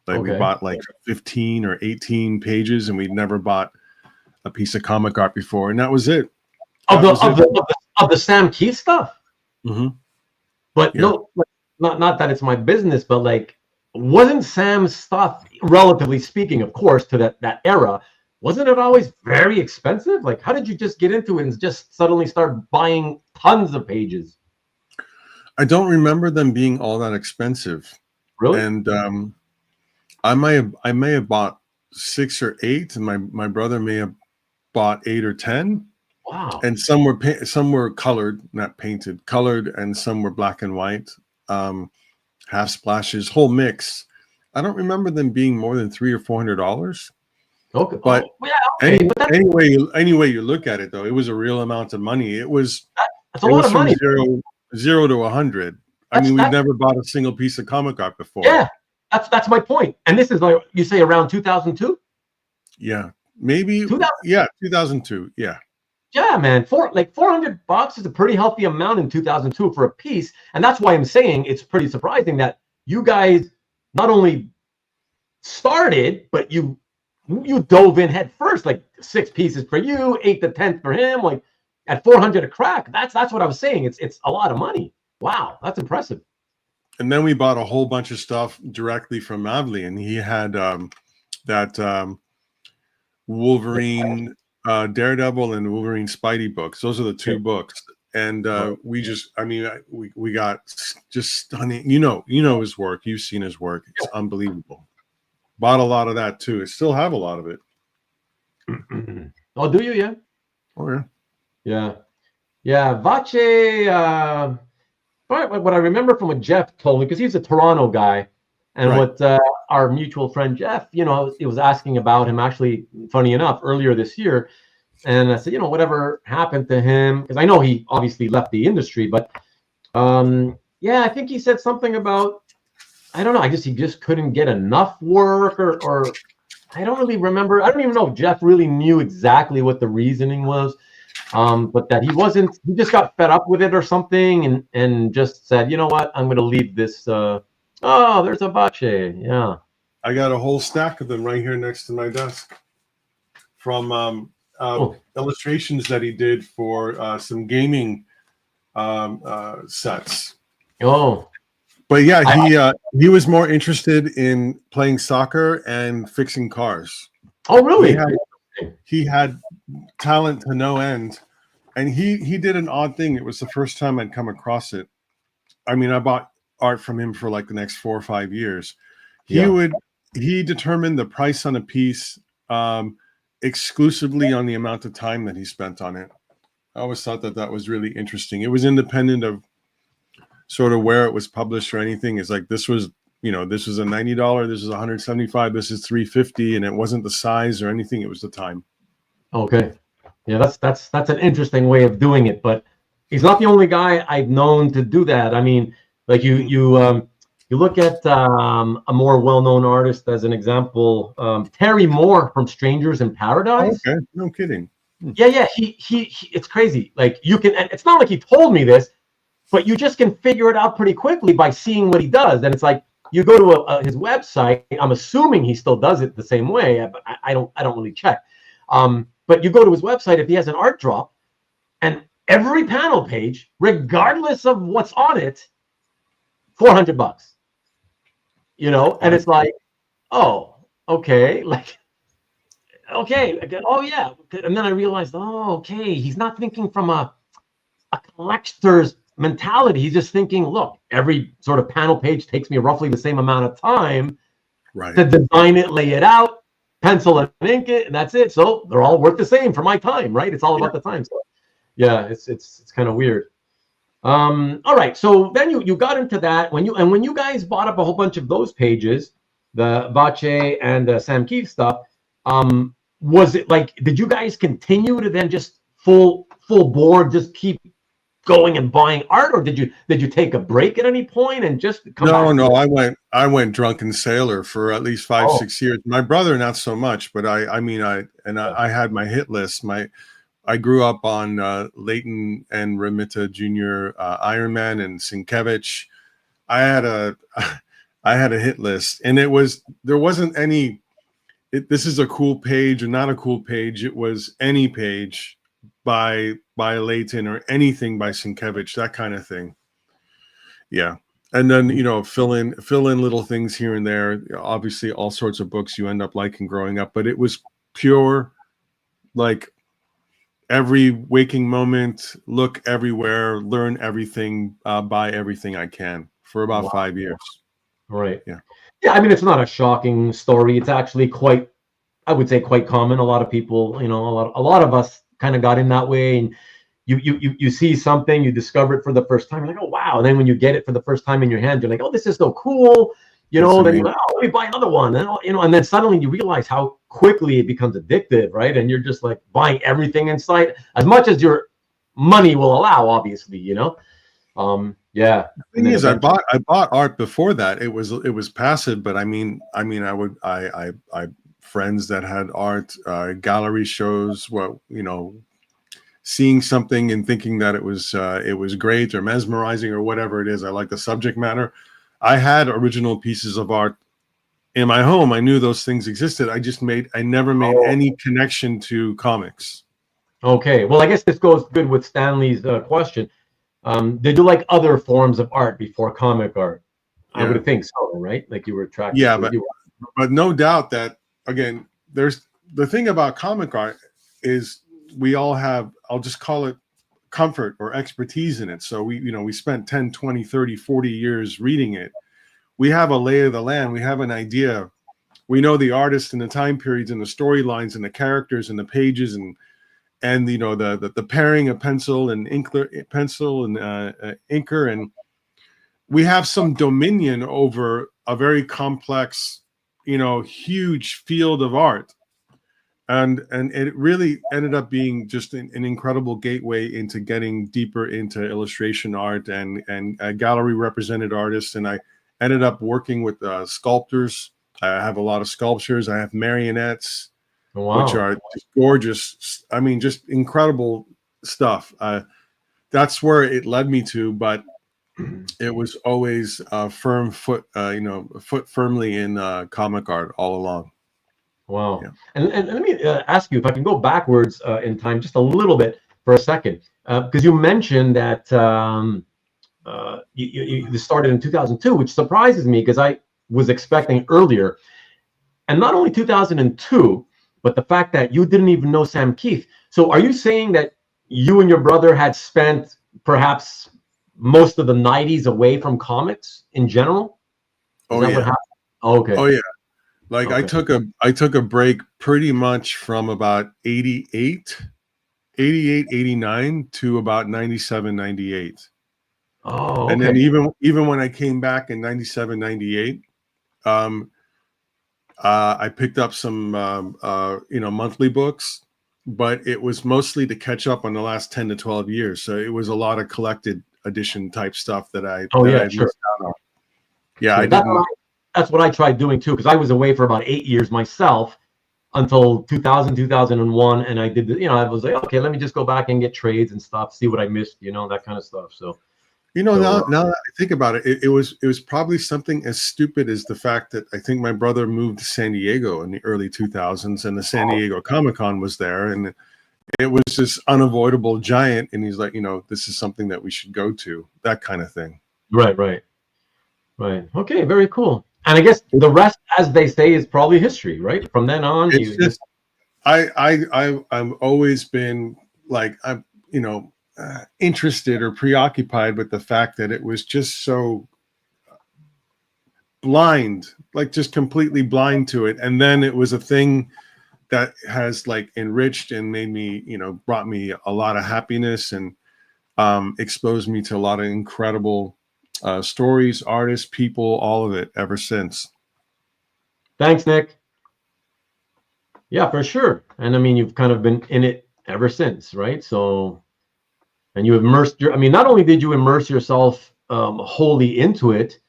Like we bought like 15 or 18 pages, and we'd never bought a piece of comic art before. And that was it. Of the Sam Keith stuff. Mm-hmm. But no, not that it's my business, but like, wasn't Sam's stuff, relatively speaking, of course, to that era, wasn't it always very expensive? Like, how did you just get into it and just suddenly start buying tons of pages? I don't remember them being all that expensive. Really? And I may have bought 6 or 8, and my brother may have bought 8 or 10. Wow. And some were colored, not painted, colored, and some were black and white, half splashes, whole mix. I don't remember them being more than $300 or $400. Okay. But okay. anyway you look at it, though, it was a real amount of money. That's a lot of money. Zero to 100. I mean, we've never bought a single piece of comic art before. Yeah, that's my point. And this is like, you say around 2002? Yeah, maybe. 2002. Yeah. Yeah, man. $400 is a pretty healthy amount in 2002 for a piece, and that's why I'm saying it's pretty surprising that you guys not only started, but you dove in head first, like 6 pieces for you, 8 to 10 for him, like at 400 a crack. That's what I was saying. It's a lot of money. Wow, that's impressive. And then we bought a whole bunch of stuff directly from Mavlian. He had that Wolverine, Daredevil, and Wolverine Spidey books. Those are the 2 books. And we got just stunning. You know his work. You've seen his work. It's unbelievable. Bought a lot of that too. I still have a lot of it. Oh, do you? Yeah. Oh yeah. Yeah. Vatche. What I remember from what Jeff told me, because he's a Toronto guy, and right. what our mutual friend Jeff, he was asking about him. Actually, funny enough, earlier this year, and I said, whatever happened to him, because I know he obviously left the industry, but I think he said something about, I don't know, I guess he just couldn't get enough work, or I don't really remember. I don't even know if Jeff really knew exactly what the reasoning was, but that he just got fed up with it or something, and just said, you know what, I'm going to leave this. There's a Vatche. Yeah. I got a whole stack of them right here next to my desk from illustrations that he did for some gaming sets. Oh. But yeah, he was more interested in playing soccer and fixing cars. Oh, really? He had talent to no end, and he did an odd thing. It was the first time I'd come across it. I mean, I bought art from him for like the next 4 or 5 years. He determined the price on a piece exclusively on the amount of time that he spent on it. I always thought that was really interesting. It was independent of sort of where it was published or anything. It's like, this was a $90, this is $175, this is $350, and it wasn't the size or anything, it was the time. Okay. Yeah, that's an interesting way of doing it, but he's not the only guy I've known to do that. I mean, like you look at a more well-known artist as an example, Terry Moore from Strangers in Paradise. Okay, no kidding. Yeah, he it's crazy. Like, you can, and it's not like he told me this, but you just can figure it out pretty quickly by seeing what he does. And it's like, you go to his website. I'm assuming he still does it the same way, but I don't really check. But you go to his website, if he has an art drop, and every panel page, regardless of what's on it, $400. And it's like, oh, okay, like, okay, oh yeah. And then I realized, oh, okay, he's not thinking from a collector's mentality. He's just thinking, look, every sort of panel page takes me roughly the same amount of time to design it, lay it out, pencil and ink it, and that's it. So they're all worth the same for my time, right? It's all about the time. So yeah, it's kind of weird. All right, so then you got into that when you guys bought up a whole bunch of those pages, the Vatche and Sam Keith stuff. Was it like, did you guys continue to then just full board just keep going and buying art, or did you take a break at any point and just come back? No, I went drunken sailor for at least 5-6 years. My brother not so much, but I had my hit list. I grew up on Leighton and Romita Jr., Iron Man, and Sienkiewicz. I had a hit list, and there wasn't any. This is a cool page or not a cool page. It was any page by Leighton or anything by Sienkiewicz, that kind of thing. Yeah, and then fill in little things here and there. Obviously, all sorts of books you end up liking growing up, but it was pure, like every waking moment, look everywhere, learn everything, buy everything I can for about 5 years. Right. Yeah. Yeah. I mean, it's not a shocking story. It's actually quite, I would say, quite common. A lot of people, a lot of us kind of got in that way. And you see something, you discover it for the first time, you're like, oh wow. And then when you get it for the first time in your hand, you're like, oh, this is so cool. Then you're like, oh, let me buy another one. And and then suddenly you realize how quickly it becomes addictive, right? And you're just like buying everything in sight, as much as your money will allow, obviously, Yeah. The thing is, I bought art before that. It was passive, but I friends that had art, gallery shows, seeing something and thinking that it was great or mesmerizing or whatever it is. I like the subject matter. I had original pieces of art in my home. I knew those things existed. I never made any connection to comics. Okay. Well, I guess this goes good with Stanley's question. Did you like other forms of art before comic art? I would think so, right? Like you were attracted to it. But no doubt that, again, there's the thing about comic art is we all have, I'll just call it comfort or expertise in it. So we spent 10, 20, 30, 40 years reading it. We have a lay of the land. We have an idea. We know the artists and the time periods and the storylines and the characters and the pages and the pairing of pencil and inker, and we have some dominion over a very complex, huge field of art. And it really ended up being just an incredible gateway into getting deeper into illustration art and gallery represented artists. And I ended up working with sculptors. I have a lot of sculptures. I have marionettes, which are just gorgeous. I mean, just incredible stuff. That's where it led me to, but it was always a firm foot firmly in comic art all along. Wow. Yeah. And let me ask you if I can go backwards in time just a little bit for a second, because you mentioned that you started in 2002, which surprises me because I was expecting earlier. And not only 2002, but the fact that you didn't even know Sam Keith. So are you saying that you and your brother had spent perhaps most of the 90s away from comics in general? Is that what happened? Oh, okay. Oh, yeah. Like I took a break pretty much from about 88, 89 to about 97, 98. Oh, okay. And then even when I came back in 97, 98, I picked up some monthly books, but it was mostly to catch up on the last 10 to 12 years. So it was a lot of collected edition type stuff that I missed out on. Yeah, I didn't. That's what I tried doing too, because I was away for about 8 years myself until 2000, 2001. And I did, I was like, okay, let me just go back and get trades and stuff, see what I missed, that kind of stuff. So, now that I think about it, it was probably something as stupid as the fact that I think my brother moved to San Diego in the early 2000s and the San Diego Comic-Con was there. And it was this unavoidable giant. And he's like, this is something that we should go to, that kind of thing. Right. Okay, very cool. And I guess the rest, as they say, is probably history, right? From then on, I've always been like, I'm, interested or preoccupied with the fact that it was just so blind, like just completely blind to it. And then it was a thing that has like enriched and made me, brought me a lot of happiness and exposed me to a lot of incredible stories, artists, people, all of it ever since. Thanks, Nick. Yeah, for sure. And I mean, you've kind of been in it ever since, right? So, and you immersed not only did you immerse yourself wholly into it,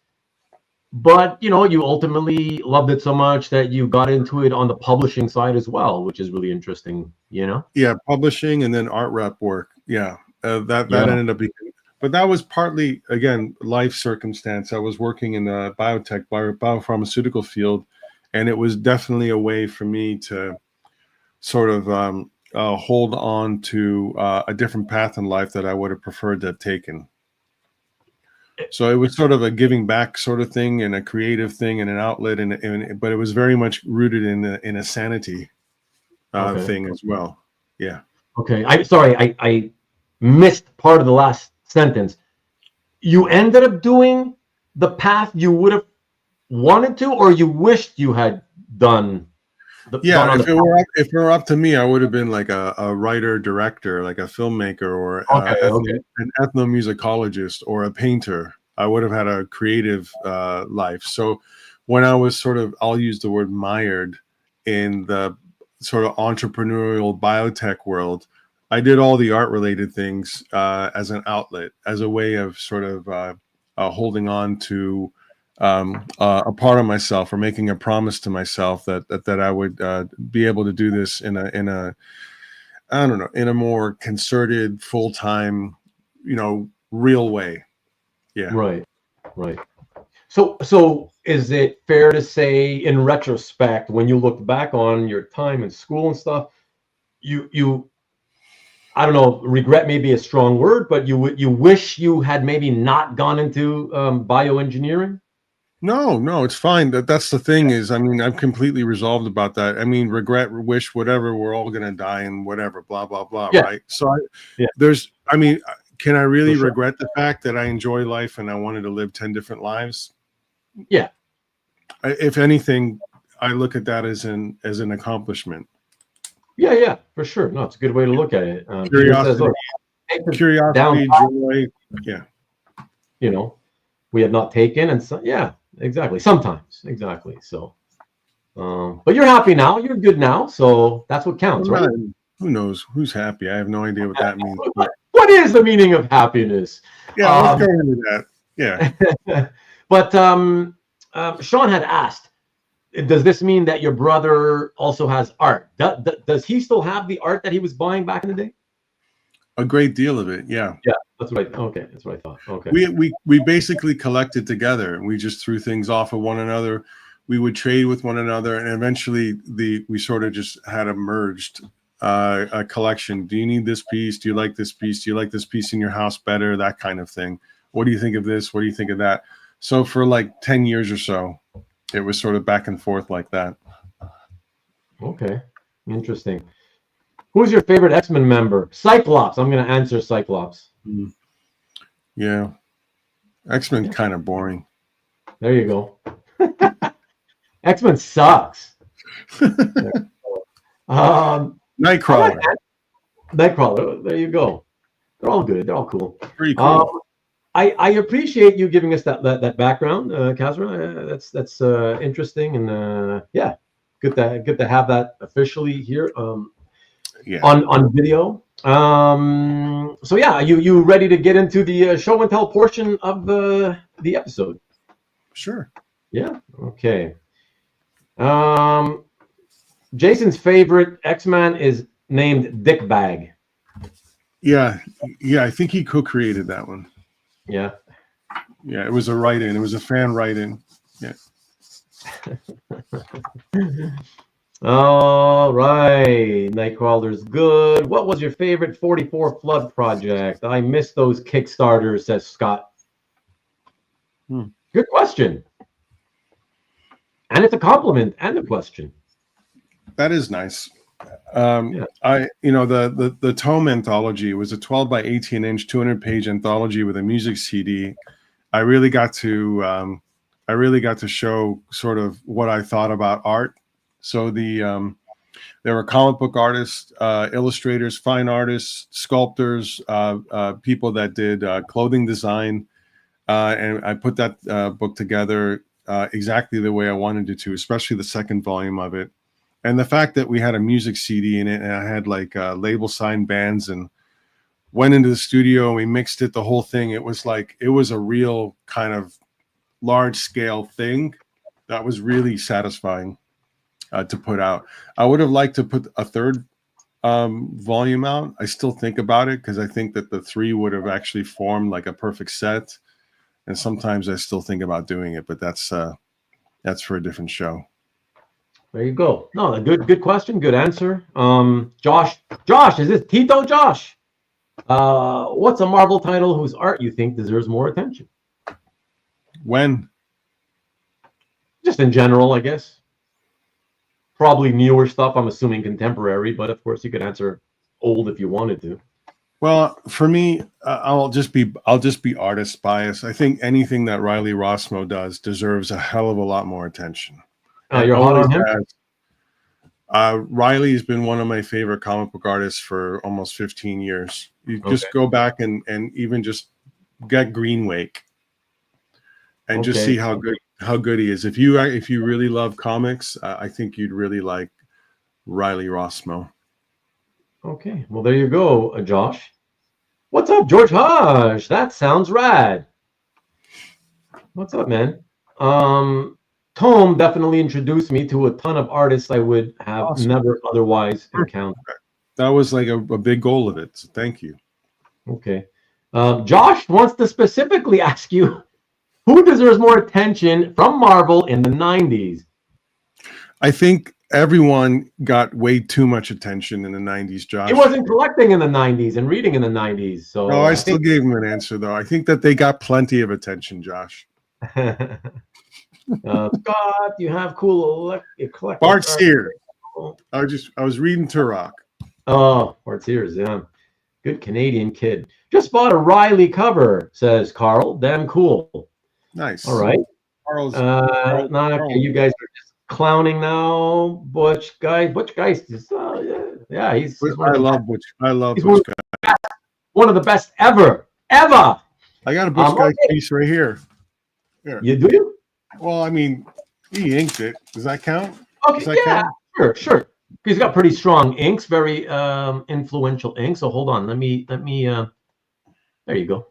but, you ultimately loved it so much that you got into it on the publishing side as well, which is really interesting, Yeah, publishing and then art rep work. Yeah, that ended up being. But that was partly, again, life circumstance. I was working in the biopharmaceutical field, and it was definitely a way for me to sort of hold on to a different path in life that I would have preferred to have taken. So it was sort of a giving back sort of thing and a creative thing and an outlet, but it was very much rooted in a sanity thing as well. Yeah. Okay. I missed part of the last sentence. You ended up doing the path you would have wanted to, or you wished you had done. If it were up to me, I would have been like a writer, director, like a filmmaker, or an ethnomusicologist, or a painter. I would have had a creative life. So when I was sort of, I'll use the word mired in the sort of entrepreneurial biotech world, I did all the art related things as an outlet, as a way of sort of holding on to a part of myself, or making a promise to myself that I would be able to do this in a I don't know, in a more concerted, full-time, real way. Yeah. Right. So is it fair to say, in retrospect, when you look back on your time in school and stuff, you I don't know, regret may be a strong word, but you wish you had maybe not gone into bioengineering? No, it's fine. That's the thing is, I mean, I'm completely resolved about that. I mean, regret, wish, whatever, we're all going to die and whatever, blah, blah, blah. Yeah. Right. So can I really regret the fact that I enjoy life and I wanted to live 10 different lives? Yeah. If anything, I look at that as an accomplishment. Yeah, for sure. No, it's a good way to look at it. Curiosity, joy. Yeah. We have not taken, and so, yeah, exactly. Sometimes, exactly. So, but you're happy now. You're good now. So that's what counts, right? Who knows? Who's happy? I have no idea what that means. What is the meaning of happiness? Yeah, let's go into that. Yeah. But Sean had asked, does this mean that your brother also has art? Does he still have the art that he was buying back in the day? A great deal of it, yeah. Yeah, that's right. Okay, that's what I thought. Okay. We basically collected together, and we just threw things off of one another. We would trade with one another, and eventually we sort of just had a merged a collection. Do you need this piece? Do you like this piece? Do you like this piece in your house better? That kind of thing. What do you think of this? What do you think of that? So for like 10 years or so, it was sort of back and forth like that. Okay, interesting. Who's your favorite X-Men member? Cyclops. I'm going to answer Cyclops. Yeah. X-Men kind of boring. There you go. X-Men sucks. Nightcrawler. Nightcrawler. There you go. They're all good. They're all cool. Pretty cool. I appreciate you giving us that background, Kasra. That's interesting, and yeah, good to have that officially here on video. So yeah, you ready to get into the show and tell portion of the episode? Sure. Yeah. Okay. Jason's favorite X-Man is named Dickbag. Yeah. I think he co-created that one. Yeah. Yeah, it was a write-in. It was a fan write-in. Yeah. All right. Nightcrawler's good. What was your favorite 44 Flood project? I missed those Kickstarters, says Scott. Good question. And it's a compliment and a question. That is nice. The tome anthology was a 12 by 18 inch 200-page anthology with a music CD. I really got to show sort of what I thought about art. So there were comic book artists, illustrators, fine artists, sculptors, people that did clothing design, and I put that book together exactly the way I wanted it to, especially the second volume of it. And the fact that we had a music CD in it, and I had like label signed bands, and went into the studio and we mixed it, the whole thing. It was a real kind of large scale thing that was really satisfying to put out. I would have liked to put a third volume out. I still think about it because I think that the three would have actually formed like a perfect set. And sometimes I still think about doing it, but that's for a different show. There you go. No, good question. Good answer. Josh, is this Tito Josh? What's a Marvel title whose art you think deserves more attention? When? Just in general, I guess. Probably newer stuff. I'm assuming contemporary, but of course you could answer old if you wanted to. Well, for me, I'll just be artist bias. I think anything that Riley Rossmo does deserves a hell of a lot more attention. You're hot on him? Riley has been one of my favorite comic book artists for almost 15 years. You just go back and even just get Green Wake and just see how good he is. If you really love comics, I think you'd really like Riley Rossmo. Okay, well there you go, Josh. What's up, George Hodge? That sounds rad. What's up, man? Tom definitely introduced me to a ton of artists I would have never otherwise encountered. That was like a big goal of it, so thank you. Okay. Josh wants to specifically ask you, who deserves more attention from Marvel in the 90s? I think everyone got way too much attention in the 90s, Josh. He wasn't collecting in the 90s and reading in the 90s. So no, I still gave him an answer, though. I think that they got plenty of attention, Josh. Scott, you have cool eclectic. Bart Sears. I was reading Turok. Oh, Bart Sears, yeah. Good Canadian kid. Just bought a Riley cover, says Carl. Damn cool. Nice. All right. Carl's, okay, you guys are just clowning now. Butch Geist is he's I love Butch Geist. One of the best ever. I got a Butch Geist piece right here. You do? Well, I mean, he inked it. Does that count? Okay, count? Sure. He's got pretty strong inks, very influential ink. So hold on, let me. There you go.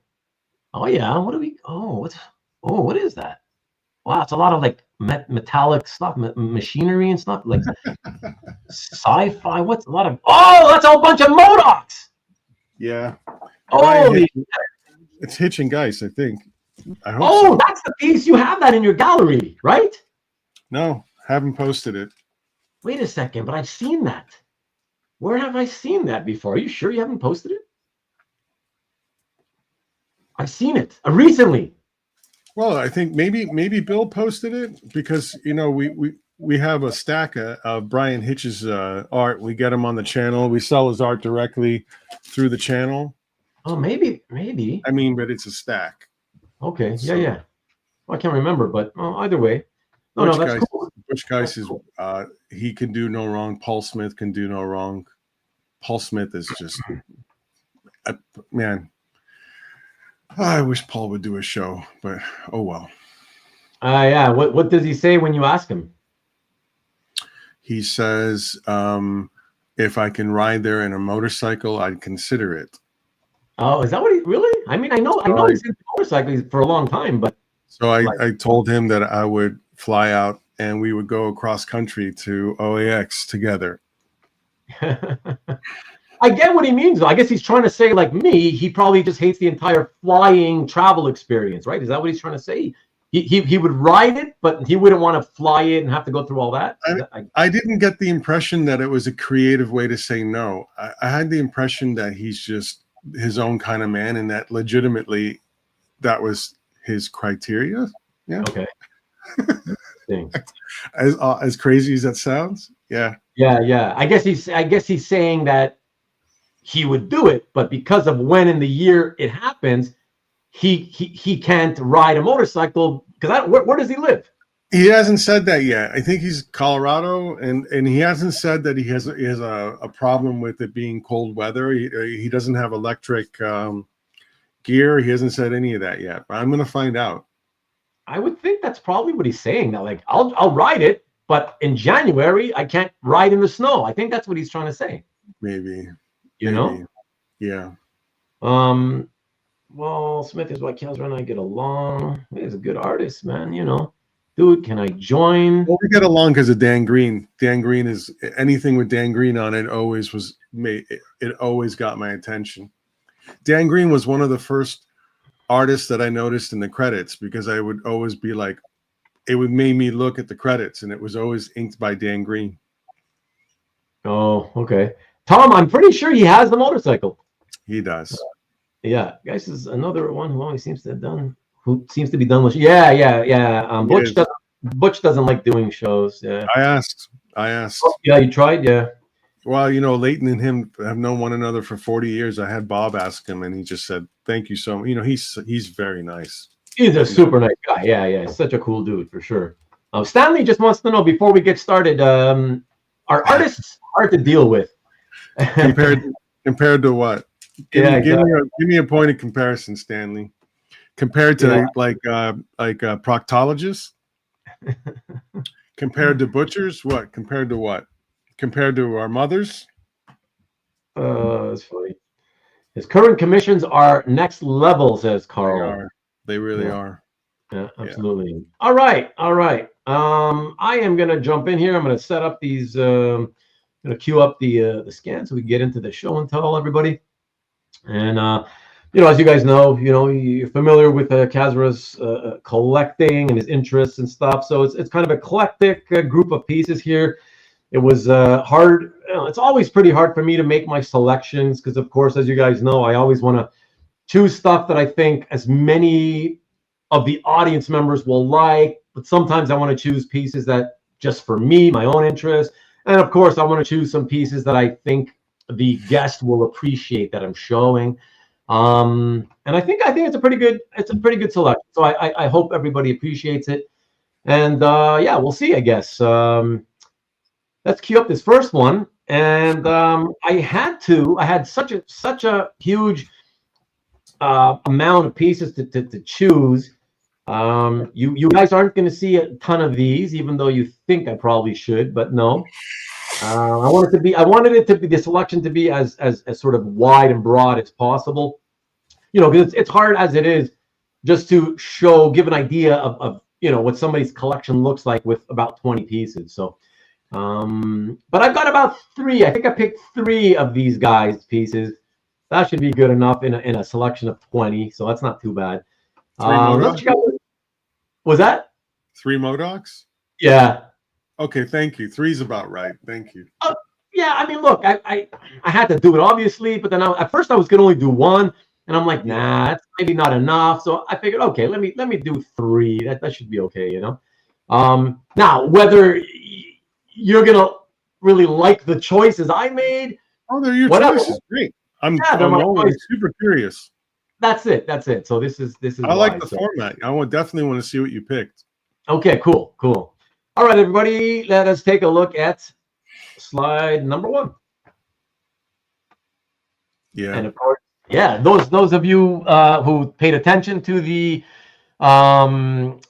Oh yeah, what do we? What is that? Wow, it's a lot of like metallic stuff, machinery and stuff, like sci-fi. What's a lot of? Oh, that's a whole bunch of M.O.D.O.Ks. Yeah. Holy! It's Hitching Geist, I think. I hope so. That's the piece. You have that in your gallery, right? No, haven't posted it. Wait a second, but I've seen that. Where have I seen that before? Are you sure you haven't posted it? I've seen it recently. Well, I think maybe Bill posted it because we have a stack of Brian Hitch's art. We get him on the channel. We sell his art directly through the channel. Oh, maybe. I mean, but it's a stack. Okay. So, yeah. Well, I can't remember, but either way. No, that's cool. Butch Geist is he can do no wrong. Paul Smith can do no wrong. Paul Smith is just man. I wish Paul would do a show, but oh well. Yeah. What does he say when you ask him? He says, if I can ride there in a motorcycle, I'd consider it. Oh, is that what he really? I mean, I know he's into motorcycles for a long time, but so I told him that I would fly out and we would go across country to OAX together. I get what he means, though. I guess he's trying to say, like me, he probably just hates the entire flying travel experience, right? Is that what he's trying to say? He would ride it, but he wouldn't want to fly it and have to go through all that? I didn't get the impression that it was a creative way to say no. I had the impression that he's just his own kind of man and that legitimately that was his criteria. Yeah. Okay. As crazy as that sounds. Yeah. I guess he's saying that he would do it, but because of when in the year it happens, he can't ride a motorcycle because where does he live? He hasn't said that yet. I think he's Colorado, and he hasn't said that he has a problem with it being cold weather. He doesn't have electric gear. He hasn't said any of that yet. But I'm going to find out. I would think that's probably what he's saying. That like I'll ride it, but in January I can't ride in the snow. I think that's what he's trying to say. Maybe. You know? Yeah. Well, Smith is why Kelsey and I get along. He's a good artist, man. You know, dude, can I join? Well, we get along because of Dan Green. Dan Green is anything with Dan Green on it it always got my attention. Dan Green was one of the first artists that I noticed in the credits because I would always be like, it would make me look at the credits and it was always inked by Dan Green. Oh, okay. Tom, I'm pretty sure he has the motorcycle. He does. Yeah, guys is another one who always seems to have done who seems to be done with. Yeah. Yes. Butch doesn't like doing shows. Yeah. I asked. Oh, yeah, you tried. Yeah. Well, Leighton and him have known one another for 40 years. I had Bob ask him, and he just said, "Thank you so much." He's very nice. He's a super nice guy. Yeah. Such a cool dude for sure. Stanley just wants to know before we get started, are artists hard to deal with? compared to what? Give me a point of comparison, Stanley. Compared to like proctologists? Compared to butchers? What? Compared to what? Compared to our mothers? That's funny. His current commissions are next level, says Carl. They really are. Yeah, absolutely. Yeah. All right. I am gonna jump in here. I'm gonna set up these. I'm gonna queue up the scan so we can get into the show and tell everybody. And as you guys know, you're familiar with Kasra's collecting and his interests and stuff. So it's kind of an eclectic group of pieces here. It was hard. It's always pretty hard for me to make my selections because, of course, as you guys know, I always want to choose stuff that I think as many of the audience members will like. But sometimes I want to choose pieces that just for me, my own interest. And of course, I want to choose some pieces that I think the guest will appreciate that I'm showing. And I think it's a pretty good selection. So I hope everybody appreciates it. And we'll see, I guess. Let's queue up this first one. And I had such a huge amount of pieces to choose. You guys aren't going to see a ton of these, even though you think I probably should, but no. I wanted the selection to be as sort of wide and broad as possible. Because it's hard as it is just to give an idea of what somebody's collection looks like with about 20 pieces. So, but I've got about 3. I think I picked 3 of these guys' pieces. That should be good enough in a selection of 20. So that's not too bad. Was that 3 M.O.D.O.Ks? Yeah. Okay, thank you. 3's about right. Thank you. Yeah, I mean, look, I had to do it obviously, but then at first I was gonna only do 1, and I'm like, nah, that's maybe not enough. So I figured, okay, let me do 3. That should be okay, Now whether you're gonna really like the choices I made, they're your choices. Great. I'm always super curious. That's it. So this is. I like the format. I definitely want to see what you picked. Okay, cool. All right, everybody, let us take a look at slide number 1. Yeah. And of course, those of you who paid attention to the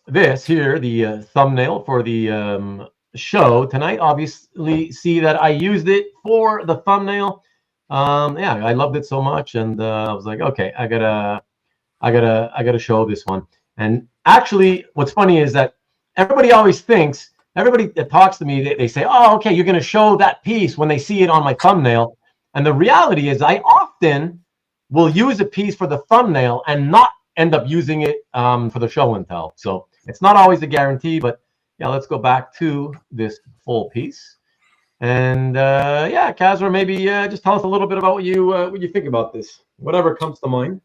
this here, the thumbnail for the show tonight, obviously see that I used it for the thumbnail. I loved it so much, and I was like, okay, I gotta show this one. And actually, what's funny is that everybody that talks to me, they say, oh, okay, you're going to show that piece when they see it on my thumbnail. And the reality is I often will use a piece for the thumbnail and not end up using it for the show and tell. So it's not always a guarantee, but let's go back to this full piece. And Kasra, maybe just tell us a little bit about what you think about this, whatever comes to mind.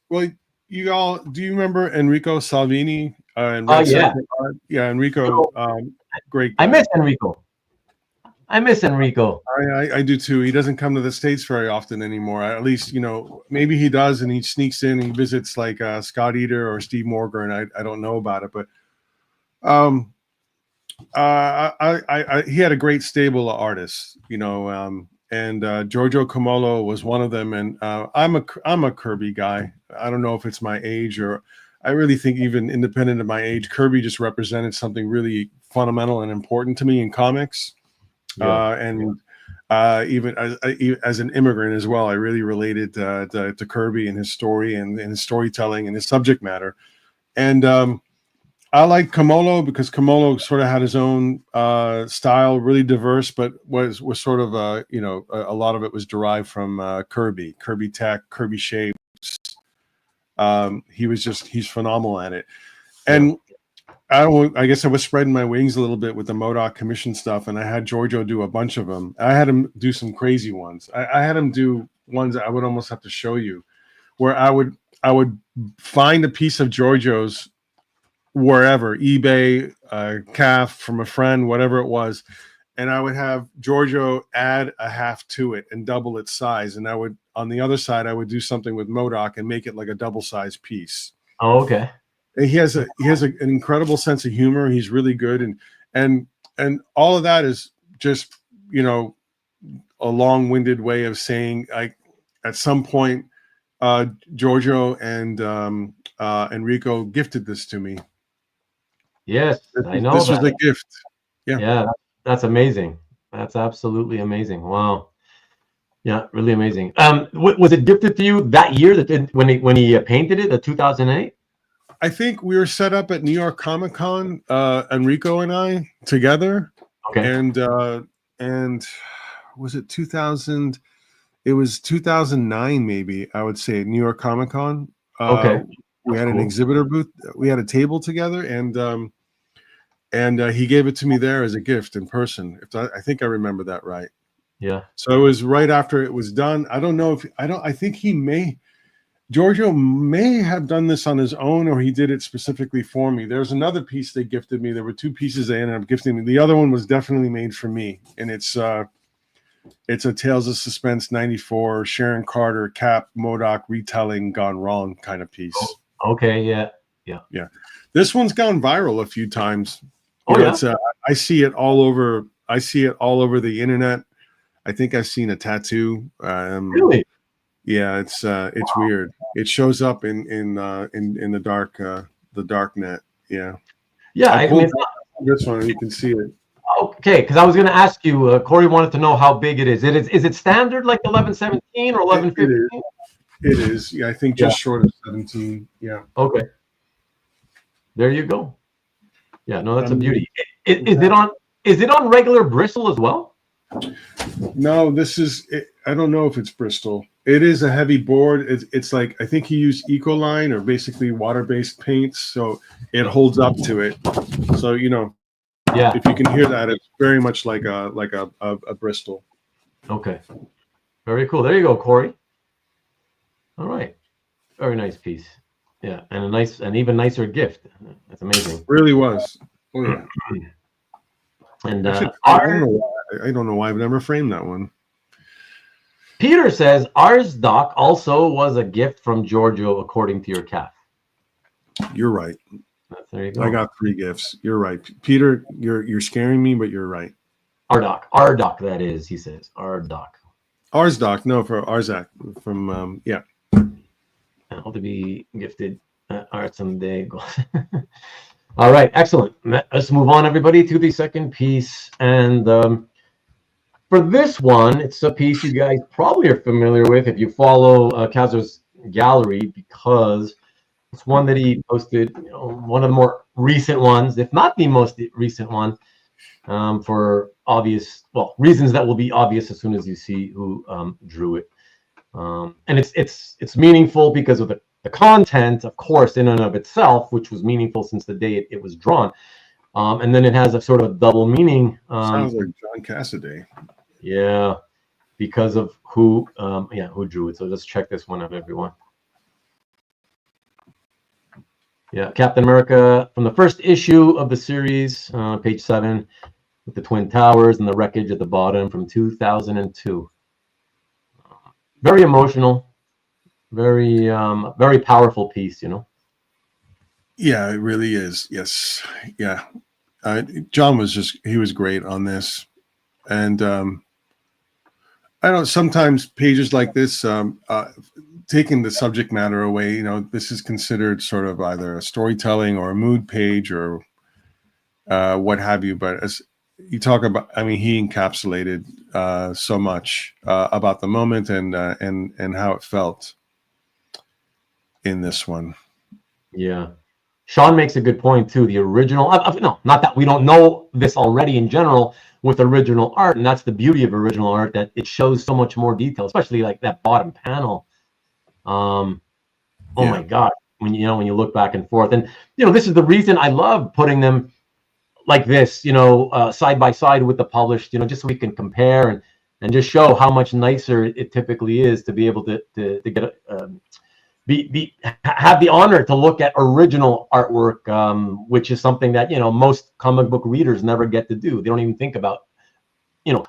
Well, do you remember Enrico Salvini? Enrico, great guy. I miss Enrico. I do too. He doesn't come to the States very often anymore. At least, maybe he does, and he sneaks in and he visits like Scott Eater or Steve Morgan. I don't know about it, but he had a great stable of artists, and Giorgio Comolo was one of them. And I'm a Kirby guy. I don't know if it's my age, or I really think even independent of my age, Kirby just represented something really fundamental and important to me in comics. Even as an immigrant as well, I really related to Kirby and his story and his storytelling and his subject matter. And I like Comolo because Comolo sort of had his own style, really diverse, but was sort of a lot of it was derived from Kirby tech, Kirby shapes. He's phenomenal at it. And I guess I was spreading my wings a little bit with the M.O.D.O.K commission stuff, and I had Giorgio do a bunch of them. I had him do some crazy ones. I had him do ones that I would almost have to show you. where I would find a piece of Giorgio's wherever, eBay, calf from a friend, whatever it was, and I would have Giorgio add a half to it and double its size, and I would, on the other side, I would do something with M.O.D.O.K and make it like a double-sized piece. Oh, okay. And he has an incredible sense of humor. He's really good, and all of that is just, you know, a long-winded way of saying, at some point, Giorgio and Enrico gifted this to me. Yes, I know this that. was a gift. Yeah, that's amazing. That's absolutely amazing. Wow. Yeah, really amazing. Was it gifted to you that year when he painted it, the 2008? I think we were set up at New York Comic Con, Enrico and I together. Okay. And was it 2000? It was 2009, maybe, I would say, at New York Comic Con. Okay. We had an exhibitor booth. We had a table together, and he gave it to me there as a gift in person. I think I remember that right. Yeah. So it was right after it was done. I don't know if I think Giorgio may have done this on his own, or he did it specifically for me. There's another piece they gifted me. There were two pieces they ended up gifting me. The other one was definitely made for me, and it's a Tales of Suspense 94 Sharon Carter Cap M.O.D.O.K retelling gone wrong kind of piece. Okay. Yeah. This one's gone viral a few times. I see it all over. I see it all over the internet. I think I've seen a tattoo. Really? Yeah, it's weird. It shows up in the dark net. Yeah. Yeah. I pulled this one, and you can see it. Okay, because I was going to ask you, Corey wanted to know how big it is. Is it standard like 1117 or 1115? It is. Yeah, I think just short of 17. Yeah. Okay. There you go. Yeah, no, that's a beauty. Is it on regular bristle as well? No, I don't know if it's Bristol. It is a heavy board. It's like, I think he used Ecoline, or basically water-based paints, so it holds up to it. So, you know, yeah, if you can hear that, it's very much like a Bristol. Okay. Very cool. There you go, Corey. All right. Very nice piece. Yeah, and an even nicer gift. That's amazing. Really was. Oh, yeah. And I don't know why I've never framed that one. Peter says ours doc also was a gift from Giorgio, according to your calf. You're right. There you go. I got 3 gifts. You're right, Peter. You're scaring me, but you're right. Our doc, that is. He says our doc. Ours doc, no, for Arzak from yeah. I hope to be gifted art someday. All right, excellent. Let's move on, everybody, to the second piece. And for this one, it's a piece you guys probably are familiar with if you follow Kasra's gallery, because it's one that he posted, you know, one of the more recent ones, if not the most recent one, for obvious, well, reasons that will be obvious as soon as you see who drew it. And it's meaningful because of the content, of course, in and of itself, which was meaningful since the day it was drawn. And then it has a sort of double meaning. Sounds like John Cassaday. Yeah, because of who drew it. So let's check this one out, everyone. Yeah, Captain America from the first issue of the series, page 7, with the Twin Towers and the wreckage at the bottom from 2002. Very emotional, very very powerful piece, you know. Yeah, it really is. Yes, yeah. John he was great on this, and I don't. Sometimes pages like this, taking the subject matter away, you know, this is considered sort of either a storytelling or a mood page or what have you. But as you talk about, I mean, he encapsulated so much about the moment and how it felt in this one. Yeah. Sean makes a good point too. The original, no, not that we don't know this already in general with original art, and that's the beauty of original art, that it shows so much more detail, especially like that bottom panel. My God, when you look back and forth, and this is the reason I love putting them like this, side by side with the published, just so we can compare and just show how much nicer it typically is to be able to get have the honor to look at original artwork, which is something that most comic book readers never get to do. They don't even think about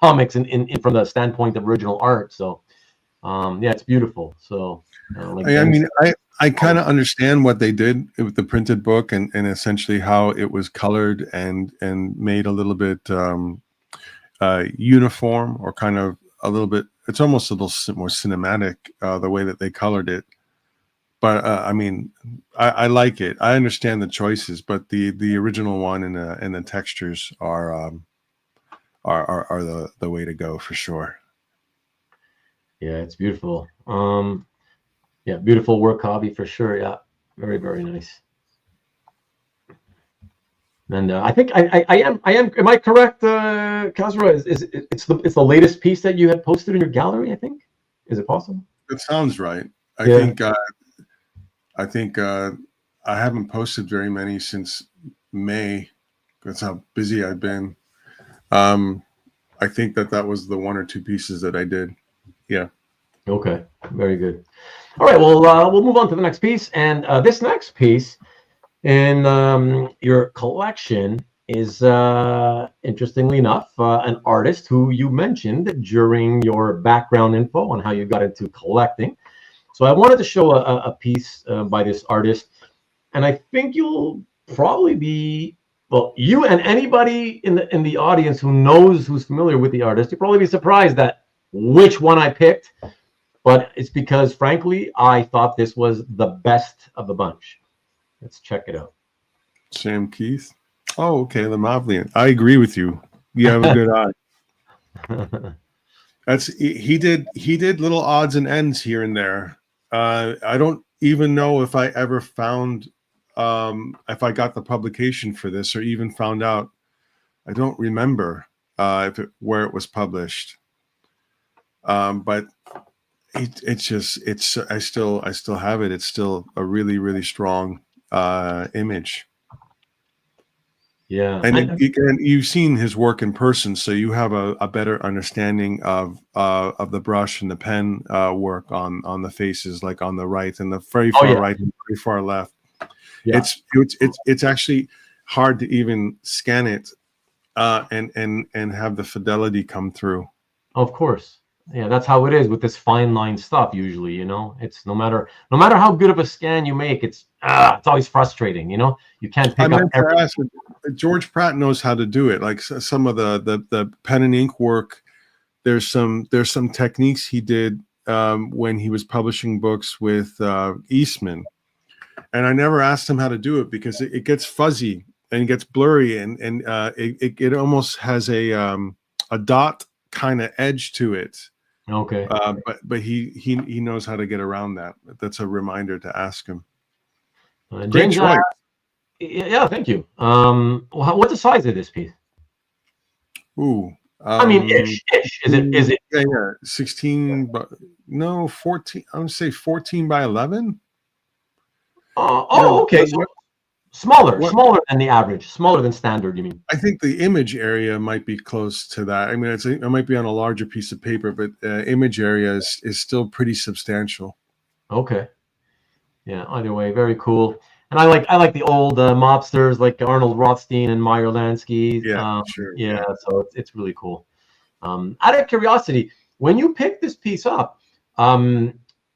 comics in from the standpoint of original art. So yeah, it's beautiful. So I kind of understand what they did with the printed book and essentially how it was colored and made a little bit uniform, or kind of a little bit, it's almost a little more cinematic, the way that they colored it. But I like it. I understand the choices, but the original one and the textures are the way to go for sure. Yeah, it's beautiful. Yeah, beautiful work hobby for sure. Yeah, very, very nice. And I think I am. Am I correct, Kasra? It's the latest piece that you had posted in your gallery? I think. Is it possible? That sounds right. I think I haven't posted very many since May. That's how busy I've been. I think that was the one or two pieces that I did. Yeah. Okay. Very good. All right. Well, we'll move on to the next piece, and this next piece in your collection is, interestingly enough, an artist who you mentioned during your background info on how you got into collecting. So I wanted to show a piece by this artist, and I think you'll probably be, well, you and anybody in the audience who's familiar with the artist, you'll probably be surprised at which one I picked, but it's because, frankly, I thought this was the best of the bunch. Let's check it out. Sam Keith. Oh, okay, the Mavlian. I agree with you. You have a good eye. He did little odds and ends here and there. I don't even know if I ever found if I got the publication for this, or even found out. I don't remember where it was published. But I still have it. It's still a really, really strong image. Yeah, and you've seen his work in person, so you have a better understanding of the brush and the pen work on the faces, like on the right and the very far right and very far left. Yeah. It's actually hard to even scan it and have the fidelity come through. Of course. Yeah, that's how it is with this fine line stuff. Usually, it's no matter how good of a scan you make, it's always frustrating. You can't pick up everything. George Pratt knows how to do it. Like some of the pen and ink work, there's some techniques he did when he was publishing books with Eastman, and I never asked him how to do it because it gets fuzzy and gets blurry, and it almost has a dot kind of edge to it. Okay. But he knows how to get around that. That's a reminder to ask him. Great choice. Yeah, thank you. What's the size of this piece? Ooh. Ish. Is it? Yeah. 16, but no, 14. I would say 14 by 11. Okay. So smaller than the average, smaller than standard, you mean? I think the image area might be close to that. I mean, it might be on a larger piece of paper, but image area is still pretty substantial. Okay. Yeah, either way, very cool. And I like the old mobsters like Arnold, Rothstein, and Meyer, Lansky. Yeah, sure. Yeah, so it's really cool. Out of curiosity, when you picked this piece up,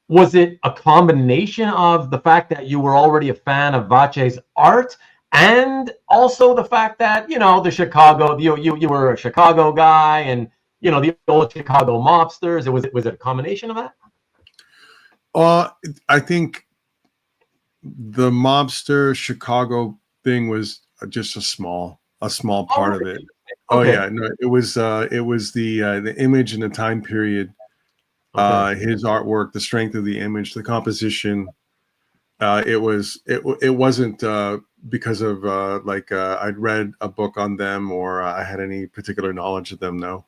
was it a combination of the fact that you were already a fan of Vatche's art, and also the fact that the Chicago, you were a Chicago guy, and the old Chicago mobsters? Was it a combination of that? I think the mobster Chicago thing was just a small part of it. Okay. Oh yeah, no, it was the image and the time period. Okay. His artwork, the strength of the image, the composition. It wasn't because of I'd read a book on them or I had any particular knowledge of them. No.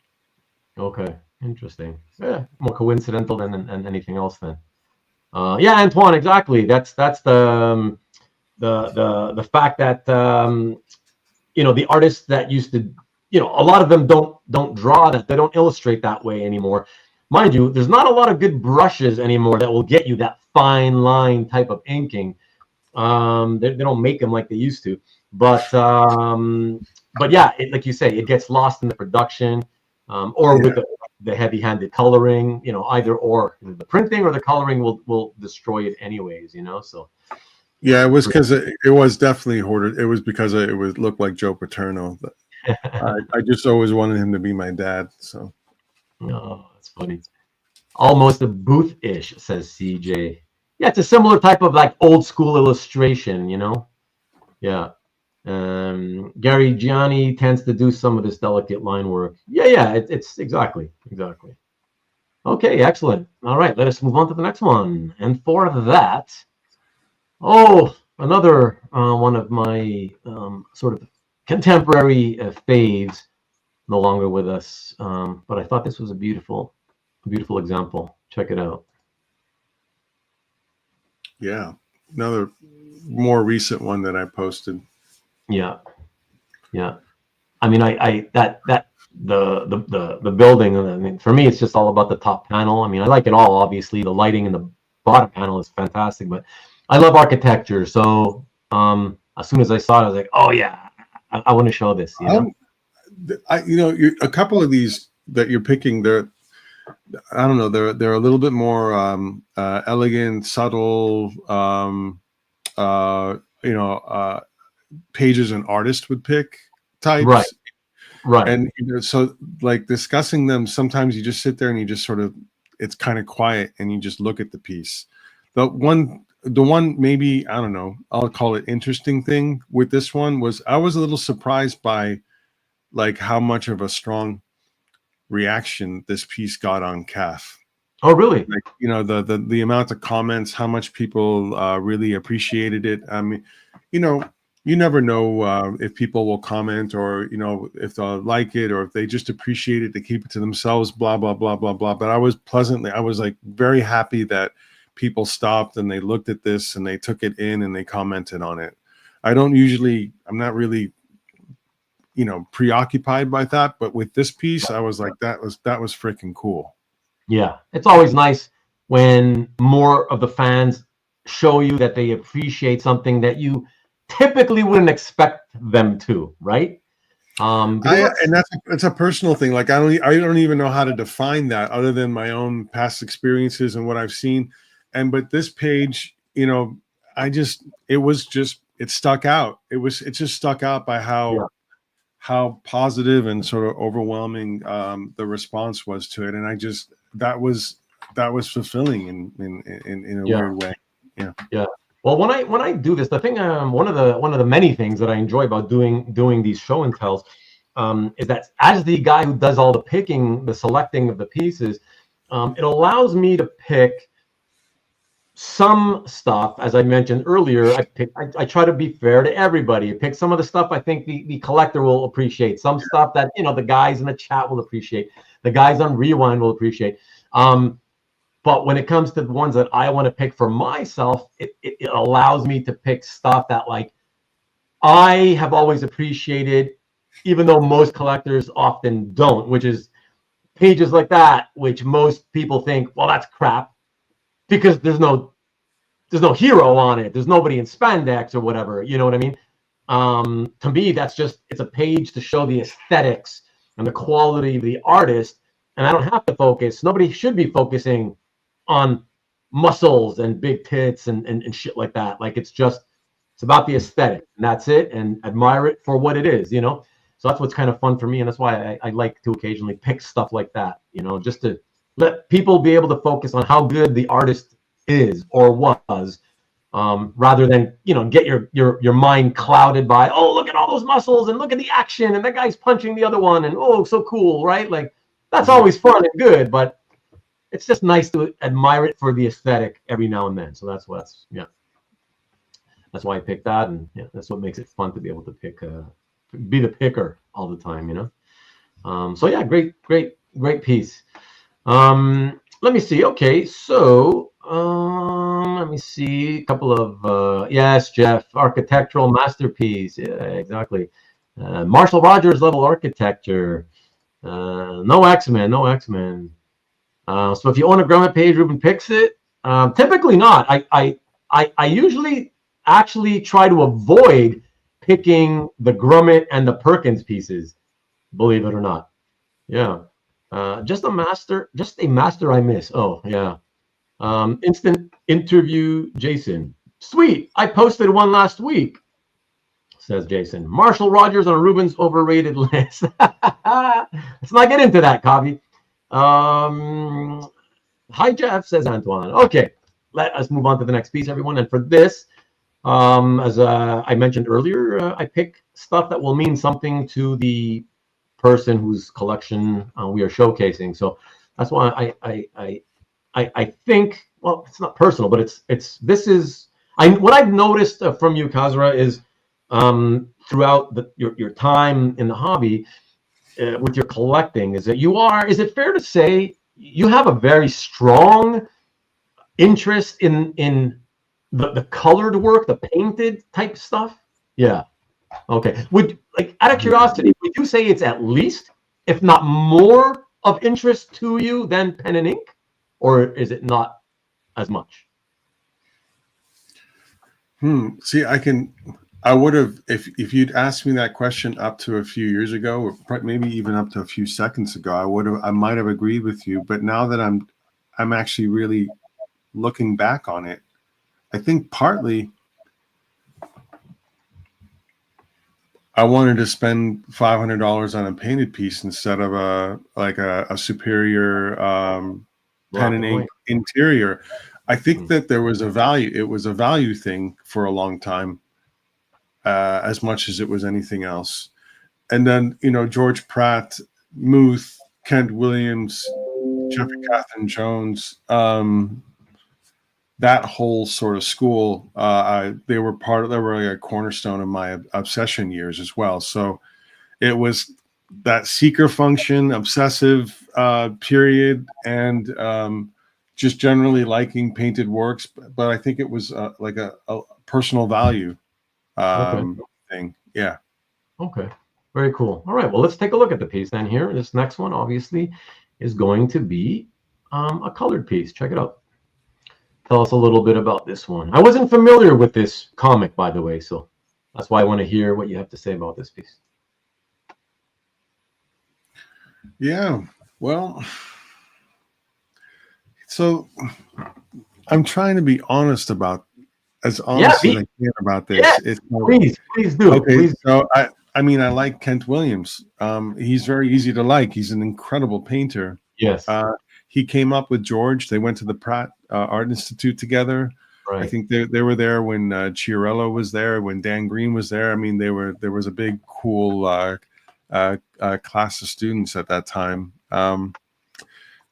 Okay, interesting. Yeah, more coincidental than anything else then. Yeah, Antoine, exactly. That's the fact that the artists that used to, a lot of them don't draw that, they don't illustrate that way anymore. mind you, there's not a lot of good brushes anymore that will get you that fine line type of inking. They don't make them like they used to, but yeah, like you say, it gets lost in the production, or with the heavy-handed coloring. You know, either or, the printing or the coloring will destroy it anyways. You know, so. Yeah, it was because it was definitely hoarded. It was because it was looked like Joe Paterno. I just always wanted him to be my dad. So. Oh, that's funny. Almost a Booth-ish, says CJ. Yeah, it's a similar type of like old school illustration, you know? Yeah. Gary Gianni tends to do some of this delicate line work. Yeah, it's exactly. Okay, excellent. All right, let us move on to the next one. And for that, another one of my sort of contemporary faves, no longer with us, but I thought this was a beautiful example. Check it out. Yeah, another more recent one that I posted. Yeah. I mean, the building. I mean, for me, it's just all about the top panel. I mean, I like it all. Obviously, the lighting in the bottom panel is fantastic, but I love architecture. So as soon as I saw it, I was like, oh yeah, I want to show this. You know, a couple of these that you're picking, I don't know, they're a little bit more elegant, subtle. Pages an artist would pick types, right. And so like discussing them, sometimes you just sit there and you just sort of, it's kind of quiet and you just look at the piece. The one maybe, I don't know, I'll call it interesting thing with this one was I was a little surprised by like how much of a strong reaction this piece got on CAF. Oh, really? Like, you know, the amount of comments, how much people really appreciated it. I mean, you know, you never know if people will comment or, you know, if they'll like it or if they just appreciate it, they keep it to themselves, blah, blah, blah, blah, blah. But I was like very happy that people stopped and they looked at this and they took it in and they commented on it. I'm not really, you know, preoccupied by that. But with this piece, I was like, that was freaking cool. Yeah, it's always nice when more of the fans show you that they appreciate something that you typically wouldn't expect them to, right? And it's a personal thing. Like I don't even know how to define that other than my own past experiences and what I've seen. But this page, you know, it stuck out. It just stuck out by how positive and sort of overwhelming the response was to it, and that was fulfilling in a weird way. Yeah. Well, when I do this, the thing, one of the many things that I enjoy about doing these show and tells is that as the guy who does all the picking, the selecting of the pieces, it allows me to pick some stuff. As I mentioned earlier, I try to be fair to everybody. I pick some of the stuff I think the collector will appreciate. Some stuff that, you know, the guys in the chat will appreciate. The guys on Rewind will appreciate. But when it comes to the ones that I want to pick for myself, it allows me to pick stuff that like I have always appreciated, even though most collectors often don't, which is pages like that, which most people think, well, that's crap, because there's no hero on it. There's nobody in spandex or whatever. You know what I mean? To me, it's a page to show the aesthetics and the quality of the artist. And I don't have to focus. Nobody should be focusing on muscles and big tits and shit like that. Like it's about the aesthetic, and that's it, and admire it for what it is, you know? So that's what's kind of fun for me. And that's why I like to occasionally pick stuff like that, you know, just to let people be able to focus on how good the artist is or was, rather than, you know, get your mind clouded by, oh, look at all those muscles and look at the action and that guy's punching the other one and oh, so cool, right? Like that's always fun and good, but it's just nice to admire it for the aesthetic every now and then. So that's why I picked that, and yeah, that's what makes it fun to be able to pick, be the picker all the time, you know. So yeah, great piece. Let me see. Okay, so let me see a couple of yes, Jeff, architectural masterpiece. Yeah, exactly. Marshall Rogers level architecture. No X-Men. So if you own a grommet page, Ruben picks it. Typically not. I usually actually try to avoid picking the Grummet and the Perkins pieces, believe it or not. Yeah. Just a master I miss. Oh, yeah. Instant interview, Jason. Sweet. I posted one last week, says Jason. Marshall Rogers on Ruben's overrated list. Let's not get into that, Kavi. Hi, Jeff, says Antoine. Okay, let us move on to the next piece, everyone. And for this, as I mentioned earlier, I pick stuff that will mean something to the person whose collection we are showcasing. So that's why I think, well, it's not personal, but what I've noticed from you, Kasra, is throughout your time in the hobby with your collecting, is that is it fair to say you have a very strong interest in the colored work, the painted type stuff? Yeah. Okay. Out of curiosity, would you say it's at least, if not more, of interest to you than pen and ink, or is it not as much? See, I would have, if you'd asked me that question up to a few years ago, or maybe even up to a few seconds ago, I might have agreed with you. But now that I'm actually really looking back on it, I think partly I wanted to spend $500 on a painted piece instead of a superior pen and ink interior. I think that there was a value. It was a value thing for a long time, as much as it was anything else. And then, George Pratt, Muth, Kent Williams, Jeffrey Catherine Jones, that whole sort of school, they were like a cornerstone of my obsession years as well. So it was that seeker function, obsessive period, and just generally liking painted works. But I think it was like a personal value thing. Yeah. Okay. Very cool. All right. Well, let's take a look at the piece then here. This next one, obviously, is going to be a colored piece. Check it out. Tell us a little bit about this one. I wasn't familiar with this comic, by the way, so that's why I want to hear what you have to say about this piece. Yeah. Well, so I'm trying to be honest about as I can about this. Yeah, please do. Okay, please. So I mean, I like Kent Williams. He's very easy to like. He's an incredible painter. Yes. He came up with George. They went to the Pratt Art Institute together. Right. I think they were there when Chiarello was there, when Dan Green was there. I mean, there was a big, cool class of students at that time.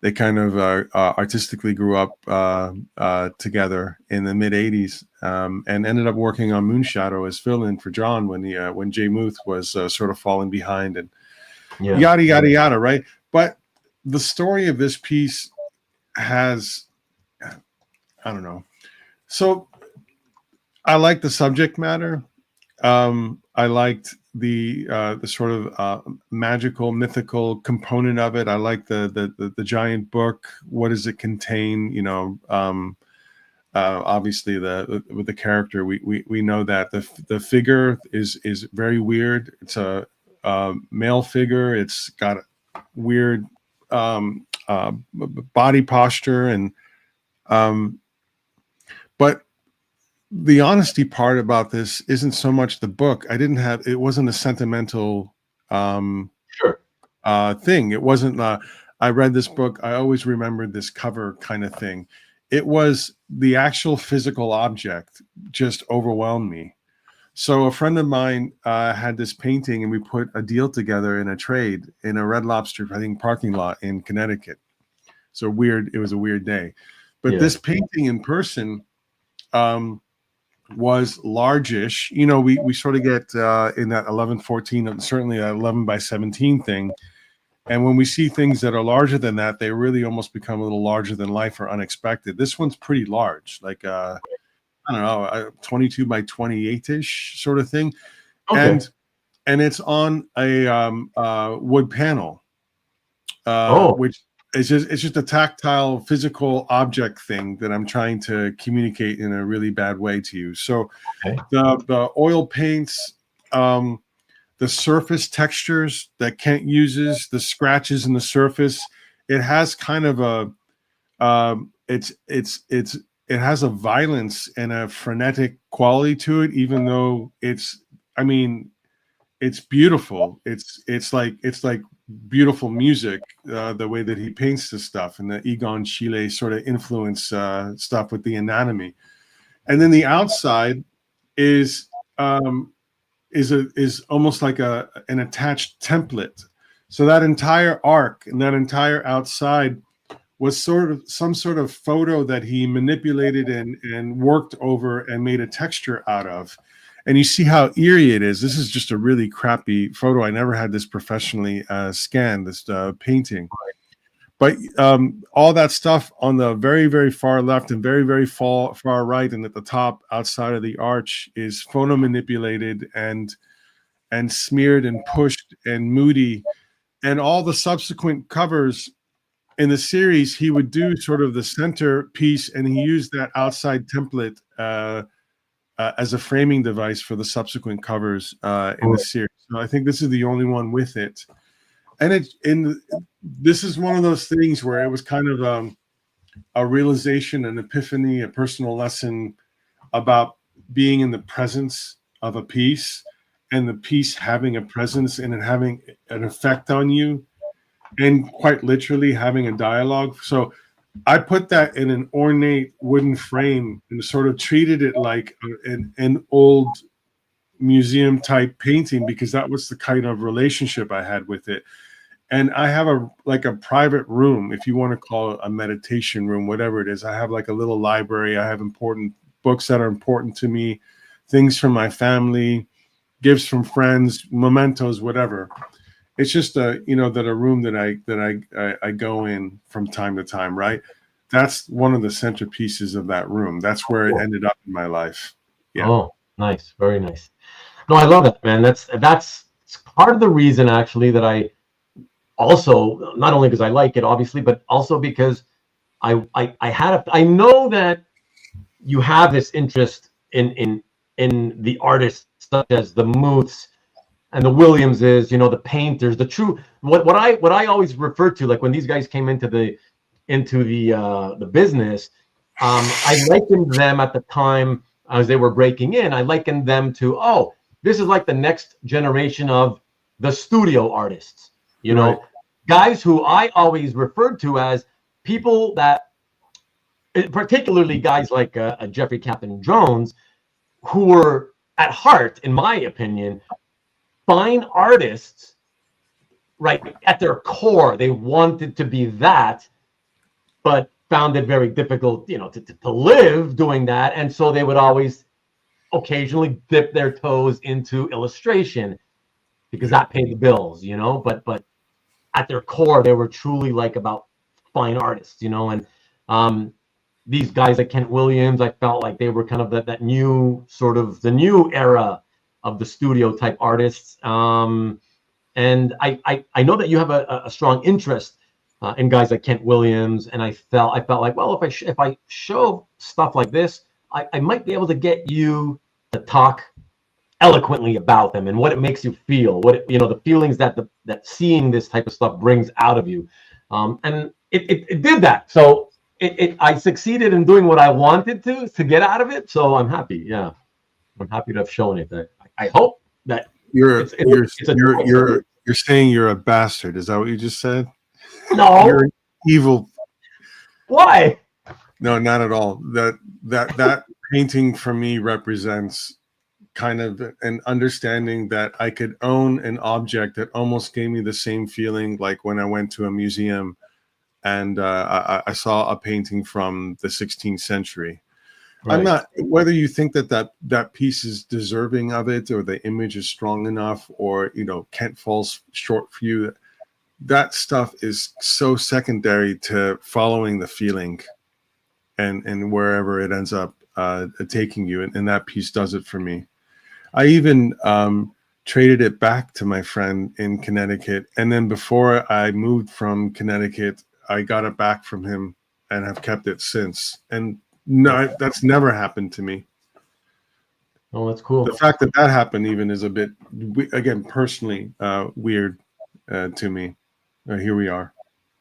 They kind of artistically grew up together in the mid '80s, and ended up working on Moonshadow as fill-in for John when Jay Muth was sort of falling behind, and yada yada yada. Right, but the story of this piece has, I don't know. So I like the subject matter. I liked the sort of magical, mythical component of it. I like the giant book. What does it contain? Obviously with the character, we know that the figure is very weird. It's a male figure. It's got weird body posture, and but the honesty part about this isn't so much the book. It wasn't a sentimental thing. It wasn't I read this book, I always remembered this cover kind of thing. It was the actual physical object just overwhelmed me. So a friend of mine had this painting, and we put a deal together in a trade in a Red Lobster, I think, parking lot in Connecticut. So it was a weird day. But this painting in person was largish. We sort of get in that 11:14, certainly that 11 by 17 thing. And when we see things that are larger than that, they really almost become a little larger than life or unexpected. This one's pretty large, like I don't know, 22 by 28-ish sort of thing. Okay. And it's on a wood panel, which it's just a tactile, physical object thing that I'm trying to communicate in a really bad way to you. So Okay. the oil paints, the surface textures that Kent uses, the scratches in the surface, it has kind of a it has a violence and a frenetic quality to it, even though it's beautiful. It's like beautiful music, the way that he paints the stuff, and the Egon Schiele sort of influence stuff with the anatomy. And then the outside is almost like an attached template. So that entire arc and that entire outside was sort of some sort of photo that he manipulated and worked over and made a texture out of. And you see how eerie it is. This is just a really crappy photo. I never had this professionally scanned, this painting. But all that stuff on the very, very far left and very, very far right and at the top outside of the arch is photo manipulated and smeared and pushed and moody. And all the subsequent covers in the series, he would do sort of the center piece, and he used that outside template as a framing device for the subsequent covers in the series. So I think this is the only one with it. And this is one of those things where it was kind of a realization, an epiphany, a personal lesson about being in the presence of a piece, and the piece having a presence and it having an effect on you, and quite literally having a dialogue. So I put that in an ornate wooden frame and sort of treated it like an old museum type painting, because that was the kind of relationship I had with it. And I have a private room, if you want to call it a meditation room, whatever it is. I have like a little library. I have important books that are important to me, things from my family, gifts from friends, mementos, whatever. It's just a room that I go in from time to time, right? That's one of the centerpieces of that room. That's where it ended up in my life. Yeah. Oh, nice, very nice. No, I love it, man. That's part of the reason actually that I also, not only because I like it, obviously, but also because I know that you have this interest in the artists such as the Muths and the Williamses, the painters, the true what I always refer to, like when these guys came into the business, I likened them at the time as they were breaking in. I likened them to, this is like the next generation of the studio artists, Right. guys who I always referred to as people that, particularly guys like Jeffrey Captain Jones, who were at heart, in my opinion, fine artists, right? At their core, they wanted to be that, but found it very difficult, to live doing that. And so they would always occasionally dip their toes into illustration because that paid the bills, but at their core, they were truly like about fine artists, and these guys like Kent Williams, I felt like they were kind of that new sort of the new era of the studio type artists. And I know that you have a strong interest in guys like Kent Williams, and I felt like, well, if I show stuff like this, I might be able to get you to talk eloquently about them and what it makes you feel, the feelings that that seeing this type of stuff brings out of you, and it did that. So I succeeded in doing what I wanted to get out of it. So I'm happy. Yeah, I'm happy to have shown it. I hope that You're saying you're a bastard. Is that what you just said? No. You're an evil. Why? No, not at all. That painting for me represents kind of an understanding that I could own an object that almost gave me the same feeling like when I went to a museum and I saw a painting from the 16th century. Right. I'm not, whether you think that piece is deserving of it, or the image is strong enough, or Kent falls short for you, that stuff is so secondary to following the feeling and wherever it ends up taking you, and that piece does it for me. I even traded it back to my friend in Connecticut, and then before I moved from Connecticut, I got it back from him and have kept it since. And no, that's never happened to me. Oh, that's cool. The fact that that happened even is a bit, again, personally weird to me. Here we are.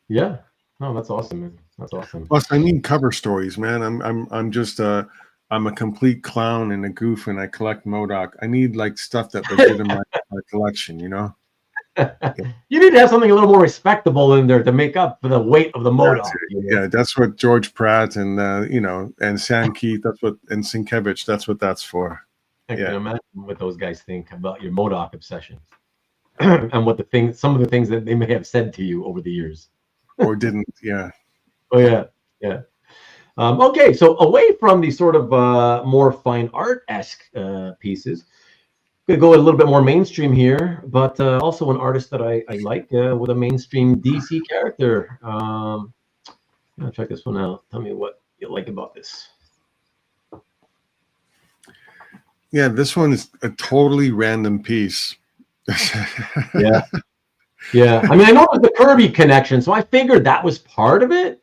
Yeah. No, that's awesome, man. That's awesome. Plus, I need cover stories, man. I'm just I'm a complete clown and a goof, and I collect M.O.D.O.K. I need like stuff that legitimizes my collection, you know. You need to have something a little more respectable in there to make up for the weight of the M.O.D.O.K. Yeah, that's what George Pratt and and Sankey, and Sienkiewicz, that's what that's for. I can imagine what those guys think about your M.O.D.O.K. obsessions and some of the things that they may have said to you over the years. Or didn't, yeah. Oh, yeah. Okay, so away from the sort of more fine art-esque pieces, I'm going to go a little bit more mainstream here, but also an artist that I like with a mainstream DC character. I'll check this one out. Tell me what you like about this. Yeah, this one is a totally random piece. Yeah. I mean, I know it was the Kirby connection, so I figured that was part of it.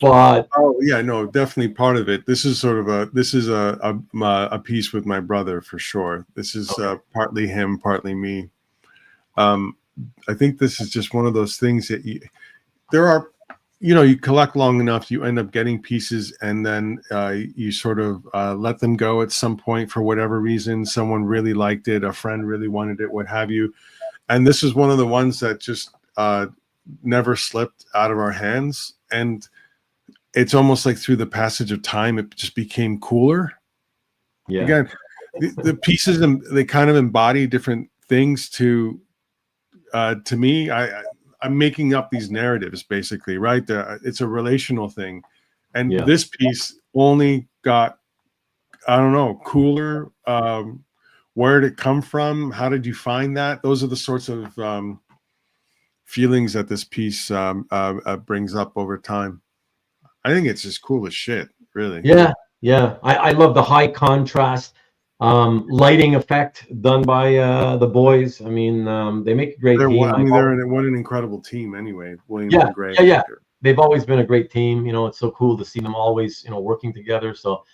But no, definitely part of it. This is sort of a piece with my brother for sure. This is partly him, partly me. I think this is just one of those things that you collect long enough, you end up getting pieces, and then you sort of let them go at some point for whatever reason. Someone really liked it, a friend really wanted it, what have you. And this is one of the ones that just never slipped out of our hands. And it's almost like through the passage of time, it just became cooler. Yeah. Again, the pieces, they kind of embody different things to me. I'm making up these narratives basically, right? It's a relational thing. And this piece only got, I don't know, cooler. Where did it come from? How did you find that? Those are the sorts of feelings that this piece brings up over time. I think it's just cool as shit, really. Yeah. I love the high contrast lighting effect done by the boys. I mean, they make a great team. What an incredible team anyway. Williams and Gray. Yeah. They've always been a great team. You know, it's so cool to see them always, working together. So,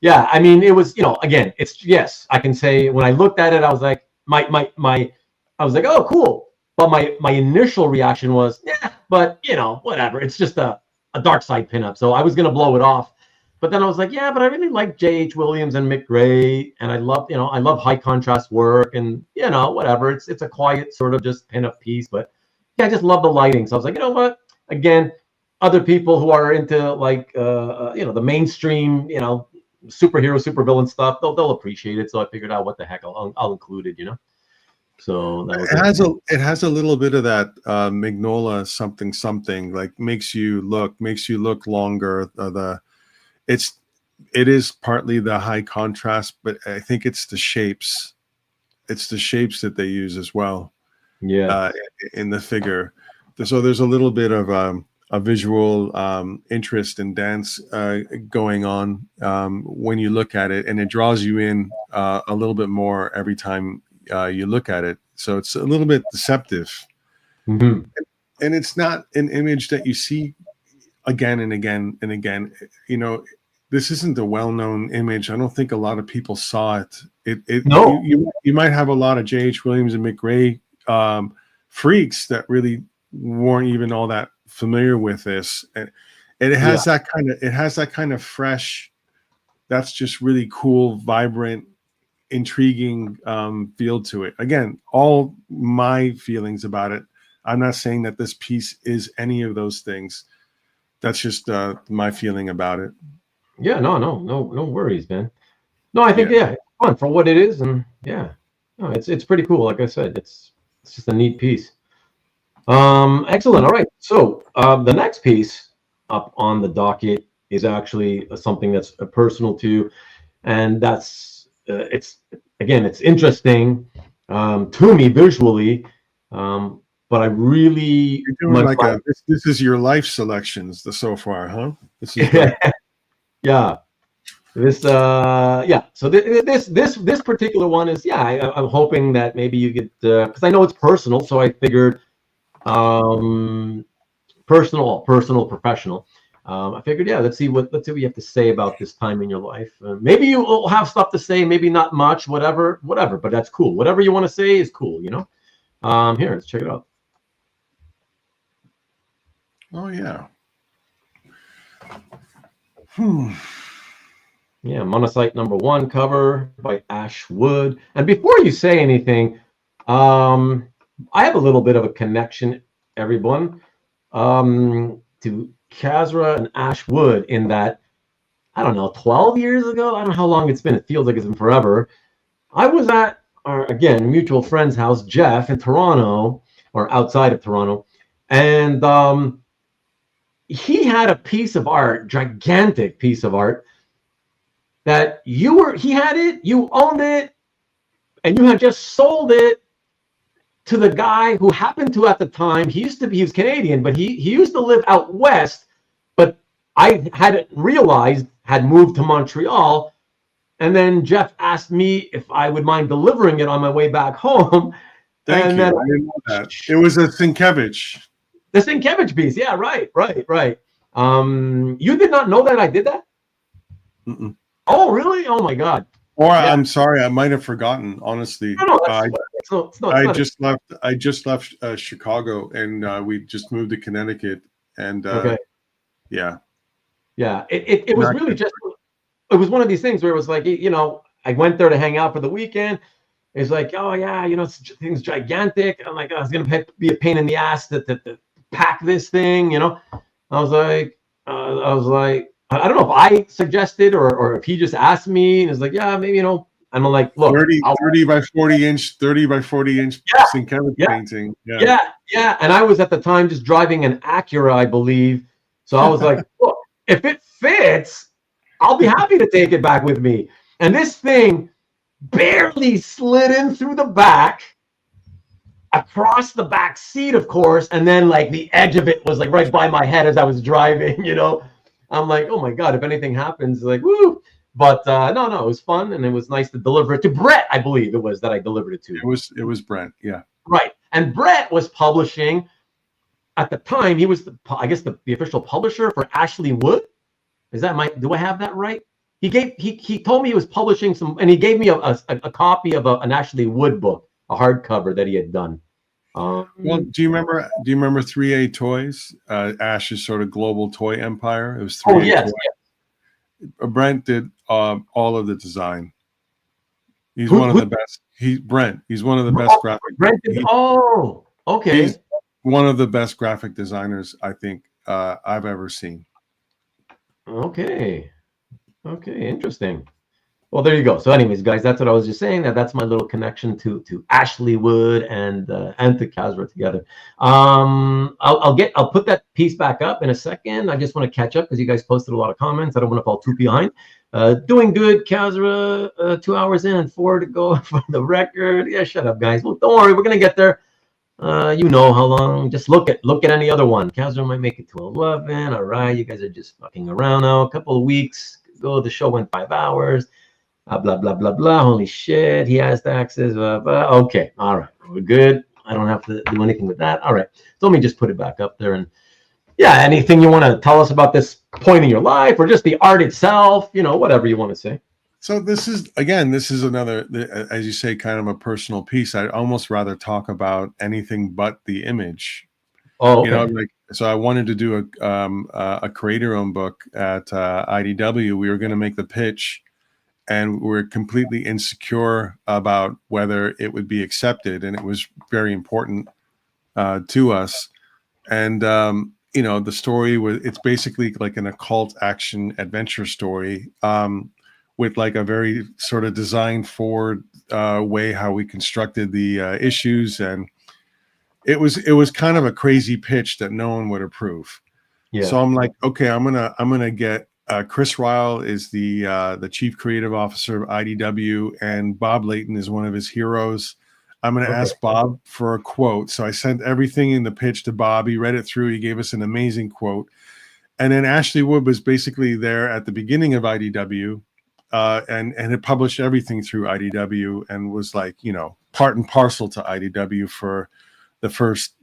yeah, I mean, it was, again, yes, I can say when I looked at it, I was like, I was like, oh, cool. But my initial reaction was, yeah, but whatever. It's just a Darkseid pinup. So I was gonna blow it off. But then I was like, yeah, but I really like J.H. Williams and Mick Gray, and I love high contrast work, and whatever. It's a quiet sort of just pinup piece, but yeah, I just love the lighting. So I was like, you know what? Again, other people who are into like the mainstream, superhero, supervillain stuff, they'll appreciate it. So I figured out what the heck, I'll include it, So that was it has a little bit of that Magnolia something like makes you look longer. It is partly the high contrast, but I think it's the shapes. It's the shapes that they use as well. Yeah. In the figure, so there's a little bit of a visual interest and dance going on when you look at it, and it draws you in a little bit more every time you look at it. So it's a little bit deceptive. Mm-hmm. And it's not an image that you see again and again and again. This isn't a well-known image. I don't think a lot of people saw it. No. You might have a lot of J.H. Williams and Mick Gray freaks that really weren't even all that familiar with this. And it has that kind of fresh, that's just really cool, vibrant, intriguing feel to it. Again, all my feelings about it. I'm not saying that this piece is any of those things. That's just my feeling about it. Yeah, no worries, man. No, I think it's fun for what it is, and it's pretty cool. Like I said, it's just a neat piece. Excellent. All right, so the next piece up on the docket is actually something that's personal to, and that's it's interesting to me visually, but I really this is your life selections so far, huh? This is yeah. This so this particular one is I'm hoping that maybe you get because I know it's personal, so I figured personal, professional. I figured, yeah, let's see what you have to say about this time in your life. Maybe you will have stuff to say, maybe not much, whatever, but that's cool. Whatever you want to say is cool, you know. Here, let's check it out. Oh yeah. Yeah, Monocyte #1 cover by Ash Wood. And before you say anything, I have a little bit of a connection, everyone, to Kasra and Ash Wood in that, I don't know, 12 years ago? I don't know how long it's been. It feels like it's been forever. I was at our, again, mutual friend's house, Jeff, in Toronto, or outside of Toronto. And he had a piece of art, gigantic piece of art, that he had it, you owned it, and you had just sold it to the guy who happened to, at the time, he was Canadian, but he used to live out west, but I hadn't realized had moved to Montreal. And then Jeff asked me if I would mind delivering it on my way back home. Thank you. Then, I didn't know that. It was a Sienkiewicz. The Sienkiewicz piece. Yeah, right. You did not know that I did that? Mm-mm. Oh, really? Oh, my God. Or Yeah. I'm sorry, I might have forgotten. Honestly, No, I just left Chicago, and we just moved to Connecticut. And okay. Yeah. It was really just. It was one of these things where it was like, you know, I went there to hang out for the weekend. It's like, oh yeah, you know, thing's gigantic. I'm like, oh, it's gonna be a pain in the ass to pack this thing, you know. I was like, I don't know if I suggested or if he just asked me, and it's like, yeah, maybe, you know. And I'm like, look, 30 by 40 inch Sienkiewicz painting. Yeah. And I was at the time just driving an Acura, I believe. So I was like, look, if it fits, I'll be happy to take it back with me. And this thing barely slid in through the back, across the back seat, of course, and then like the edge of it was like right by my head as I was driving, you know. I'm like, oh my God, if anything happens, like, woo. But no, it was fun, and it was nice to deliver it to Brett, I believe it was that I delivered it to. It was Brent, yeah. Right. And Brett was publishing, at the time, he was, the official publisher for Ashley Wood. Do I have that right? He told me he was publishing some, and he gave me a copy of an Ashley Wood book, a hardcover that he had done. Well, do you remember 3A Toys? Ash's sort of global toy empire. It was 3A Toys. Yeah. Brent did all of the design. He's one of the best. He's one of the best graphic. Brent did, okay. He's one of the best graphic designers I think I've ever seen. Okay, interesting. Well, there you go. So anyways, guys, that's what I was just saying. That's my little connection to Ashley Wood and to Kasra together. I'll put that piece back up in a second. I just want to catch up because you guys posted a lot of comments. I don't want to fall too behind. Doing good, Kasra. 2 hours in and 4 to go for the record. Yeah, shut up, guys. Well, don't worry, we're gonna get there. You know how long. Just look at any other one. Kasra might make it to 11. All right, you guys are just fucking around now. A couple of weeks ago, the show went 5 hours. Blah blah blah blah. Holy shit, he has taxes. Okay, all right, we're good. I don't have to do anything with that. All right, so let me just put it back up there. And yeah, anything you want to tell us about this point in your life, or just the art itself? You know, whatever you want to say. So this is another, as you say, kind of a personal piece. I'd almost rather talk about anything but the image. Oh, okay. You know, like, so I wanted to do a creator-owned book at IDW. We were going to make the pitch, and we're completely insecure about whether it would be accepted, and it was very important to us. And you know, the story it's basically like an occult action adventure story. With like a very sort of design forward way how we constructed the issues, and it was kind of a crazy pitch that no one would approve. Yeah. So I'm like, okay, I'm gonna get Chris Ryle is the chief creative officer of IDW, and Bob Layton is one of his heroes. I'm gonna ask Bob for a quote. So I sent everything in the pitch to Bob. He read it through. He gave us an amazing quote, and then Ashley Wood was basically there at the beginning of IDW. And it published everything through IDW and was like, you know, part and parcel to IDW for the first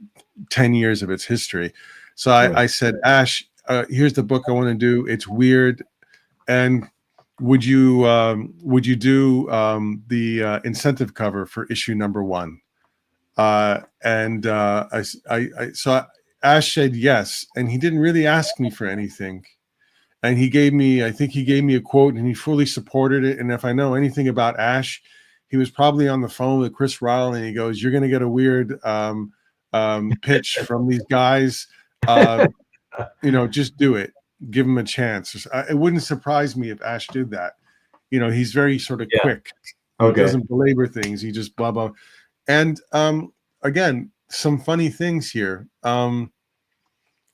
10 years of its history. So I said, Ash, here's the book I want to do. It's weird, and would you do the incentive cover for issue number 1? So Ash said yes, and he didn't really ask me for anything. And he gave me a quote, and he fully supported it. And if I know anything about Ash, he was probably on the phone with Chris Ryall, and he goes, "You're going to get a weird pitch from these guys. Just do it. Give him a chance." It wouldn't surprise me if Ash did that. He's very sort of quick. Okay. He doesn't belabor things. He just blah blah. And again, some funny things here.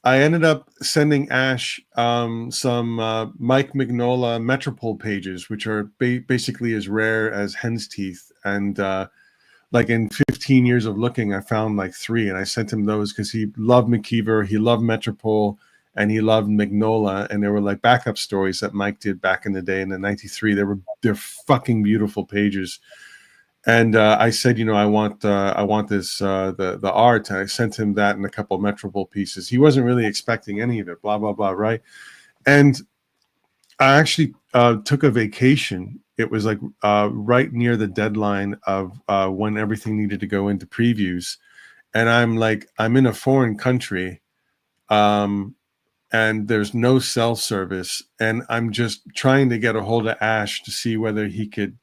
I ended up sending Ash some Mike Mignola Metropole pages, which are basically as rare as hen's teeth. And like in 15 years of looking, I found like 3, and I sent him those because he loved McKeever, he loved Metropole, and he loved Mignola. And they were like backup stories that Mike did back in the day in the '93. They're fucking beautiful pages. And I said, I want this the art. And I sent him that and a couple of Metropole pieces. He wasn't really expecting any of it. Blah blah blah. Right. And I actually took a vacation. It was like right near the deadline of when everything needed to go into previews, and I'm in a foreign country, and there's no cell service, and I'm just trying to get a hold of Ash to see whether he could,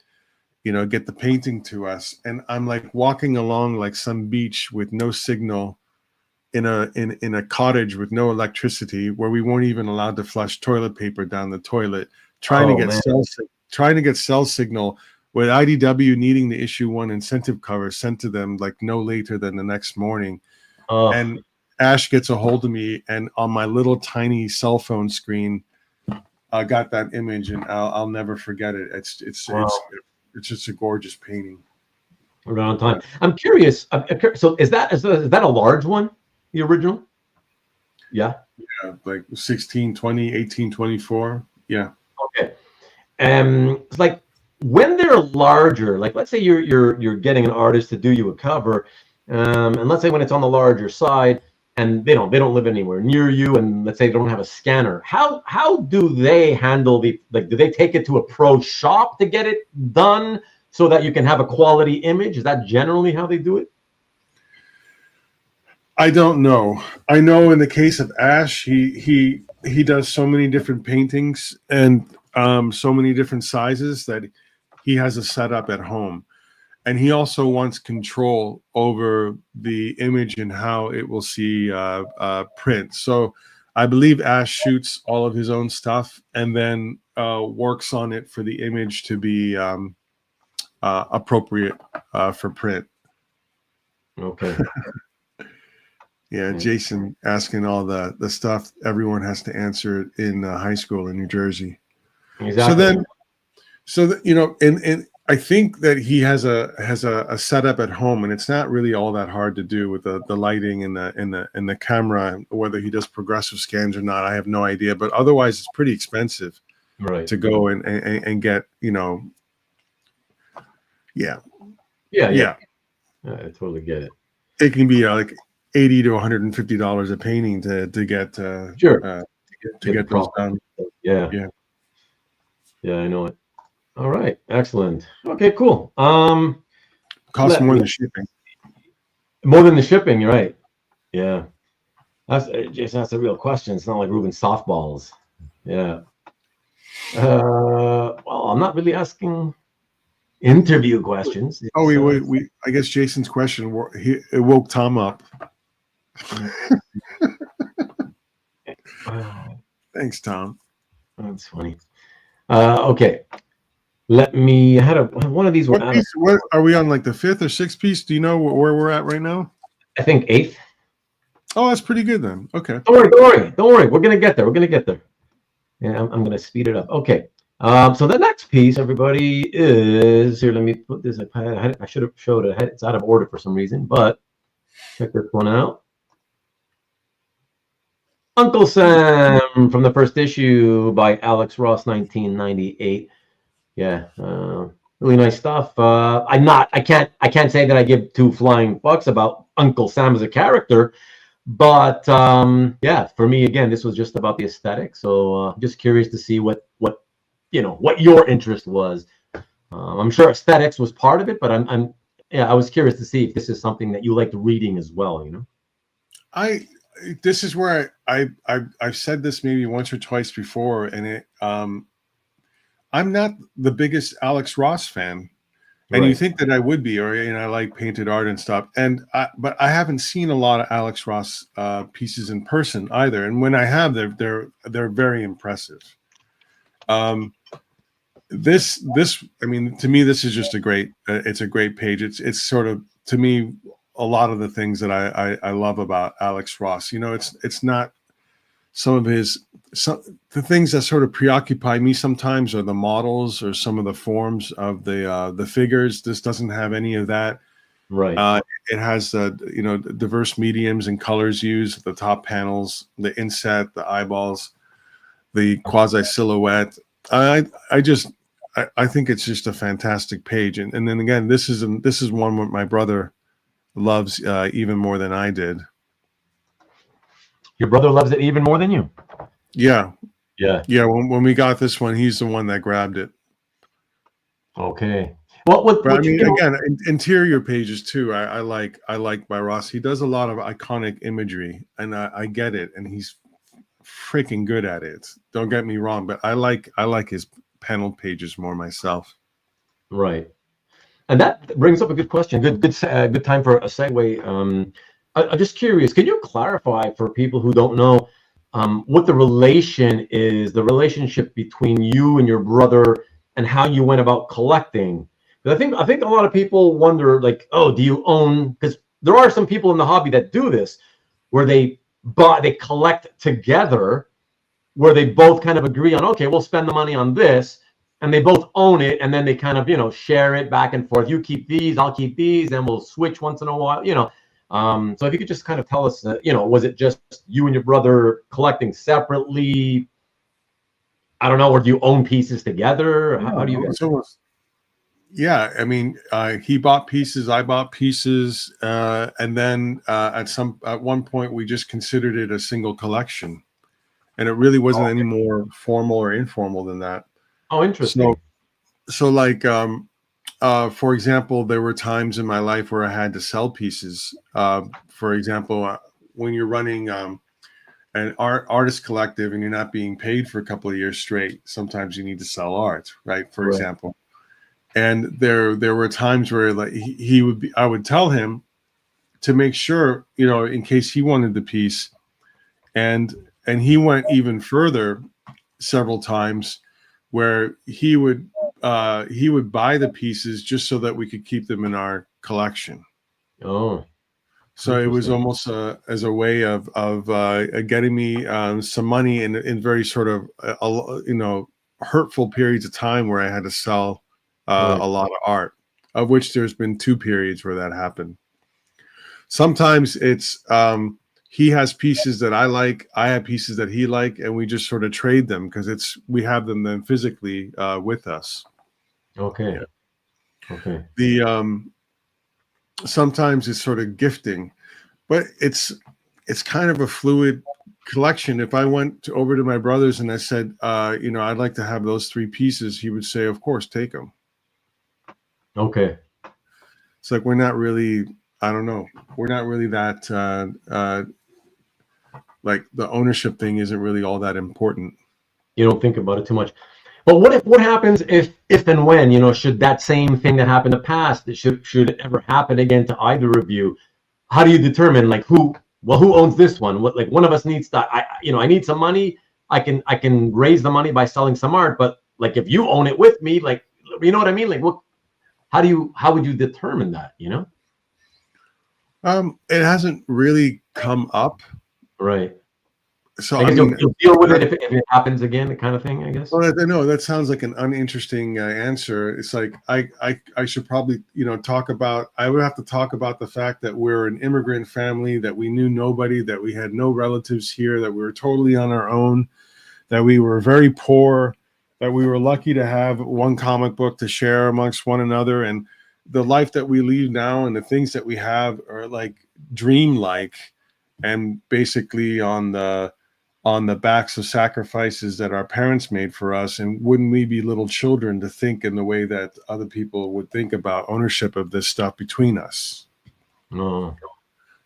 get the painting to us. And I'm like walking along like some beach with no signal in a cottage with no electricity, where we weren't even allowed to flush toilet paper down the toilet, trying to get cell signal, with IDW needing the issue 1 incentive cover sent to them like no later than the next morning. And Ash gets a hold of me, and on my little tiny cell phone screen, I got that image, and I'll never forget it. It's just a gorgeous painting. Around time. I'm curious. So is that a large one? The original? Yeah. Yeah, like 16, 20, 18, 24. Yeah. Okay. It's like when they're larger, like let's say you're getting an artist to do you a cover, and let's say when it's on the larger side, and they don't live anywhere near you, and let's say they don't have a scanner. How do they handle do they take it to a pro shop to get it done so that you can have a quality image? Is that generally how they do it? I don't know. I know in the case of Ash, he does so many different paintings and so many different sizes that he has a setup at home. And he also wants control over the image and how it will see print. So I believe Ash shoots all of his own stuff and then works on it for the image to be appropriate for print. Okay. Yeah, Jason asking all the stuff everyone has to answer in high school in New Jersey. Exactly. And I think that he has a setup at home, and it's not really all that hard to do with the lighting and the camera. Whether he does progressive scans or not, I have no idea. But otherwise, it's pretty expensive, right, to go and get. Yeah. I totally get it. It can be like $80 to $150 a painting to get to get those done. Yeah, I know it. All right, excellent. Okay, cool. Costs more than shipping. More than the shipping, you're right. Yeah, Jason, that's a real question. It's not like Ruben softballs. Yeah. Well, I'm not really asking interview questions. We I guess Jason's question it woke Tom up. Thanks, Tom. That's funny. Okay. Let me. I had one of these. What are we on? Like the 5th or 6th piece? Do you know where we're at right now? I think 8th. Oh, that's pretty good then. Okay. Don't worry. We're gonna get there. Yeah, I'm gonna speed it up. Okay. So the next piece, everybody, is here. Let me put this. I should have showed it. It's out of order for some reason, but check this one out. Uncle Sam from the first issue by Alex Ross, 1998. Yeah, really nice stuff. I can't say that I give 2 flying fucks about Uncle Sam as a character, But yeah, for me again, this was just about the aesthetic. So just curious to see what what your interest was. I'm sure aesthetics was part of it, but I was curious to see if this is something that you liked reading as well. This is where I've said this maybe once or twice before, and I'm not the biggest Alex Ross fan, and Right. you think that I would be, or I like painted art and stuff, but I haven't seen a lot of Alex Ross pieces in person either, and when I have, they're very impressive. This I mean, to me, this is just a great page. It's sort of, to me, a lot of the things that I love about Alex Ross. It's not the things that sort of preoccupy me sometimes are the models or some of the forms of the figures. This doesn't have any of that. Right. It has diverse mediums and colors used, the top panels, the inset, the eyeballs, the quasi silhouette. I think it's just a fantastic page, and then again, this is one that my brother loves even more than I did. Your brother loves it even more than you. Yeah. When we got this one, he's the one that grabbed it. Okay. Well, I mean, again, interior pages too. I like by Ross. He does a lot of iconic imagery, and I get it, and he's freaking good at it. Don't get me wrong, but I like his panel pages more myself. Right. And that brings up a good question. Good time for a segue. I'm just curious. Can you clarify for people who don't know what the relationship between you and your brother, and how you went about collecting? Because I think a lot of people wonder, like, oh, do you own? Because there are some people in the hobby that do this, where they collect together, where they both kind of agree on, okay, we'll spend the money on this, and they both own it, and then they kind of share it back and forth. You keep these, I'll keep these, and we'll switch once in a while. So if you could just kind of tell us, was it just you and your brother collecting separately? I don't know, or do you own pieces together? How do you guys? Yeah, I mean, he bought pieces, I bought pieces, and then at one point we just considered it a single collection, and it really wasn't any more formal or informal than that. Oh, interesting. So like, for example, there were times in my life where I had to sell pieces. For example, when you're running an artist collective and you're not being paid for a couple of years straight, sometimes you need to sell art, right? For example. And there were times where, like, I would tell him to make sure, in case he wanted the piece, and he went even further several times, where he would buy the pieces just so that we could keep them in our collection. Oh, so it was almost as a way of getting me some money in very sort of hurtful periods of time where I had to sell a lot of art, of which there's been 2 periods where that happened. Sometimes it's he has pieces that I like, I have pieces that he like, and we just sort of trade them because we have them then physically with us. Okay. Yeah. Okay. Sometimes it's sort of gifting, but it's kind of a fluid collection. If I went over to my brother's and I said, I'd like to have those 3 pieces, he would say, of course, take them. Okay. It's like, we're not really that like, the ownership thing isn't really all that important. You don't think about it too much. But what happens if and when, should that same thing that happened in the past, should it ever happen again to either of you? How do you determine, like, who owns this one? What, like, one of us needs to, I need some money. I can raise the money by selling some art, but, like, if you own it with me, like, you know what I mean? Like, how would you determine that, It hasn't really come up. Right. So I guess you'll deal with it if it happens again, the kind of thing, I guess. Well, no, that sounds like an uninteresting answer. It's like I should probably I would have to talk about the fact that we're an immigrant family, that we knew nobody, that we had no relatives here, that we were totally on our own, that we were very poor, that we were lucky to have one comic book to share amongst one another, and the life that we lead now and the things that we have are like dreamlike. and basically on the backs of sacrifices that our parents made for us. And wouldn't we be little children to think in the way that other people would think about ownership of this stuff between us? No.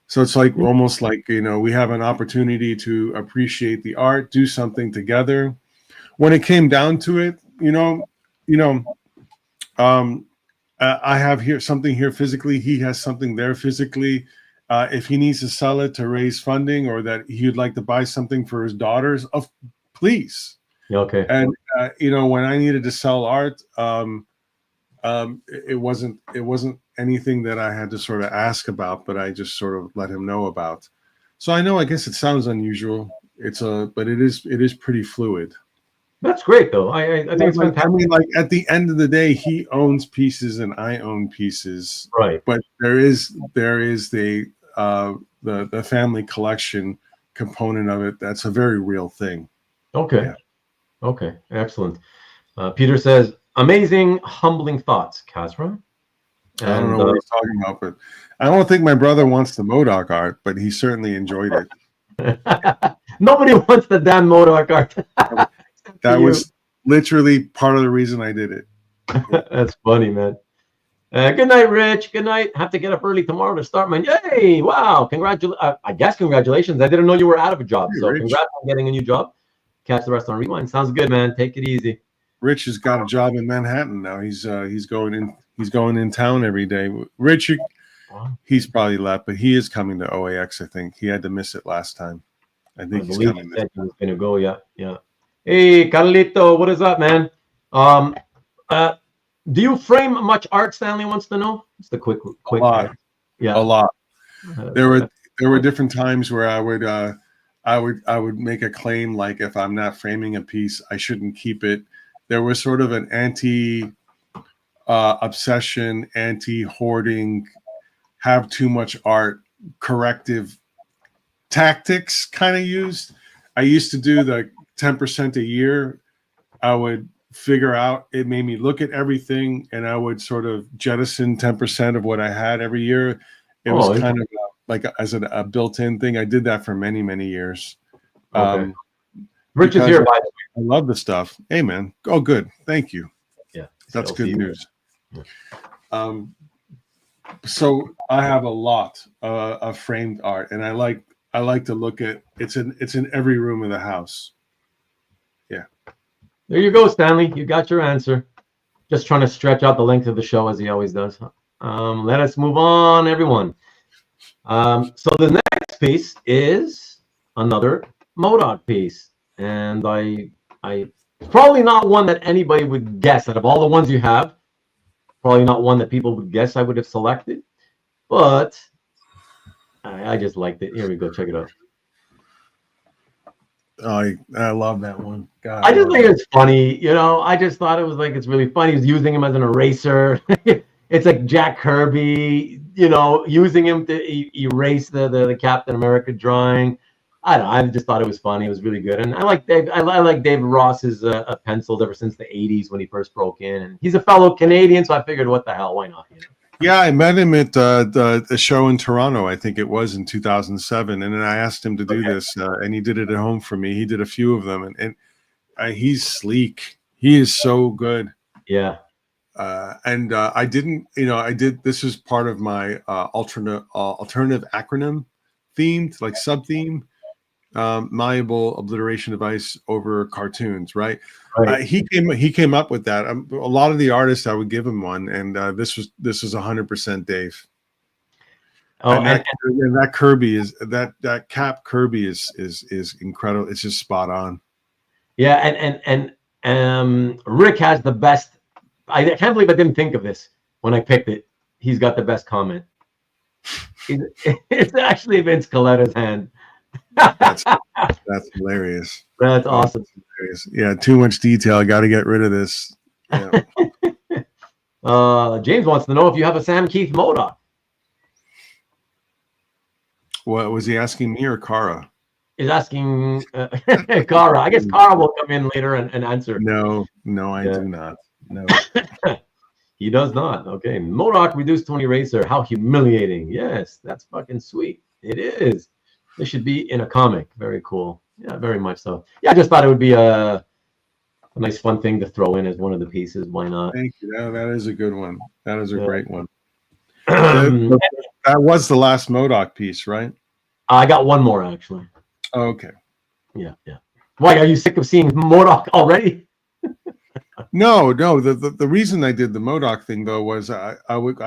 So it's like almost like, we have an opportunity to appreciate the art, do something together. When it came down to it, I have something here physically. He has something there physically. If he needs to sell it to raise funding, or that he'd like to buy something for his daughters, please. Okay. And when I needed to sell art, it wasn't anything that I had to sort of ask about, but I just sort of let him know about. So I guess it sounds unusual. But it is pretty fluid. That's great, though. I think it's fantastic. I mean, like at the end of the day, he owns pieces and I own pieces. Right. But there is the family collection component of it. That's a very real thing. Okay. Yeah. Okay. Excellent. Peter says, amazing, humbling thoughts, Kasra. I don't know what he's talking about, but I don't think my brother wants the M.O.D.O.K art, but he certainly enjoyed it. Nobody wants the damn M.O.D.O.K art. That was literally part of the reason I did it. That's funny, man. Good night, Rich. Good night. Have to get up early tomorrow to start my. Yay! Wow! Congratulations. I didn't know you were out of a job. Hey, so Rich. Congrats on getting a new job. Catch the rest on Rewind. Sounds good, man. Take it easy. Rich has got a job in Manhattan now. He's going in town every day. Rich, he's probably left, but he is coming to OAX. I think he had to miss it last time. I think he's coming. He said he was gonna go. Yeah. Hey, Carlito, what is up, man? Do you frame much art? Stanley wants to know. Just a quick. A lot. Yeah, a lot. There were different times where I would make a claim, like if I'm not framing a piece, I shouldn't keep it. There was sort of an obsession, anti-hoarding, have too much art, corrective tactics kind of used. I used to do the 10% a year. I would figure out, it made me look at everything, and I would sort of jettison 10% of what I had every year. It was kind of like as a built-in thing. I did that for many, many years. Okay. Rich is here, by the way. I love the stuff. Hey, man. Oh, good. Thank you. Yeah. That's good news. Yeah. So I have a lot of framed art, and I like to look at it's in every room of the house. Yeah. There you go, Stanley. You got your answer. Just trying to stretch out the length of the show as he always does. Let us move on, everyone. So the next piece is another M.O.D.O.K piece, and I probably not one that anybody would guess. Out of all the ones you have, probably not one that people would guess I would have selected, but I just liked it. Here we go. Check it out. I love that one. God, I just think it's funny. I just thought it was like, it's really funny. He's using him as an eraser. It's like Jack Kirby, using him to erase the Captain America drawing. I don't know. I just thought it was funny. It was really good. And I like David Ross's pencils ever since the 80s when he first broke in. And he's a fellow Canadian, so I figured, what the hell, why not? Yeah, I met him at the show in Toronto, I think it was in 2007. And then I asked him to do this, and he did it at home for me. He did a few of them, and he's sleek. He is so good. Yeah. And I did, this was part of my alternative acronym themed, like sub-theme, malleable obliteration device over cartoons, right? He came up with that. A lot of the artists, I would give him one, and this was 100% Dave. Oh, and that Kirby is that Cap Kirby is incredible. It's just spot on. Yeah, and Rick has the best. I can't believe I didn't think of this when I picked it. He's got the best comment. It's actually Vince Coletta's hand. That's hilarious. That's awesome. Hilarious. Yeah, too much detail. I got to get rid of this. Yeah. James wants to know if you have a Sam Keith M.O.D.O.K. What was he asking, me or Kara? He's asking Kara. I guess Kara will come in later and answer. No, I do not. No. He does not. Okay. M.O.D.O.K. reduced to an eraser. How humiliating. Yes, that's fucking sweet. It is. This should be in a comic. Very cool. Yeah, very much so. Yeah, I just thought it would be a nice, fun thing to throw in as one of the pieces. Why not? Thank you. That is a good one. That is a great one. I That was the last M.O.D.O.K piece, right? got one more actually. Oh, okay. Yeah. Why are you sick of seeing M.O.D.O.K already? No. The reason I did the M.O.D.O.K thing though was I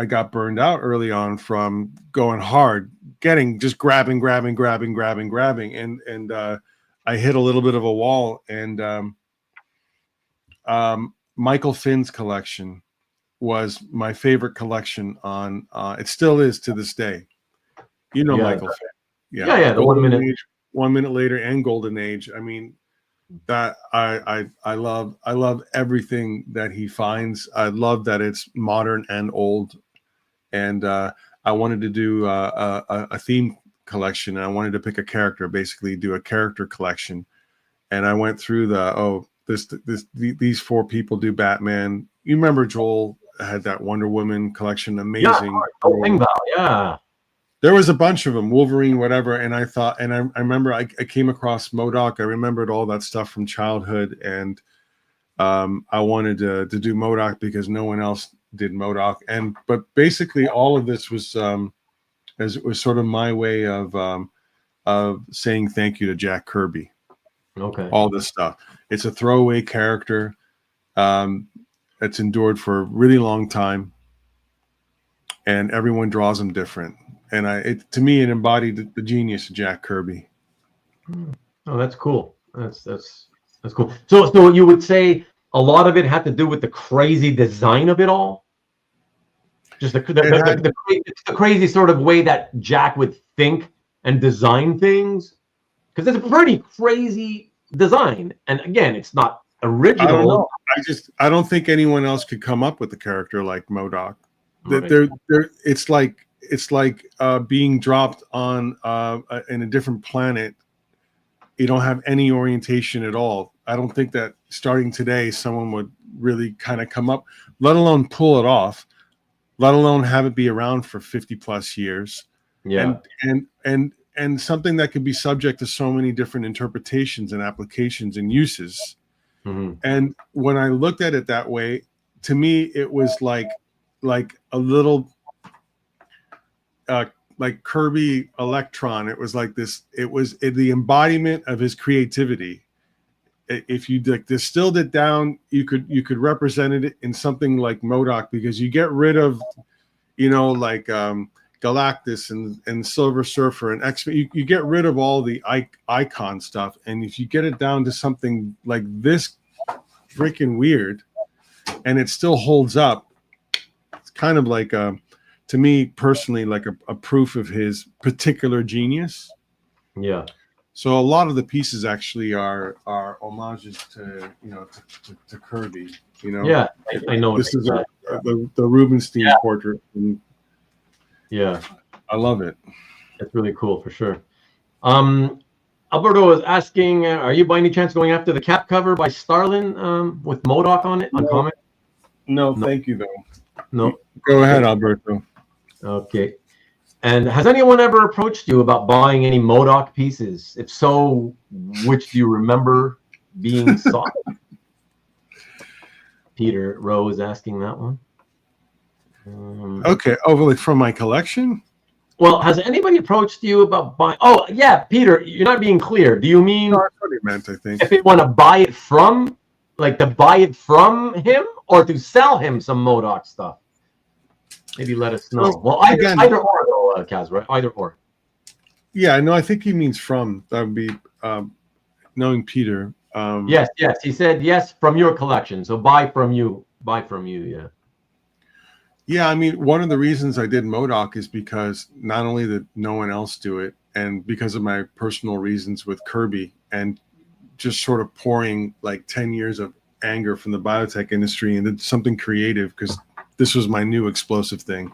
got burned out early on from going hard, just grabbing, and I hit a little bit of a wall. And Michael Finn's collection was my favorite collection on. It still is to this day. You know Michael Finn. Yeah. The 1 minute. Age, 1 minute later, and Golden Age. I mean, that I love everything that he finds. I love that it's modern and old, and I wanted to do a theme collection. And I wanted to pick a character, basically do a character collection. And I went through these four people do Batman. You remember Joel had that Wonder Woman collection, amazing. Yeah. There was a bunch of them, Wolverine, whatever, and I thought, and I remember I came across M.O.D.O.K. I remembered all that stuff from childhood, and I wanted to do M.O.D.O.K. because no one else did M.O.D.O.K. But basically, all of this was sort of my way of saying thank you to Jack Kirby. Okay. All this stuff. It's a throwaway character. It's endured for a really long time, and everyone draws him different. And to me, it embodied the genius of Jack Kirby. Oh, that's cool. That's cool. So you would say a lot of it had to do with the crazy design of it all? Just the crazy sort of way that Jack would think and design things? Because it's a pretty crazy design. And again, it's not original. I don't know. I don't think anyone else could come up with a character like M.O.D.O.K. Right. It's like being dropped on in a different planet. You don't have any orientation at all. I don't think that starting today someone would really kind of come up, let alone pull it off, let alone have it be around for 50 plus years. Yeah. And something that could be subject to so many different interpretations and applications and uses. Mm-hmm. And when I looked at it that way, to me, it was like a little like Kirby Electron. It was like this. It was the embodiment of his creativity. If you distilled it down, you could represent it in something like M.O.D.O.K. because you get rid of, like Galactus and Silver Surfer and X-Men. You get rid of all the icon stuff, and if you get it down to something like this, freaking weird, and it still holds up, it's kind of like to me personally, like a proof of his particular genius. Yeah. So a lot of the pieces actually are homages to to Kirby. Yeah, I know. This is the Rubinstein portrait. And yeah, I love it. It's really cool for sure. Alberto is asking, are you by any chance going after the cap cover by Starlin with M.O.D.O.K. on it on comic? No, thank you though. No. Go ahead, Alberto. Okay. And has anyone ever approached you about buying any M.O.D.O.K. pieces? If so, which do you remember being sought? Peter Rowe is asking that one. Okay. Oh, like from my collection? Well, has anybody approached you about buying? Oh, yeah, Peter, you're not being clear. Do you mean no, that's what he meant, I think. if they want to buy it from, like to buy it from him or to sell him some M.O.D.O.K. stuff? Maybe let us know. Well, either or, though, Kaz, right? Either or. Yeah, no, I think he means from. That would be knowing Peter. Yes. He said yes from your collection. So buy from you. Yeah. Yeah, I mean, one of the reasons I did M.O.D.O.K. is because not only did no one else do it, and because of my personal reasons with Kirby, and just sort of pouring like 10 years of anger from the biotech industry into something creative, because this was my new explosive thing.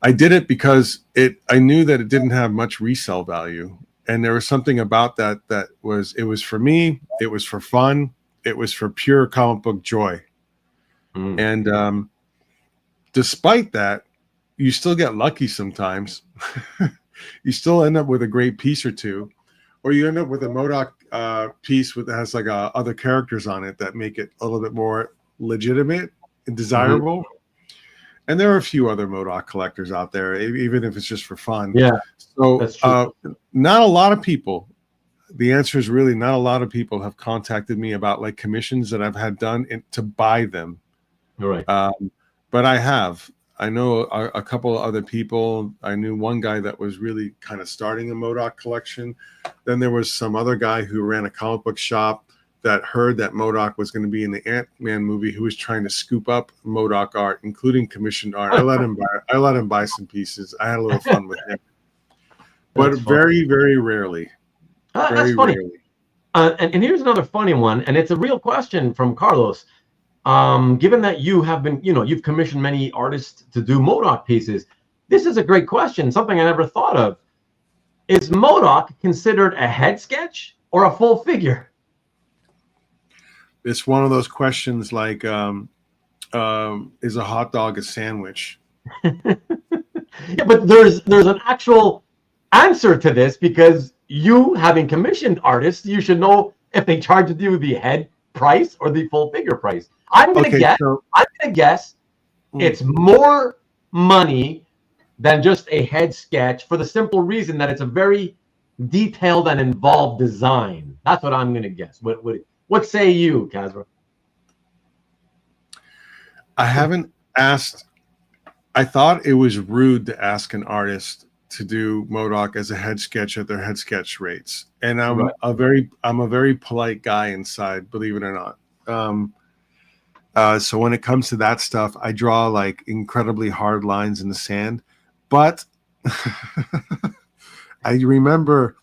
I did it because I knew that it didn't have much resale value. And there was something about it was for me, it was for fun, it was for pure comic book joy. And despite that, you still get lucky sometimes. you still end up with a great piece or two, or you end up with a M.O.D.O.K piece that has like other characters on it that make it a little bit more legitimate and desirable. Mm-hmm. And there are a few other M.O.D.O.K collectors out there, even if it's just for fun. Yeah. So that's true. Not a lot of people. The answer is really not a lot of people have contacted me about like commissions that I've had done to buy them. Right. But I have. I know a couple of other people. I knew one guy that was really kind of starting a M.O.D.O.K collection. Then there was some other guy who ran a comic book shop that heard that M.O.D.O.K was going to be in the Ant-Man movie, who was trying to scoop up M.O.D.O.K art, including commissioned art. I let him buy some pieces. I had a little fun with him. But very, very rarely. That's funny. And here's another funny one, and it's a real question from Carlos. Given that you have been, you've commissioned many artists to do M.O.D.O.K pieces, this is a great question, something I never thought of. Is M.O.D.O.K considered a head sketch or a full figure? It's one of those questions like, is a hot dog a sandwich? Yeah, but there's an actual answer to this, because you, having commissioned artists, you should know if they charge you the head price or the full figure price. I'm gonna guess it's more money than just a head sketch, for the simple reason that it's a very detailed and involved design. That's what I'm gonna guess. What say you, Kasra? I haven't asked. I thought it was rude to ask an artist to do M.O.D.O.K as a head sketch at their head sketch rates, and I'm a very polite guy inside, believe it or not. So when it comes to that stuff, I draw like incredibly hard lines in the sand. But I remember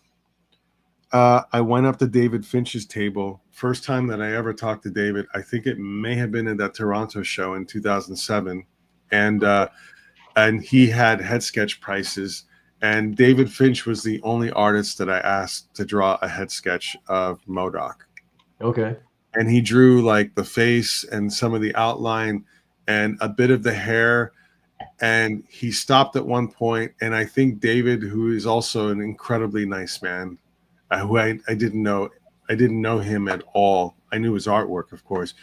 I went up to David Finch's table. First time that I ever talked to David, I think it may have been at that Toronto show in 2007, and he had head sketch prices. And David Finch was the only artist that I asked to draw a head sketch of M.O.D.O.K. Okay. And he drew like the face and some of the outline and a bit of the hair. And he stopped at one point, and I think David, who is also an incredibly nice man, who I didn't know him at all. I knew his artwork, of course.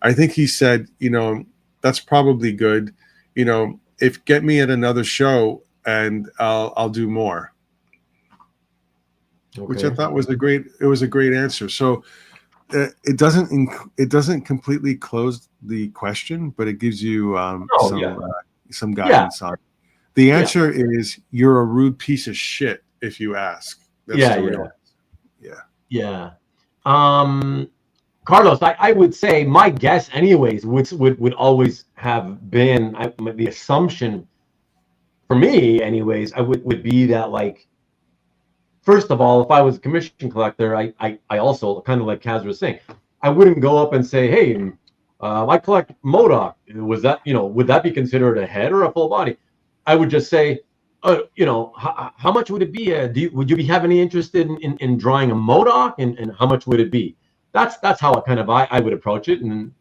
I think he said, that's probably good. If get me at another show, and I'll do more. Okay. Which I thought was a great answer. So it doesn't completely close the question, but it gives you some guidance on it. The answer is you're a rude piece of shit if you ask. That's Yeah. Carlos, I would say my guess anyways would always have been the assumption for me anyways, would be that, like, first of all, if I was a commission collector, I also, kind of like Kaz was saying, I wouldn't go up and say, hey, I collect M.O.D.O.K. Was that, would that be considered a head or a full body? I would just say, how much would it be? Would you have any interest in drawing a M.O.D.O.K, and how much would it be? That's how I would approach it, and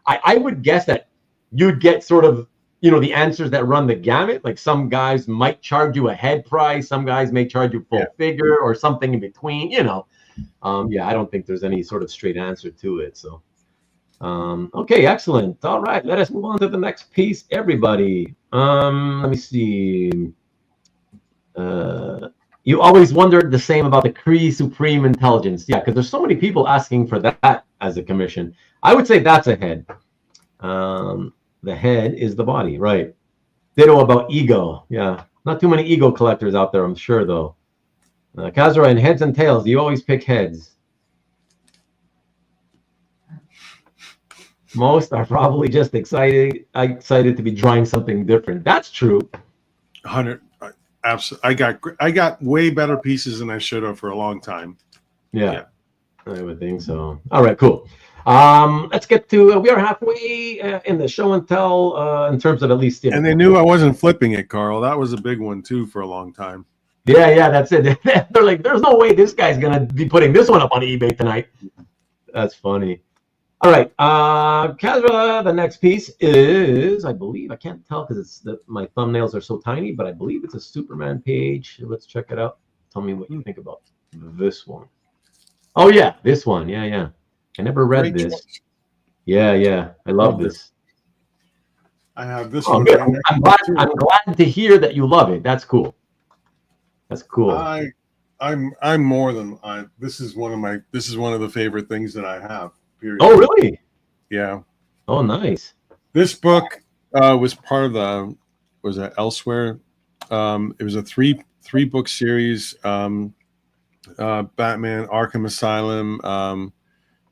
I would guess that you'd get sort of the answers that run the gamut. Like, some guys might charge you a head price, some guys may charge you full figure, or something in between. I don't think there's any sort of straight answer to it. So, okay, excellent. All right, let us move on to the next piece, everybody. Let me see. You always wondered the same about the Kree Supreme Intelligence. Yeah, because there's so many people asking for that as a commission. I would say that's a head. The head is the body, right? Ditto about ego. Yeah, not too many ego collectors out there, I'm sure, though. Kasra, in heads and tails, you always pick heads. Most are probably just excited to be drawing something different. That's true. 100. Absolutely. I got way better pieces than I should have for a long time. Yeah. I would think so. All right, cool. Let's get to, we are halfway in the show and tell in terms of at least. And they knew I wasn't flipping it, Carl. That was a big one too for a long time. Yeah, that's it. They're like, there's no way this guy's going to be putting this one up on eBay tonight. That's funny. All right, Kasra, the next piece is, I believe, I can't tell because my thumbnails are so tiny, but I believe it's a Superman page. Let's check it out. Tell me what you think about this one. Oh yeah, this one. Yeah, yeah. I never read Great this. choice. Yeah. I love this. I have this Oh, one. good. Right next I'm to glad. it, too. I'm glad to hear that you love it. That's cool. That's cool. I'm more than this is one of the favorite things that I have. Period. Oh really? Yeah. Oh nice. This book was part of the Elsewhere. It was a three book series. Batman, Arkham Asylum,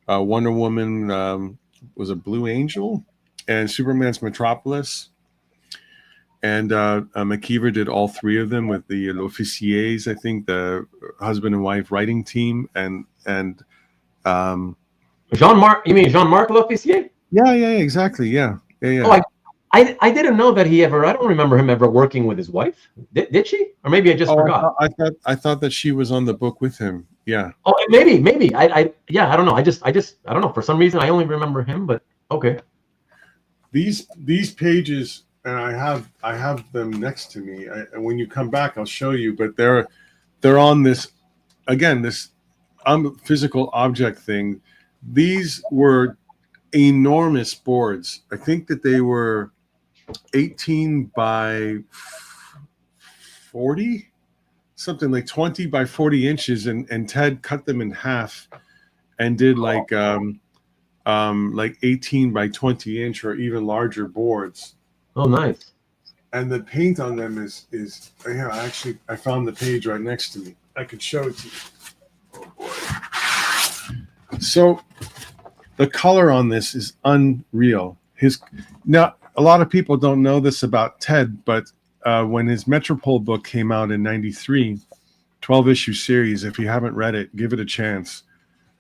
Wonder Woman was a Blue Angel, and Superman's Metropolis. And McKeever did all three of them with the L'Officiers, I think, the husband and wife writing team, and Jean-Marc. You mean Jean-Marc L'Officier? yeah, exactly, yeah. Oh, I didn't know that he ever. I don't remember him ever working with his wife. Did she? Or maybe I just forgot. I thought that she was on the book with him. Yeah. Oh, maybe. I don't know. I don't know. For some reason, I only remember him. But okay. These pages, and I have them next to me. And when you come back, I'll show you. But they're on this physical object thing. These were enormous boards. I think that they were 18 by 40, something like 20 by 40 inches, and Ted cut them in half and did like 18 by 20 inch or even larger boards. Oh, nice. And the paint on them is I found the page right next to me. I could show it to you. Oh boy. So the color on this is unreal. Now, a lot of people don't know this about Ted, but when his Metropolis book came out in '93, 12-issue series, if you haven't read it, give it a chance.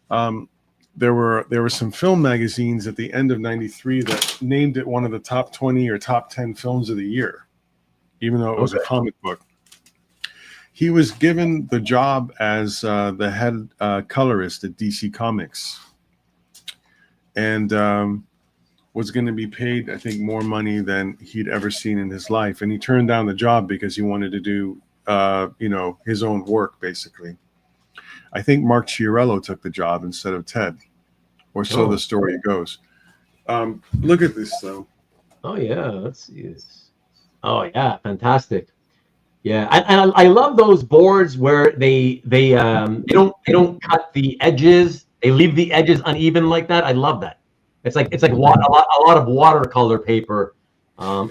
There were some film magazines at the end of '93 that named it one of the top 20 or top 10 films of the year, even though it was a comic book. He was given the job as the head colorist at DC Comics, and was going to be paid, I think, more money than he'd ever seen in his life. And he turned down the job because he wanted to do, his own work, basically. I think Mark Chiarello took the job instead of Ted, or so the story goes. Look at this, though. Oh yeah, let's see this. Oh yeah, fantastic. Yeah, and I love those boards where they don't cut the edges. They leave the edges uneven like that. I love that. It's like a lot of watercolor paper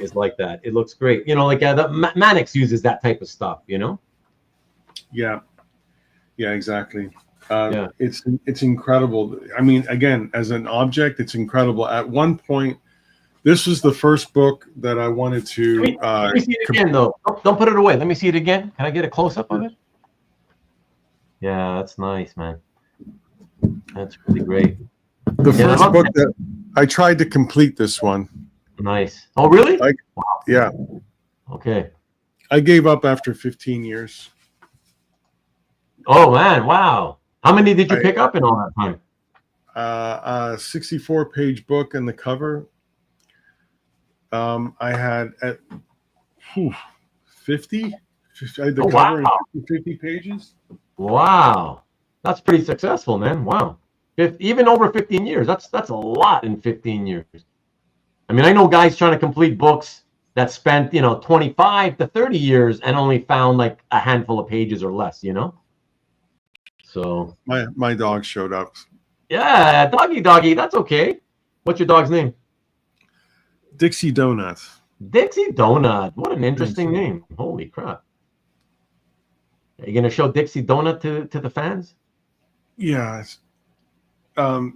is like that. It looks great. Like the Manix uses that type of stuff. Yeah, exactly. It's incredible. I mean, again, as an object, it's incredible. At one point, this was the first book that I wanted to. Let me see it again, though. Don't put it away. Let me see it again. Can I get a close up of it? Yeah, that's nice, man. That's really great. The first book that I tried to complete this one. Nice. Oh, really? Wow. Yeah. Okay. I gave up after 15 years. Oh man! Wow. How many did you pick up in all that time? A 64-page book and the cover. I had at 50. I had the cover in 50 pages. Wow, that's pretty successful, man. Wow. Even over 15 years, that's a lot in 15 years. I mean, I know guys trying to complete books that spent 25 to 30 years and only found like a handful of pages or less. So my dog showed up. Yeah, doggy. That's okay. What's your dog's name? Dixie Donut. Dixie Donut. What an interesting name. Holy crap. Are you gonna show Dixie Donut to the fans? Yeah. I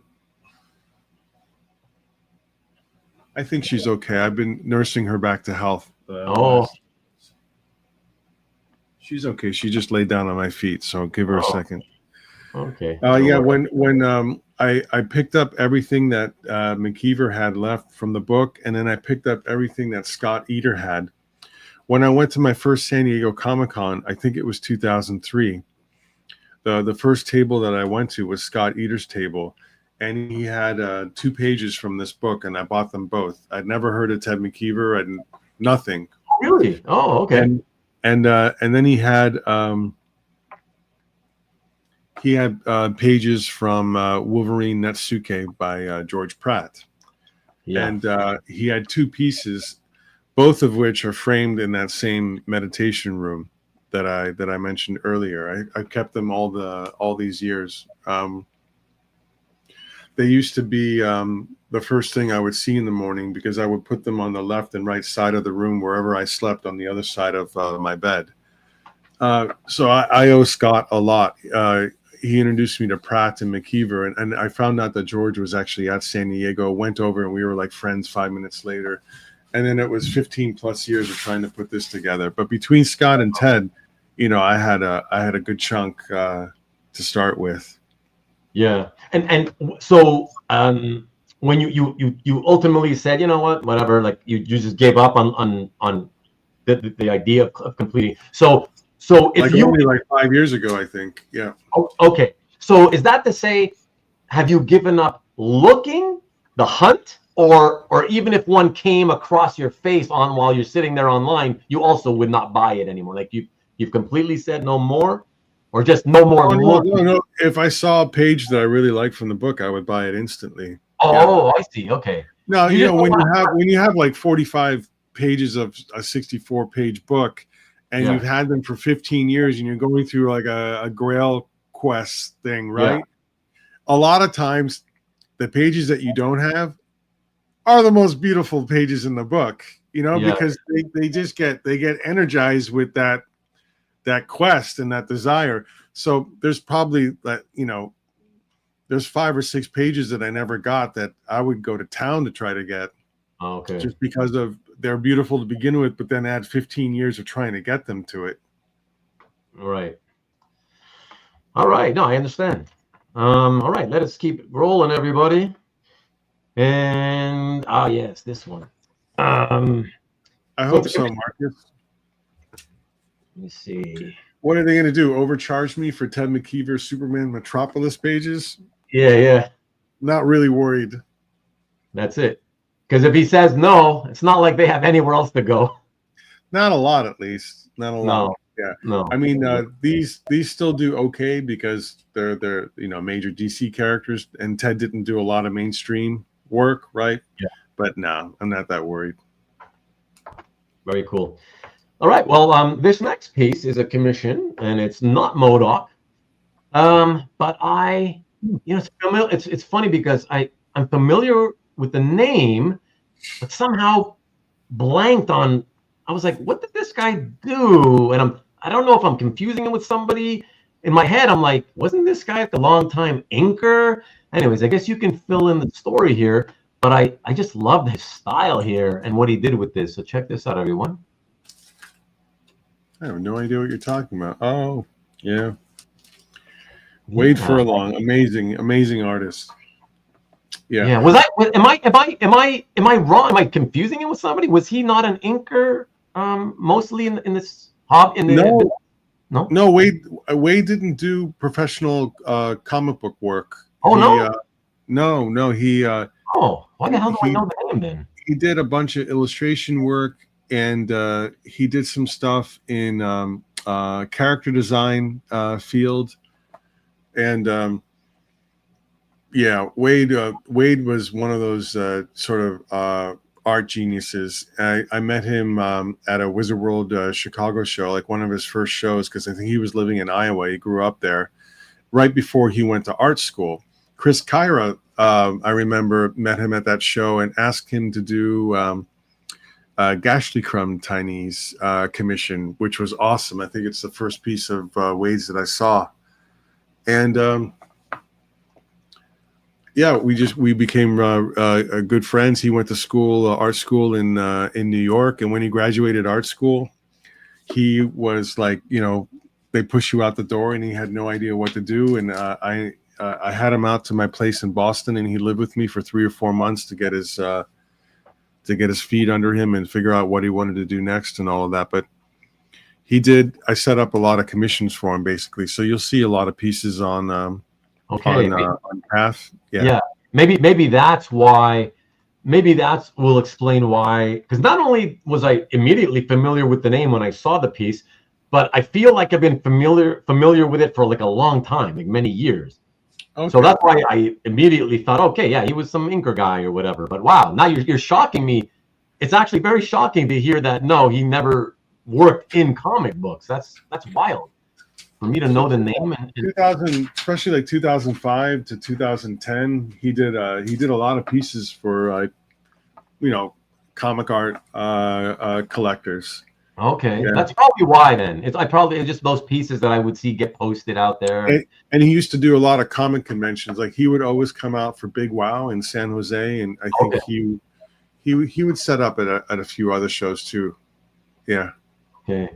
think she's okay. I've been nursing her back to health. She's okay. She just laid down on my feet, so give her a second. Okay. Yeah, when I picked up everything that McKeever had left from the book, and then I picked up everything that Scott Eder had. When I went to my first San Diego Comic-Con, I think it was 2003, the first table that I went to was Scott Eder's table, and he had 2 pages from this book, and I bought them both. I'd never heard of Ted McKeever and nothing. Really? Oh, okay. And then he had pages from Wolverine Netsuke by George Pratt. Yeah. And he had 2 pieces, both of which are framed in that same meditation room that I mentioned earlier. I kept them all these years. They used to be the first thing I would see in the morning, because I would put them on the left and right side of the room wherever I slept on the other side of my bed. So I owe Scott a lot. He introduced me to Pratt and McKeever, and I found out that George was actually at San Diego, went over, and we were like friends 5 minutes later. And then it was 15 plus years of trying to put this together. But between Scott and Ted, I had a good chunk to start with. Yeah. And so when you ultimately said, you know what, whatever, like you just gave up on the idea of completing. So if like you only like 5 years ago, I think. Yeah. Oh, okay. So is that to say, have you given up looking, the hunt, or even if one came across your face while you're sitting there online, you also would not buy it anymore? Like you've completely said no more, or just no more looking? No. If I saw a page that I really liked from the book, I would buy it instantly. Oh, yeah. I see. Okay. No, when you have like 45 pages of a 64-page book, and you've had them for 15 years, and you're going through like a Grail quest thing, right? Yeah. A lot of times, the pages that you don't have are the most beautiful pages in the book, because they get energized with that quest and that desire. So there's probably there's 5 or 6 pages that I never got that I would go to town to try to get. Oh, okay. Just because they're beautiful to begin with, but then add 15 years of trying to get them to it. Right. All right. No, I understand. All right. Let us keep rolling, everybody. And yes, this one. I hope so, Marcus. Let me see. What are they going to do? Overcharge me for Ted McKeever Superman Metropolis pages? Yeah. Not really worried. That's it. Because if he says no, it's not like they have anywhere else to go. Not a lot, at least. Not a lot. Yeah. No. I mean, these still do okay because they're major DC characters, and Ted didn't do a lot of mainstream work, right? Yeah. But no, I'm not that worried. Very cool. All right. Well, this next piece is a commission, and it's not M.O.D.O.K. But it's familiar. It's funny because I'm familiar with the name, but somehow blanked on. I was like, what did this guy do? And I don't know if I'm confusing him with somebody. In my head, I'm like, wasn't this guy the longtime inker? Anyways, I guess you can fill in the story here, but I just loved his style here and what he did with this. So check this out, everyone. I have no idea what you're talking about. Oh, yeah. Wade Furlong, amazing artist. Yeah. Yeah. Am I wrong? Am I confusing him with somebody? Was he not an inker mostly in this hobby? No, Wade didn't do professional comic book work. Oh, no. He why the hell do I know the name then? He did a bunch of illustration work, and he did some stuff in character design field. And Wade was one of those sort of art geniuses. I met him at a Wizard World Chicago show, like one of his first shows, because I think he was living in Iowa. He grew up there right before he went to art school. Chris Kyra, I remember, met him at that show and asked him to do Gashly Crumb Tiny's commission, which was awesome. I think it's the first piece of Wade's that I saw. And we became good friends. He went to school, art school in New York, and when he graduated art school, he was like, they push you out the door, and he had no idea what to do. And I had him out to my place in Boston, and he lived with me for 3 or 4 months to get his feet under him and figure out what he wanted to do next and all of that. But I set up a lot of commissions for him, basically. So you'll see a lot of pieces on Okay. on Path. Yeah. Maybe that's why. Maybe that will explain why. Because not only was I immediately familiar with the name when I saw the piece, but I feel like I've been familiar with it for like a long time, like many years. Okay. So that's why I immediately thought, okay, yeah, he was some inker guy or whatever. But wow, now you're shocking me. It's actually very shocking to hear that no, he never worked in comic books. That's wild for me to know the name. And 2000, especially like 2005 to 2010, he did a lot of pieces for comic art collectors. okay, Yeah. that's probably why then. It's just those pieces that I would see get posted out there. And he used to do a lot of comic conventions. Like he would always come out for Big Wow in San Jose, and I think he would set up at a few other shows too. Yeah. Okay.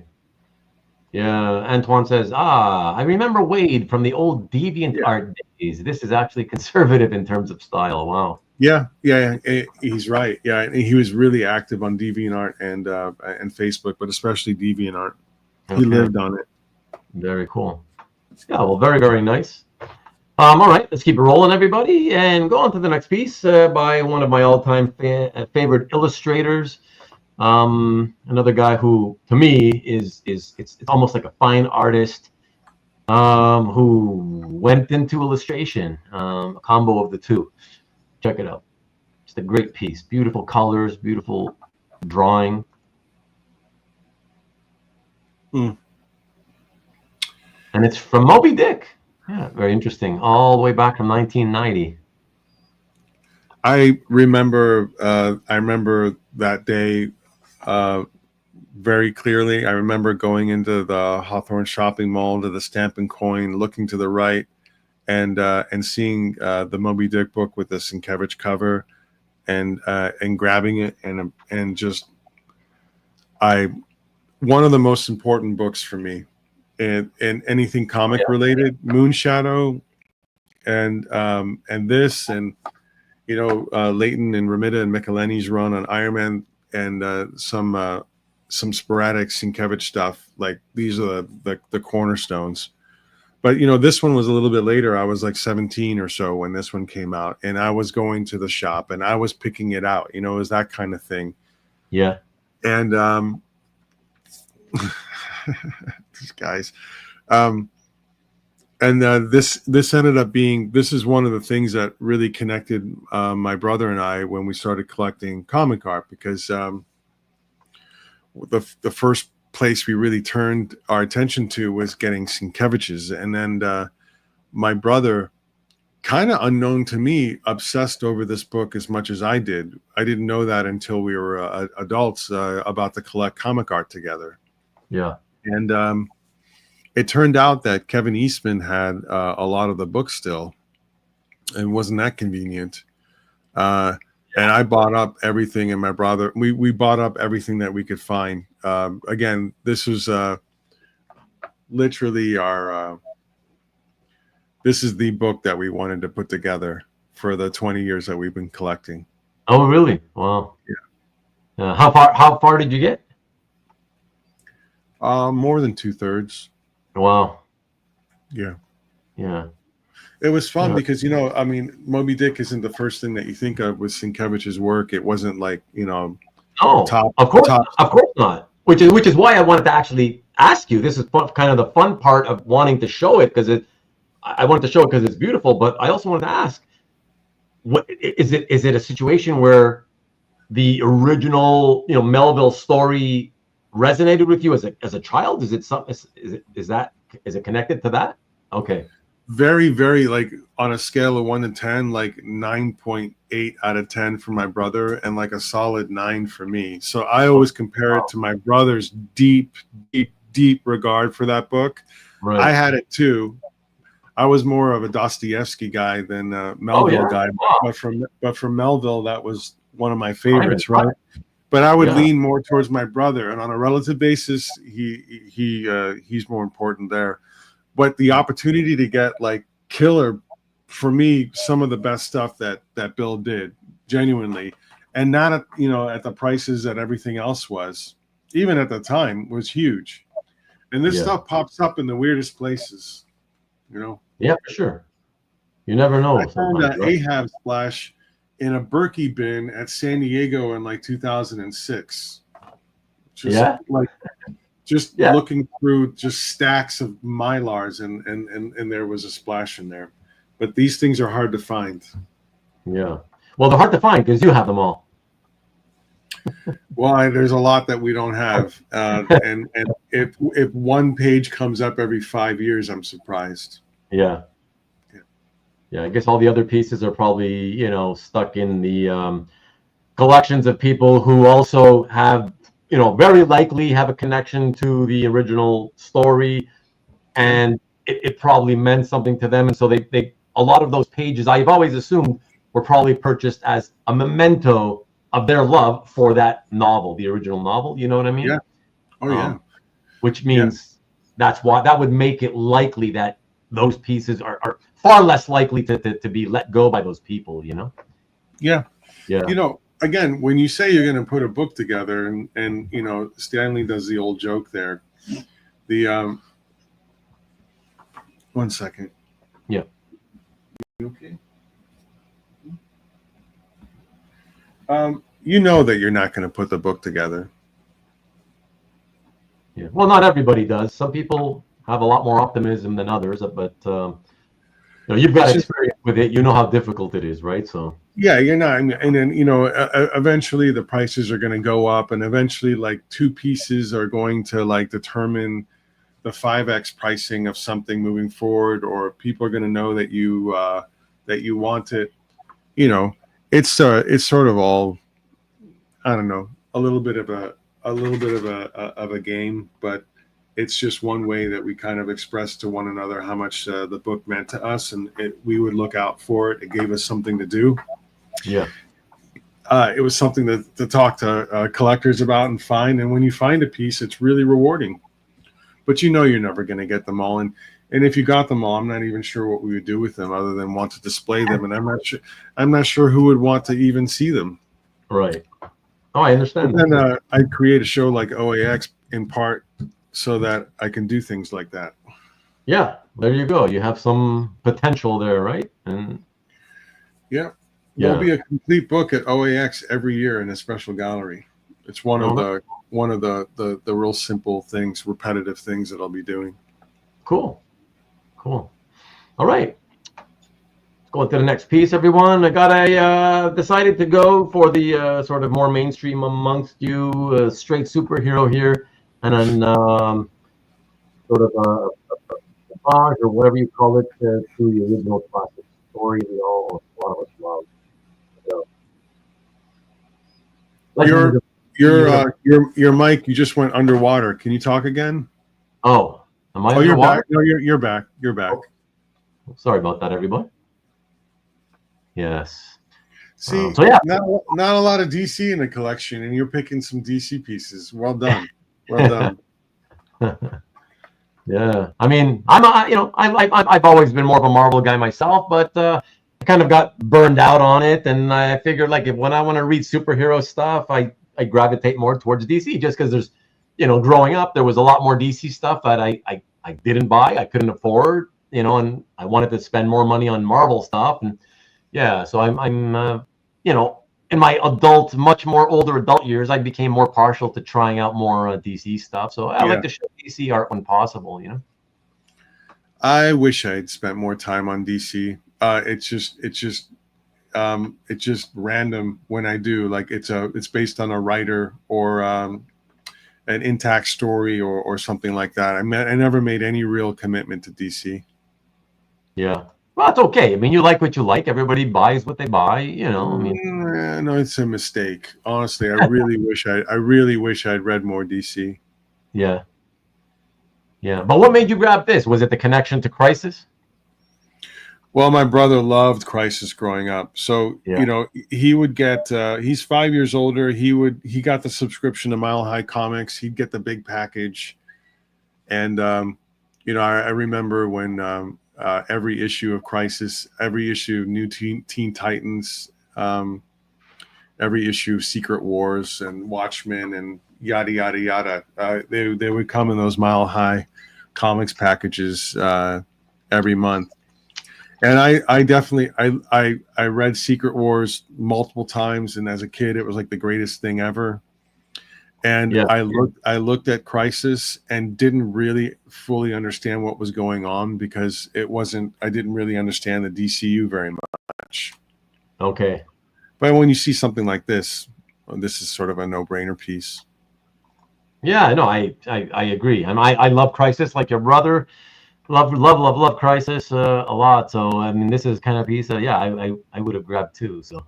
Yeah, Antoine says, I remember Wade from the old Deviant art days. This is actually conservative in terms of style. Wow. Yeah, he's right. Yeah, and he was really active on DeviantArt and Facebook, but especially DeviantArt. He lived on it. Very cool. Yeah, well, very, very nice. All right, let's keep it rolling, everybody, and go on to the next piece by one of my all-time favorite illustrators. Another guy who, to me, it's almost like a fine artist who went into illustration, a combo of the two. Check it out. Just a great piece. Beautiful colors, beautiful drawing. And it's from Moby Dick. Yeah, very interesting. All the way back from 1990. I remember that day very clearly. I remember going into the Hawthorne shopping mall to the Stamp and Coin, looking to the right, and seeing the Moby Dick book with the Sienkiewicz cover, and grabbing it, and just one of the most important books for me in anything comic related, Moonshadow, and this, and Leighton and Romita and Michelini's run on Iron Man, and some sporadic Sienkiewicz stuff. Like these are the cornerstones. But this one was a little bit later. I was like 17 or so when this one came out, and I was going to the shop and I was picking it out. It was that kind of thing. Yeah. And these guys, and this ended up being. This is one of the things that really connected my brother and I when we started collecting comic art, because the first place we really turned our attention to was getting Sienkiewicz's, and then my brother, kind of unknown to me, obsessed over this book as much as I did. I didn't know that until we were adults about to collect comic art together. Yeah. And it turned out that Kevin Eastman had a lot of the books still, and wasn't that convenient. And I bought up everything, and my brother, we bought up everything that we could find. Again, this was literally this is the book that we wanted to put together for the 20 years that we've been collecting. Oh, really? Wow. Yeah. How far did you get? More than 2/3. Wow. Yeah. Yeah. It was fun because, Moby Dick isn't the first thing that you think of with Sienkiewicz's work. It wasn't like, of course not. Which is why I wanted to actually ask you. This is kind of the fun part of wanting to show it, because I wanted to show it because it's beautiful. But I also wanted to ask, what is it? Is it a situation where the original, Melville story resonated with you as a child? Is it something? Is it connected to that? Okay. Very, very, like on a scale of 1 to 10, like 9.8 out of 10 for my brother, and like a solid 9 for me. So I always compare it to my brother's deep, deep, deep regard for that book. Right. I had it too. I was more of a Dostoevsky guy than a Melville guy, but from Melville, that was one of my favorites, right? But I would lean more towards my brother, and on a relative basis, he's more important there. But the opportunity to get like killer, for me, some of the best stuff that Bill did, genuinely, and not at the prices that everything else was, even at the time, was huge. And this stuff pops up in the weirdest places, Yeah, for sure. You never know. I found sometimes, an right? Ahab splash in a Berkey bin at San Diego in like 2006. Yeah? Just Yeah. looking through just stacks of Mylars, and there was a splash in there. But these things are hard to find. Yeah. Well, they're hard to find because you have them all. Well, there's a lot that we don't have, and if one page comes up every 5 years, I'm surprised. Yeah. Yeah, I guess all the other pieces are probably, stuck in the collections of people who also have, very likely have a connection to the original story, and it probably meant something to them. And so they a lot of those pages, I've always assumed, were probably purchased as a memento of their love for that novel, the original novel. You know what I mean? Yeah. Oh, yeah. Which means that's why that would make it likely that those pieces are far less likely to be let go by those people, Yeah. Yeah. Again, when you say you're going to put a book together, and Stanley does the old joke there. The 1 second. Yeah. You okay? You know that you're not going to put the book together. Yeah. Well, not everybody does. Some people have a lot more optimism than others, but you've got experience with it. You know how difficult it is, right? So yeah, you're not, and then eventually the prices are going to go up, and eventually like two pieces are going to like determine the 5x pricing of something moving forward, or people are going to know that you want it. It's sort of all, I don't know, a little bit of a game, but it's just one way that we kind of express to one another how much the book meant to us, and we would look out for it. It gave us something to do. Yeah. It was something to talk to collectors about and find. And when you find a piece, it's really rewarding. But you're never going to get them all. And if you got them all, I'm not even sure what we would do with them other than want to display them. And I'm not sure who would want to even see them. Right. Oh, I understand. And then I'd create a show like OAX in part so that I can do things like that. Yeah, there you go. You have some potential there, right? And there'll be a complete book at OAX every year in a special gallery. It's one of the real simple things, repetitive things that I'll be doing. Cool. All right. Let's go into the next piece, everyone. I decided to go for the sort of more mainstream amongst you, straight superhero here, and then sort of a homage or whatever you call it to the original classic story we all a lot of us love. So, your mic, you just went underwater. Can you talk again? Oh, am I you're underwater? back. No, you're back. You're back. Oh, sorry about that, everybody. Yes. See, not a lot of DC in the collection, and you're picking some DC pieces. Well done. Well done. Yeah. I mean, I've always been more of a Marvel guy myself, but I kind of got burned out on it, and I figured like when I want to read superhero stuff, I gravitate more towards DC just because there's, growing up there was a lot more DC stuff that I didn't buy, I couldn't afford, and I wanted to spend more money on Marvel stuff, and so I'm in my much more older adult years, I became more partial to trying out more DC stuff. So I like to show DC art when possible, I wish I'd spent more time on DC. It's just random when I do. Like it's based on a writer or an intact story or something like that. I never made any real commitment to DC. Yeah. Well, it's okay. I mean, you like what you like. Everybody buys what they buy. No, it's a mistake. Honestly, I really wish I'd read more DC. Yeah. Yeah. But what made you grab this? Was it the connection to Crisis? Well, my brother loved Crisis growing up. So, he would get, he's 5 years older. He got the subscription to Mile High Comics. He'd get the big package. And, I remember when, every issue of Crisis, every issue of New Teen Titans, every issue of Secret Wars and Watchmen and yada yada yada. They would come in those Mile High Comics packages every month, And I definitely I read Secret Wars multiple times, and as a kid, it was like the greatest thing ever. And Yeah. I looked at Crisis and didn't really fully understand what was going on because I didn't really understand the DCU very much. Okay. But when you see something like this is sort of a no-brainer piece. Yeah, no, I agree. And I love Crisis like your brother. Love Crisis a lot. So I mean, this is kind of piece. Yeah, I would have grabbed too. So,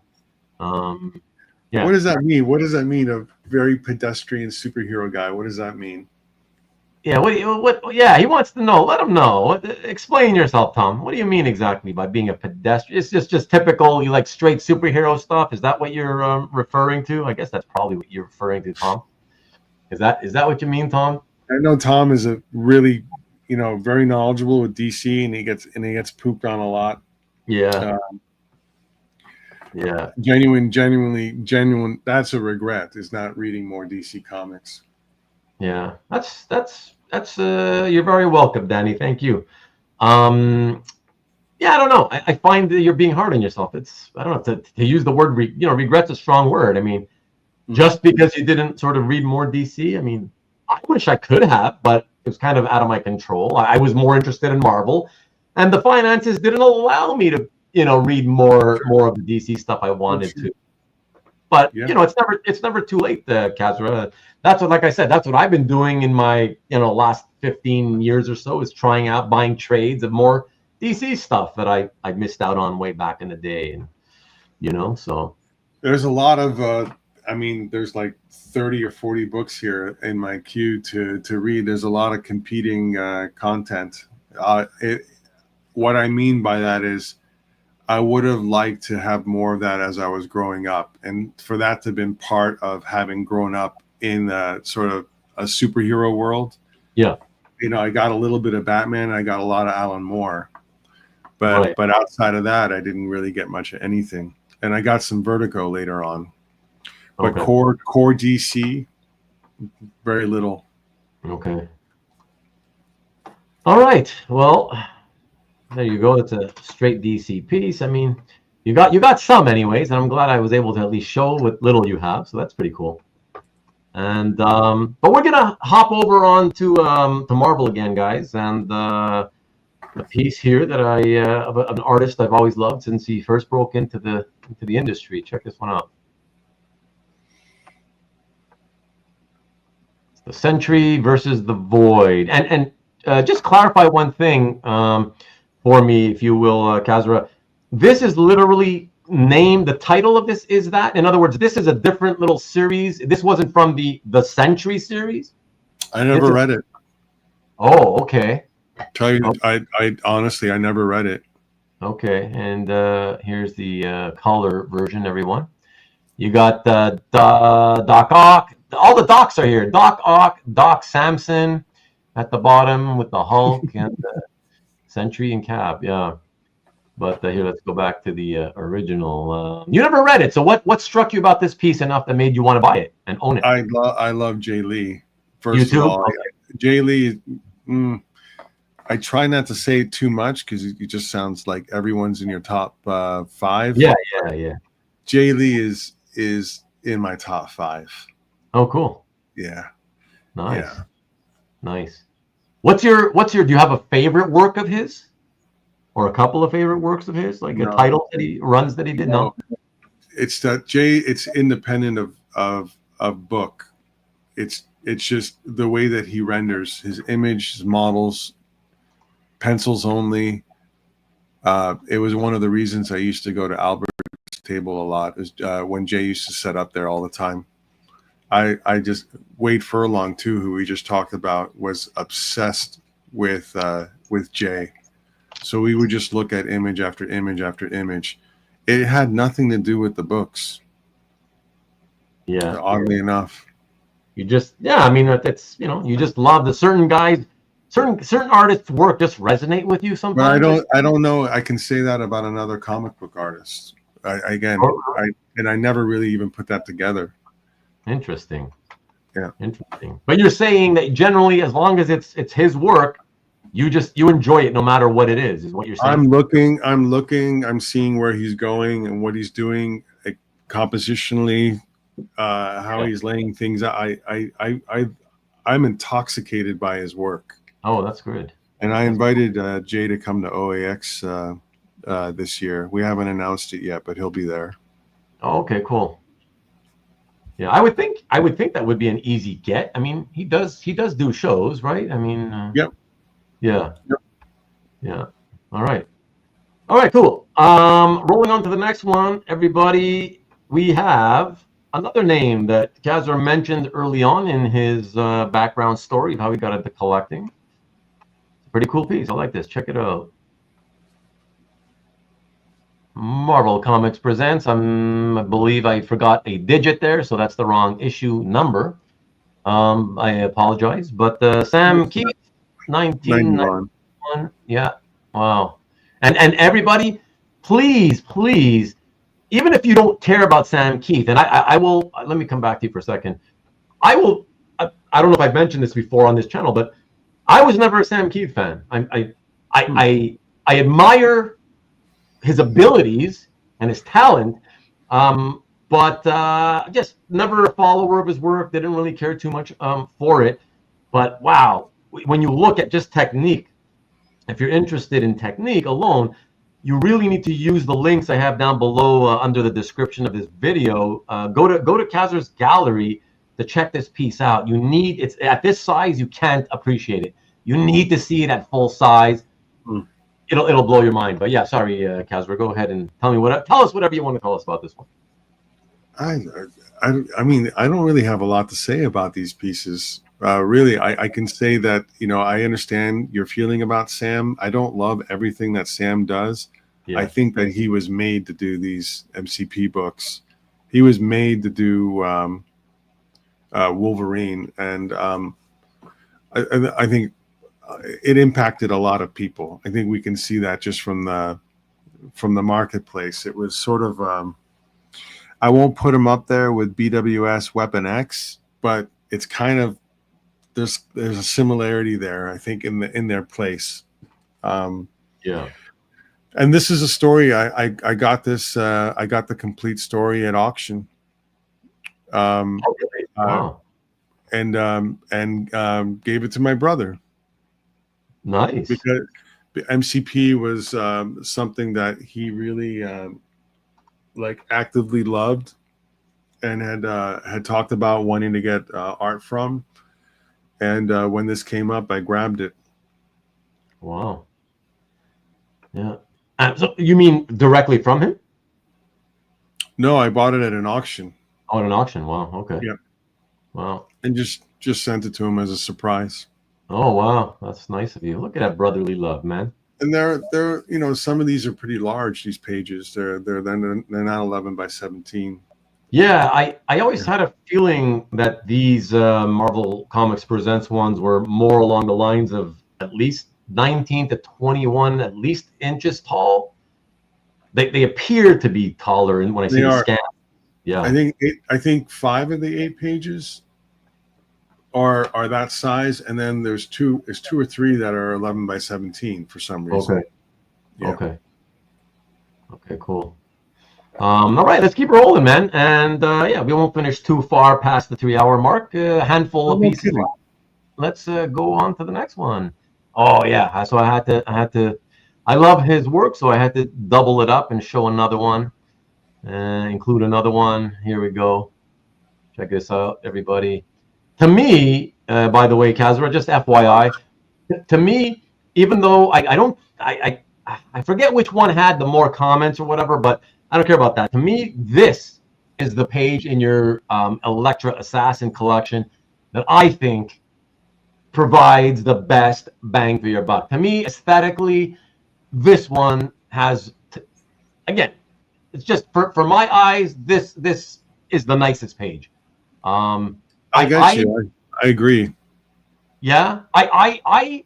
yeah. What does that mean? What does that mean? A very pedestrian superhero guy. What does that mean? Yeah. What? Yeah, he wants to know. Let him know. Explain yourself, Tom. What do you mean exactly by being a pedestrian? It's just typical. You like straight superhero stuff. Is that what you're referring to? I guess that's probably what you're referring to, Tom. Is that what you mean, Tom? I know Tom is a really, very knowledgeable with DC, and he gets pooped on a lot. Yeah. Yeah. Genuine. That's a regret, is not reading more DC comics. Yeah. That's you're very welcome, Danny. Thank you. Yeah, I don't know. I find that you're being hard on yourself. I don't know, to use the word, regret's a strong word. I mean, just because you didn't sort of read more DC, I mean, I wish I could have, but it was kind of out of my control. I was more interested in Marvel, and the finances didn't allow me to, read more of the DC stuff I wanted to. But it's never too late, Kasra. That's what, like I said, that's what I've been doing in my last 15 years or so, is trying out buying trades of more DC stuff that I missed out on way back in the day, and so there's a lot of. There's like 30 or 40 books here in my queue to read. There's a lot of competing content. What I mean by that is I would have liked to have more of that as I was growing up. And for that to have been part of having grown up in sort of a superhero world. Yeah. I got a little bit of Batman. I got a lot of Alan Moore. But outside of that, I didn't really get much of anything. And I got some Vertigo later on. But core DC, very little. Okay. All right. Well, there you go. It's a straight DC piece. I mean, you got some anyways, and I'm glad I was able to at least show what little you have. So that's pretty cool. And but we're gonna hop over on to Marvel again, guys, and a piece here that of an artist I've always loved since he first broke into the industry. Check this one out. The Sentry versus the Void, and just clarify one thing for me, if you will, Kasra. This is literally named. The title of this is that. In other words, this is a different little series. This wasn't from the Sentry series. I never read it. Oh, okay. Tell you, I honestly, I never read it. Okay, and here's the color version, everyone. You got Doc Ock. All the Docs are here. Doc Ock, Doc Samson at the bottom with the Hulk and Sentry and Cap. Yeah. But here, let's go back to the original. You never read it. So what struck you about this piece enough that made you want to buy it and own it? I love Jae Lee. First of all, Jae Lee, I try not to say too much because it just sounds like everyone's in your top 5. Yeah. Jae Lee is in my top 5. Oh, cool. Yeah. Nice. Yeah. Nice. What's your do you have a favorite work of his? Or a couple of favorite works of his? Like a title that he runs that he did? No. It's that it's independent of book. It's just the way that he renders his image, his models, pencils only. It was one of the reasons I used to go to Albert's table a lot, is when Jay used to set up there all the time. I just Wade Furlong too, who we just talked about, was obsessed with Jay. So we would just look at image after image after image. It had nothing to do with the books. Yeah. Oddly enough. You just it's you just love the certain guys, certain artists' work just resonate with you sometimes. But I don't know. I can say that about another comic book artist. I never really even put that together. Interesting. Yeah. Interesting. But you're saying that generally, as long as it's his work, you enjoy it no matter what it is what you're saying. I'm seeing where he's going and what he's doing compositionally, how he's laying things out. I'm intoxicated by his work. Oh, that's good. And I invited Jay to come to OAX this year. We haven't announced it yet, but he'll be there. Oh, okay, cool. Yeah, I would think that would be an easy get. I mean, he does do shows, right? I mean, yep. Yeah. Yep. Yeah. All right, cool. Rolling on to the next one, everybody. We have another name that Kasra mentioned early on in his background story of how he got into collecting. It's a pretty cool piece. I like this. Check it out. Marvel Comics presents. I believe I forgot a digit there, so that's the wrong issue number. I apologize. But Sam Keith, 1991. Yeah. Wow. And everybody, please, even if you don't care about Sam Keith, and I will, let me come back to you for a second. I don't know if I've mentioned this before on this channel, but I was never a Sam Keith fan. I admire his abilities and his talent, but just never a follower of his work. Didn't really care too much for it. But wow, when you look at just technique, if you're interested in technique alone, you really need to use the links I have down below under the description of this video. Go to Kasra's gallery to check this piece out. It's at this size, you can't appreciate it. You need to see it at full size. It'll blow your mind. But yeah, sorry, Kasra, go ahead and tell us whatever you want to tell us about this one. I mean, I don't really have a lot to say about these pieces. Really, I can say that, I understand your feeling about Sam. I don't love everything that Sam does. Yeah. I think that he was made to do these MCP books. He was made to do Wolverine, and I think it impacted a lot of people. I think we can see that just from the marketplace. It was sort of I won't put him up there with BWS Weapon X, but it's kind of there's a similarity there, I think, in their place. Yeah. And this is a story I got this I got the complete story at auction. Wow. And gave it to my brother. Nice. Because MCP was something that he really actively loved and had talked about wanting to get art from. And when this came up, I grabbed it. Wow. Yeah. So you mean directly from him? No, I bought it at an auction. Oh, at an auction. Wow. Okay. Yeah. Wow. And just sent it to him as a surprise. Oh, wow. That's nice of you. Look at that brotherly love, man. And they're some of these are pretty large, these pages. They're not 11 by 17. Yeah, I always had a feeling that these Marvel Comics Presents ones were more along the lines of at least 19 to 21 at least inches tall. They appear to be taller, and when I see the scan. Yeah. I think 5 of the 8 pages are that size, and then there's 2 or 3 that are 11 by 17 for some reason. Okay. Yeah. Okay, cool. All right, let's keep rolling, man. And yeah, we won't finish too far past the 3-hour mark. A handful of pieces. Let's go on to the next one. Oh yeah, so I had to. I love his work, so I had to double it up and show another one, include another one. Here we go. Check this out, everybody. To me, by the way, Kasra, just FYI, to me, even though I forget which one had the more comments or whatever, but I don't care about that. To me, this is the page in your Elektra Assassin collection that I think provides the best bang for your buck. To me, aesthetically, this one has, again, it's just for my eyes, this is the nicest page. I agree. Yeah, I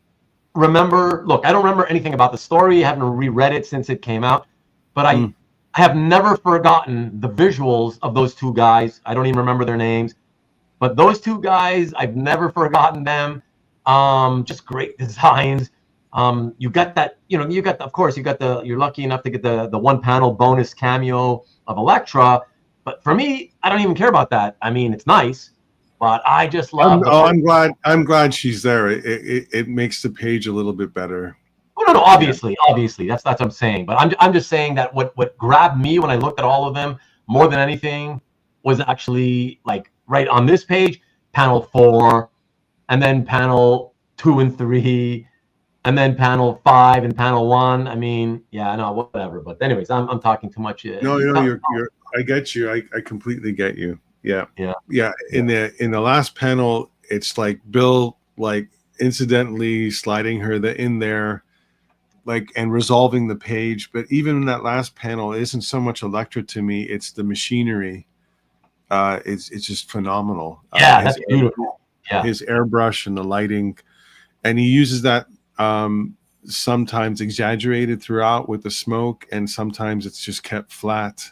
remember. Look, I don't remember anything about the story. I haven't reread it since it came out, but I have never forgotten the visuals of those two guys. I don't even remember their names, but those two guys, I've never forgotten them. Just great designs. You got that, you got, of course, you're lucky enough to get the one panel bonus cameo of Elektra. But for me, I don't even care about that. I mean, it's nice, but I just love. I'm glad she's there. It makes the page a little bit better. Oh no, obviously, that's what I'm saying. But I'm just saying that what grabbed me when I looked at all of them more than anything was actually like right on this page, panel 4, and then panel 2 and 3, and then panel 5 and panel 1. I mean, yeah, no, whatever. But anyways, I'm talking too much. No, you're. I get you. I completely get you. Yeah. In the last panel, it's like Bill like incidentally sliding her in there, like, and resolving the page. But even in that last panel, it isn't so much Elektra to me; it's the machinery. It's just phenomenal. Yeah, that's beautiful. Yeah, his airbrush and the lighting, and he uses that sometimes exaggerated throughout with the smoke, and sometimes it's just kept flat.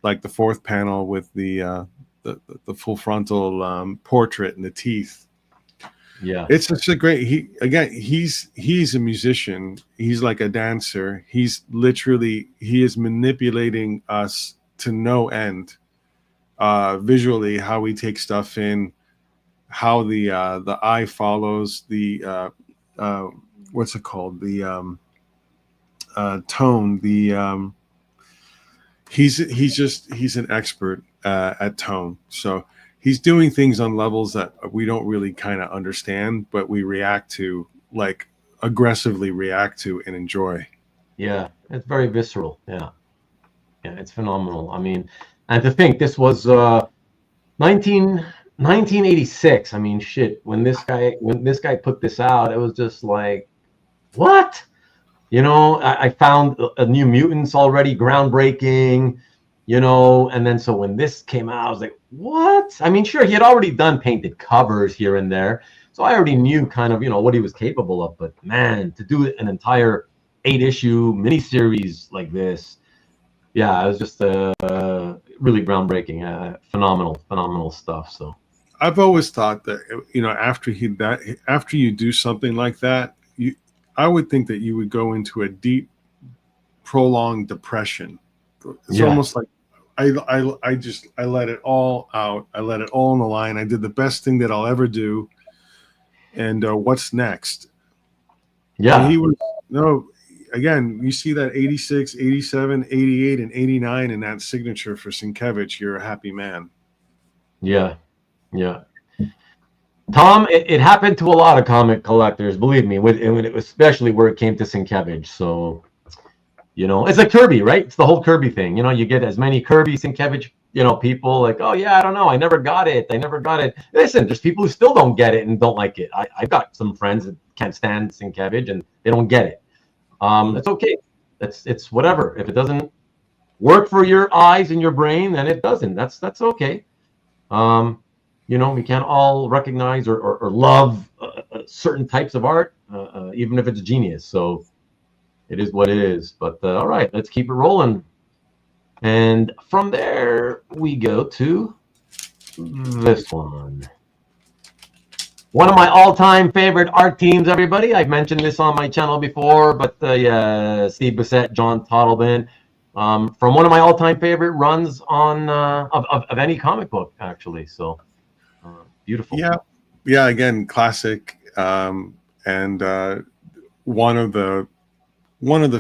Like the 4th panel with the full frontal portrait and the teeth. Yeah, it's such a great. He's a musician. He's like a dancer. He is manipulating us to no end. Visually, how we take stuff in, how the eye follows the what's it called, the tone, he's an expert at tone. So he's doing things on levels that we don't really kind of understand, but we react to, like aggressively react to and enjoy. Yeah, it's very visceral. Yeah, it's phenomenal. I mean, and to think this was 1986. I mean, shit. When this guy put this out, it was just like, what? I found a New Mutants already groundbreaking, and then so when this came out, I was like, what? I mean, sure, he had already done painted covers here and there, so I already knew kind of, what he was capable of. But man, to do an entire 8-issue miniseries like this, yeah, it was just really groundbreaking, phenomenal stuff. So I've always thought that after you do something like that, I would think that you would go into a deep, prolonged depression. It's almost like I let it all out. I let it all on the line. I did the best thing that I'll ever do. And what's next? Yeah. And he was again, you see that 86, 87, 88, and 89 in that signature for Sienkiewicz. You're a happy man. Yeah. Tom, it happened to a lot of comic collectors, believe me, especially where it came to Sienkiewicz. So, it's like Kirby, right? It's the whole Kirby thing. You get as many Kirby, Sienkiewicz, people like, oh yeah, I don't know, I never got it. Listen, there's people who still don't get it and don't like it. I've got some friends that can't stand Sienkiewicz and they don't get it. It's okay. It's whatever. If it doesn't work for your eyes and your brain, then it doesn't. That's okay. We can't all recognize or love certain types of art, even if it's genius. So it is what it is. But all right, let's keep it rolling. And from there, we go to this one. One of my all-time favorite art teams, everybody. I've mentioned this on my channel before, but Steve Bissette, John Totleben, from one of my all-time favorite runs on of any comic book, actually. So beautiful. Yeah. Again, classic, and one of the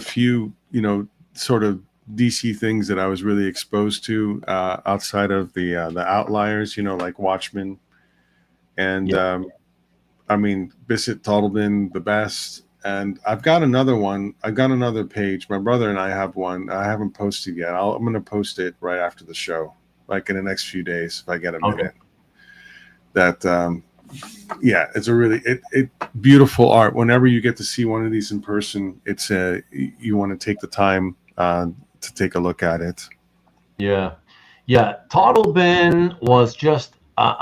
few sort of DC things that I was really exposed to outside of the outliers, like Watchmen, and I mean, Bissette, Totleben, the best. And I've got another one. I've got another page. My brother and I have one. I haven't posted yet. I'm going to post it right after the show, like in the next few days, if I get a minute. That, it's a really beautiful art. Whenever you get to see one of these in person, it's you want to take the time to take a look at it. Yeah. Totleben was just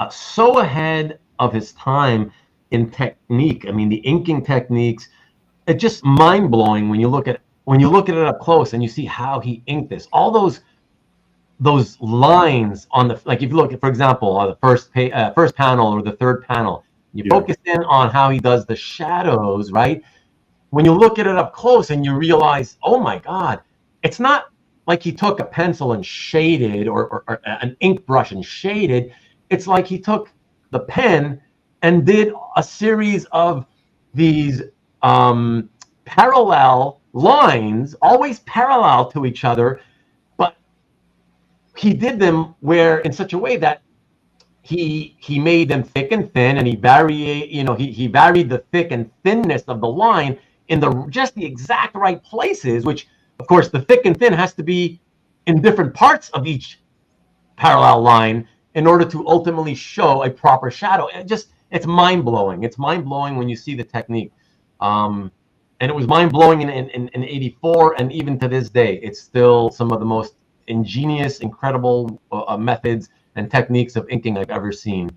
so ahead of his time in technique. I mean, the inking techniques, it's just mind blowing when you look at it up close and you see how he inked this. All those lines on the, like if you look at, for example, the first panel or the third panel, You focus in on how he does the shadows, right? When you look at it up close and you realize, oh my God, it's not like he took a pencil and shaded or an ink brush and shaded. It's like he took the pen and did a series of these parallel lines, always parallel to each other, but he did them in such a way that he made them thick and thin, and he varied the thick and thinness of the line in just the exact right places, which of course the thick and thin has to be in different parts of each parallel line in order to ultimately show a proper shadow. It's mind-blowing. It's mind-blowing when you see the technique. And it was mind-blowing in 84, and even to this day, it's still some of the most ingenious, incredible methods and techniques of inking I've ever seen.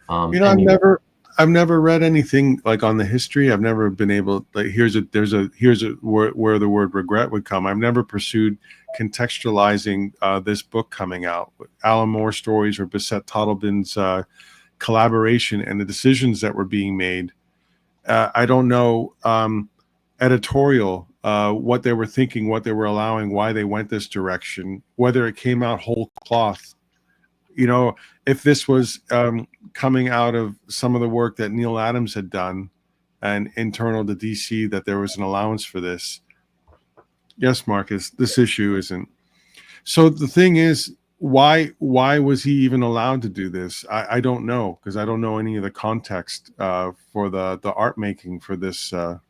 I've never read anything like on the history. I've never been able, like, here's where the word regret would come. I've never pursued contextualizing this book coming out, Alan Moore stories or Bissette Totlebin's collaboration and the decisions that were being made. I don't know editorial, what they were thinking, what they were allowing, why they went this direction, whether it came out whole cloth. You know, if this was coming out of some of the work that Neil Adams had done and internal to DC, that there was an allowance for this. Yes, Marcus, this issue isn't. So the thing is, why was he even allowed to do this? I don't know, because I don't know any of the context for the art making for this. But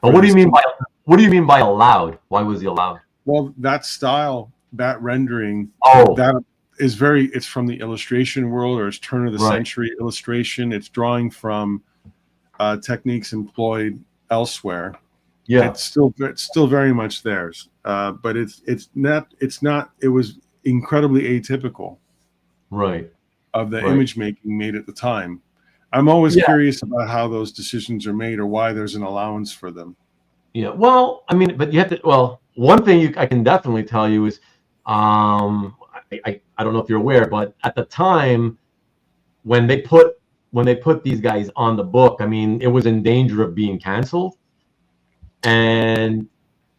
what do you mean by allowed? Why was he allowed? Well, that style, that rendering, that is it's from the illustration world, or it's turn of the century illustration. It's drawing from techniques employed elsewhere. Yeah, it's still very much theirs. But it's not. It was incredibly atypical, of the image making made at the time. I'm always curious about how those decisions are made or why there's an allowance for them. Yeah, well, I mean, but you have to. Well, one thing I can definitely tell you is, I don't know if you're aware, but at the time when they put these guys on the book, I mean, it was in danger of being canceled. And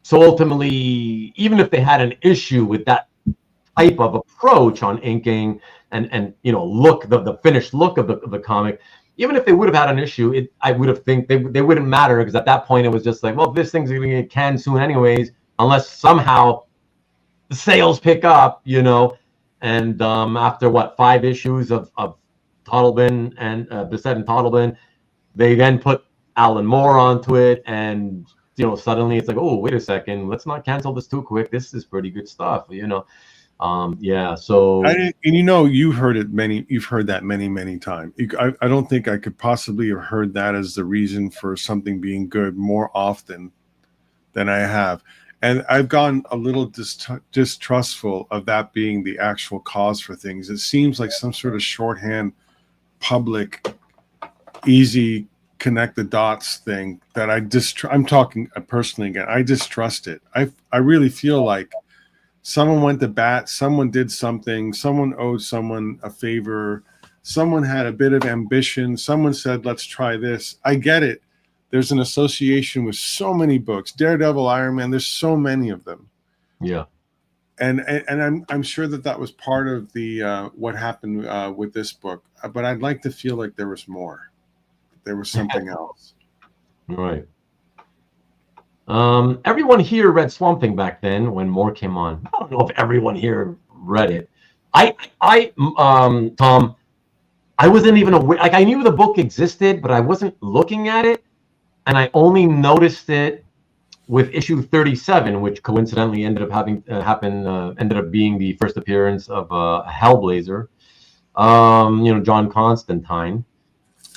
so ultimately, even if they had an issue with that type of approach on inking and look, the finished look of the comic, even if they would have had an issue, I would have think they wouldn't matter, because at that point it was just like, well, this thing's going to get canned soon anyways, unless somehow the sales pick up, And after 5 issues of Totleben and Bissette and Totleben, they then put Alan Moore onto it, and suddenly it's like, oh, wait a second, let's not cancel this too quick. This is pretty good stuff, So you've heard that many times. I don't think I could possibly have heard that as the reason for something being good more often than I have. And I've gone a little distrustful of that being the actual cause for things. It seems like some sort of shorthand, public, easy connect the dots thing that I'm talking personally again. I distrust it. I really feel like someone went to bat, someone did something, someone owed someone a favor, someone had a bit of ambition, someone said, let's try this. I get it. There's an association with so many books. Daredevil, Iron Man, there's so many of them. Yeah. And I'm sure that was part of the what happened with this book. But I'd like to feel like there was more. There was something else. Right. Everyone here read Swamp Thing back then when Moore came on. I don't know if everyone here read it. Tom, I wasn't even aware. Like, I knew the book existed, but I wasn't looking at it. And I only noticed it with issue 37, which coincidentally ended up ended up being the first appearance of Hellblazer, John Constantine.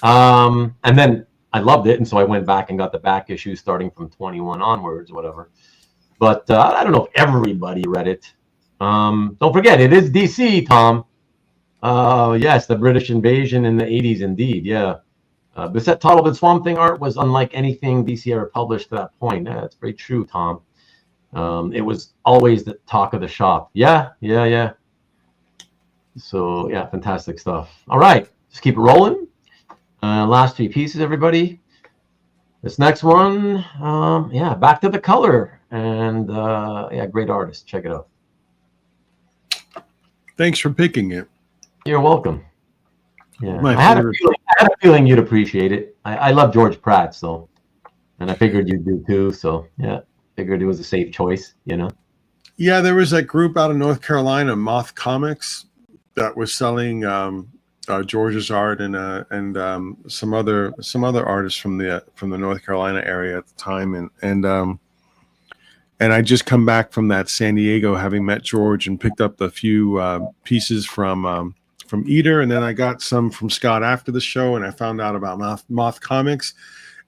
And then I loved it, and so I went back and got the back issues starting from 21 onwards, whatever. But I don't know if everybody read it. Don't forget, it is DC, Tom. Yes, the British invasion in the 80s, indeed, yeah. Bissette Totleben Swamp Thing art was unlike anything DC ever published to that point. Yeah, that's very true, Tom. It was always the talk of the shop. Yeah. So, yeah, fantastic stuff. All right, just keep it rolling. Last three pieces, everybody. This next one, yeah, back to the color. And yeah, great artist. Check it out. Thanks for picking it. You're welcome. Yeah, My I had favorite. a feeling you'd appreciate it. I love George Pratt, so, and I figured you'd do too. So yeah, figured it was a safe choice, you know. Yeah, there was that group out of North Carolina, M.O.D.O.K Comics, that was selling George's art and some other artists from the North Carolina area at the time, and I just come back from that San Diego, having met George and picked up a few pieces from Eater, and then I got some from Scott after the show, and I found out about M.O.D.O.K Comics,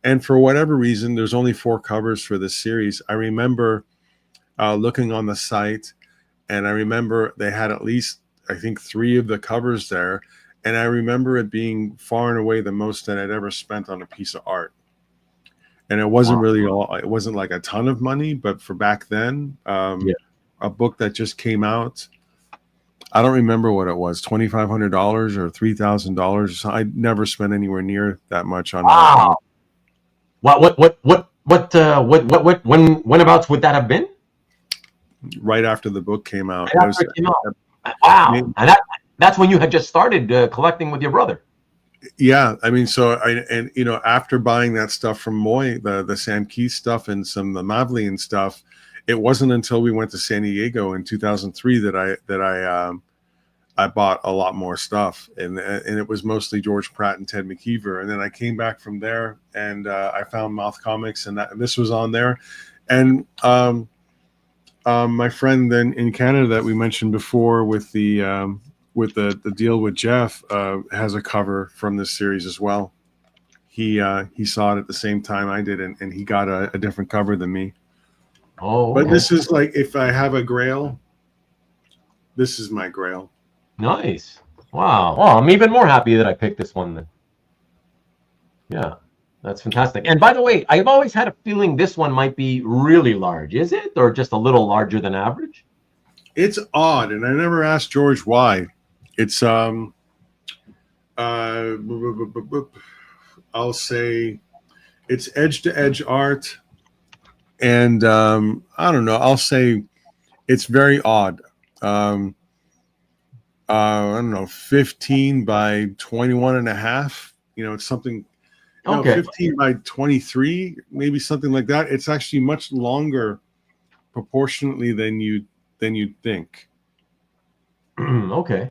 and for whatever reason, there's only 4 covers for this series. I remember looking on the site, and I remember they had at least, I think, 3 of the covers there, and I remember it being far and away the most that I'd ever spent on a piece of art. And it wasn't really it wasn't like a ton of money, but for back then, a book that just came out, I don't remember what it was, $2,500 or $3,000. I never spent anywhere near that much on. Wow. Whenabouts would that have been? Right after the book came out. Right after it came out. Wow. And that's when you had just started collecting with your brother. Yeah, I mean, after buying that stuff from Moy, the Sam Keith stuff and some of the Mavlian stuff, it wasn't until we went to San Diego in 2003 that I bought a lot more stuff, and it was mostly George Pratt and Ted McKeever. And then I came back from there, and I found M.O.D.O.K Comics, and this was on there. And my friend then in Canada that we mentioned before with the deal with Jeff has a cover from this series as well. He saw it at the same time I did, and he got a different cover than me. Oh, but this is like, if I have a grail, this is my grail. Nice. Wow. Well, I'm even more happy that I picked this one then. Yeah, that's fantastic. And by the way, I've always had a feeling this one might be really large. Is it, or just a little larger than average? It's odd, and I never asked George why. It's I'll say it's edge to edge art, and I don't know. I'll say it's very odd. I don't know, 15 by 21 and a half. It's something. Okay. No, 15 by 23, maybe something like that. It's actually much longer proportionately than you'd think. Okay.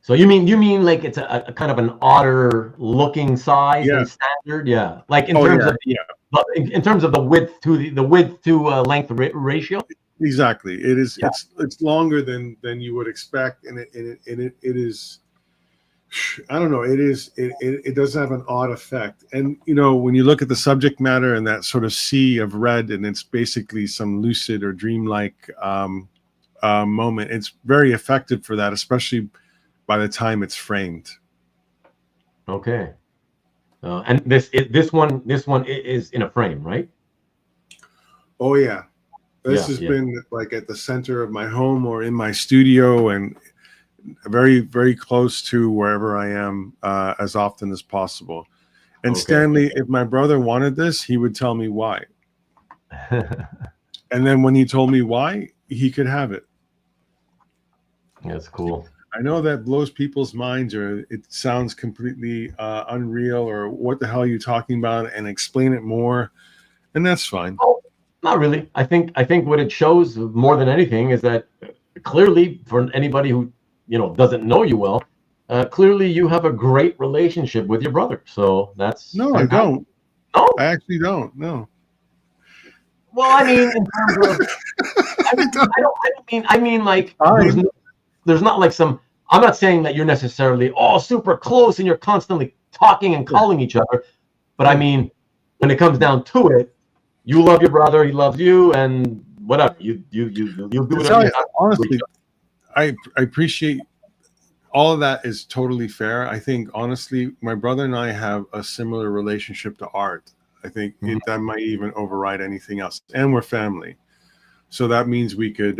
So you mean like it's a kind of an odder looking size than standard? Yeah. Like in terms of the width to length ratio? Exactly. It is. Yeah. It's longer than you would expect, and it is. I don't know. It does have an odd effect, and when you look at the subject matter and that sort of sea of red, and it's basically some lucid or dreamlike moment. It's very effective for that, especially by the time it's framed. Okay. And this one is in a frame, right? Oh yeah. This has been like at the center of my home or in my studio, and very, very close to wherever I am as often as possible. And okay. Stanley, if my brother wanted this, he would tell me why. And then when he told me why, he could have it. That's cool. I know that blows people's minds, or it sounds completely unreal, or what the hell are you talking about, and explain it more. And that's fine. Oh, not really. I think what it shows more than anything is that clearly, for anybody who doesn't know you well, clearly you have a great relationship with your brother. So that's I don't. No, I actually don't. No. Well, I mean, in terms of, I mean, like there's not like some. I'm not saying that you're necessarily all super close and you're constantly talking and calling each other, but I mean, when it comes down to it, you love your brother, he loves you, and whatever you do whatever. Honestly, I appreciate all of that. Is totally fair. I think honestly, my brother and I have a similar relationship to art. I think that might even override anything else, and we're family, so that means we could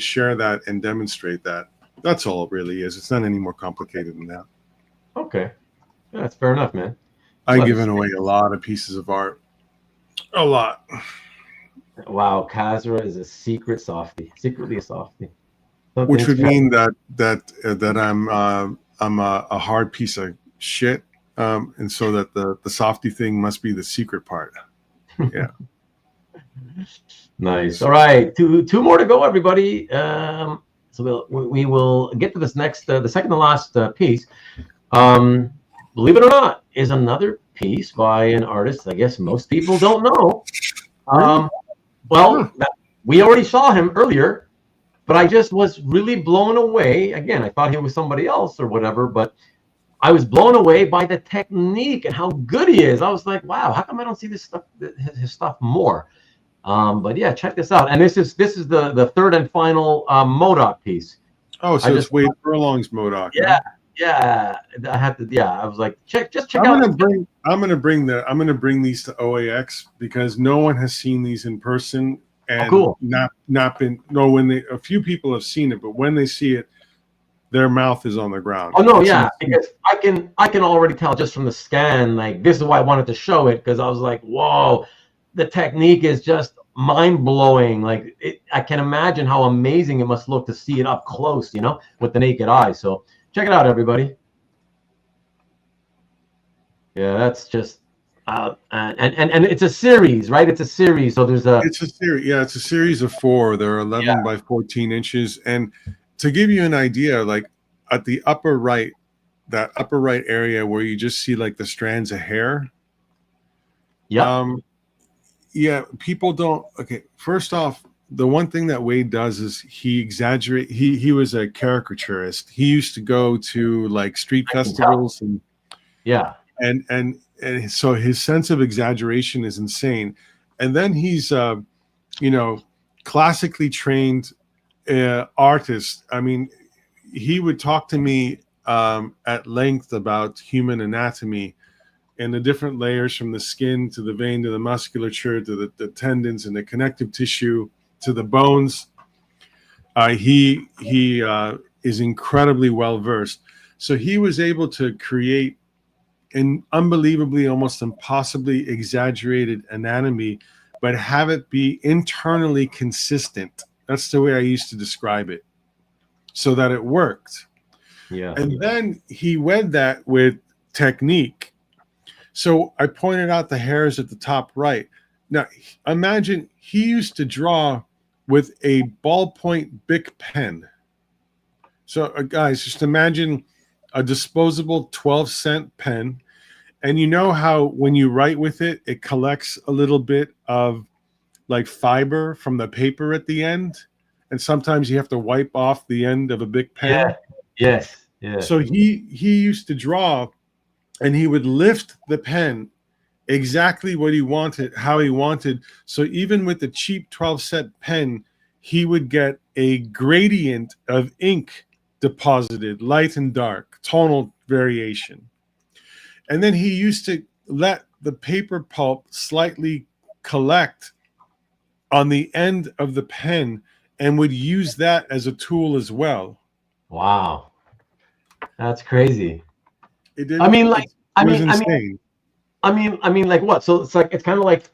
share that and demonstrate that. That's all it really is. It's not any more complicated than that. Okay. Yeah, that's fair enough, man. I've given away a lot of pieces of art. A lot. Wow, Kasra is a secret softie, secretly a softie. Which would mean that I'm a hard piece of shit, and so that the softy thing must be the secret part. Yeah. Nice. All right, two more to go, everybody. So we will get to this next, the second to last piece. Believe it or not, is another piece by an artist I guess most people don't know. Well, we already saw him earlier, but I just was really blown away. Again, I thought he was somebody else or whatever, but I was blown away by the technique and how good he is. I was like, wow, how come I don't see this stuff, his stuff more? But yeah, check this out. And this is the third and final M.O.D.O.K piece. Oh, so it's Wade Furlong's M.O.D.O.K. Yeah, right? Yeah. I had to. Yeah, I was like, check out. I'm gonna bring these to OAX because no one has seen these in person, and a few people have seen it, but when they see it, their mouth is on the ground. Oh no, yeah, because I can already tell just from the scan. Like, this is why I wanted to show it, because I was like, whoa, the technique is just mind blowing. Like, I can imagine how amazing it must look to see it up close, with the naked eye. So check it out, everybody. Yeah, that's just and it's a series, right? It's a series. So it's a series. Yeah, it's a series of 4. They're 11 by 14 inches. And to give you an idea, like at the upper right, that upper right area where you just see like the strands of hair. Yeah. Yeah, people don't. Okay, first off, the one thing that Wade does is he exaggerates. He was a caricaturist. He used to go to like street festivals and and so his sense of exaggeration is insane. And then he's classically trained artist. I mean, he would talk to me at length about human anatomy and the different layers, from the skin to the vein to the musculature to the tendons and the connective tissue to the bones. He is incredibly well versed. So he was able to create an unbelievably, almost impossibly exaggerated anatomy, but have it be internally consistent. That's the way I used to describe it, so that it worked. Yeah. And then he wed that with technique. So I pointed out the hairs at the top right. Now, imagine he used to draw with a ballpoint Bic pen. So, guys, just imagine a disposable 12-cent pen. And you know how when you write with it, it collects a little bit of like fiber from the paper at the end. And sometimes you have to wipe off the end of a Bic pen. Yeah. Yes. Yeah. So he used to draw, and he would lift the pen exactly what he wanted, how he wanted. So even with the cheap 12-cent pen, he would get a gradient of ink deposited, light and dark, tonal variation. And then he used to let the paper pulp slightly collect on the end of the pen and would use that as a tool as well. Wow. That's crazy. It did. I mean, like what? So it's kind of like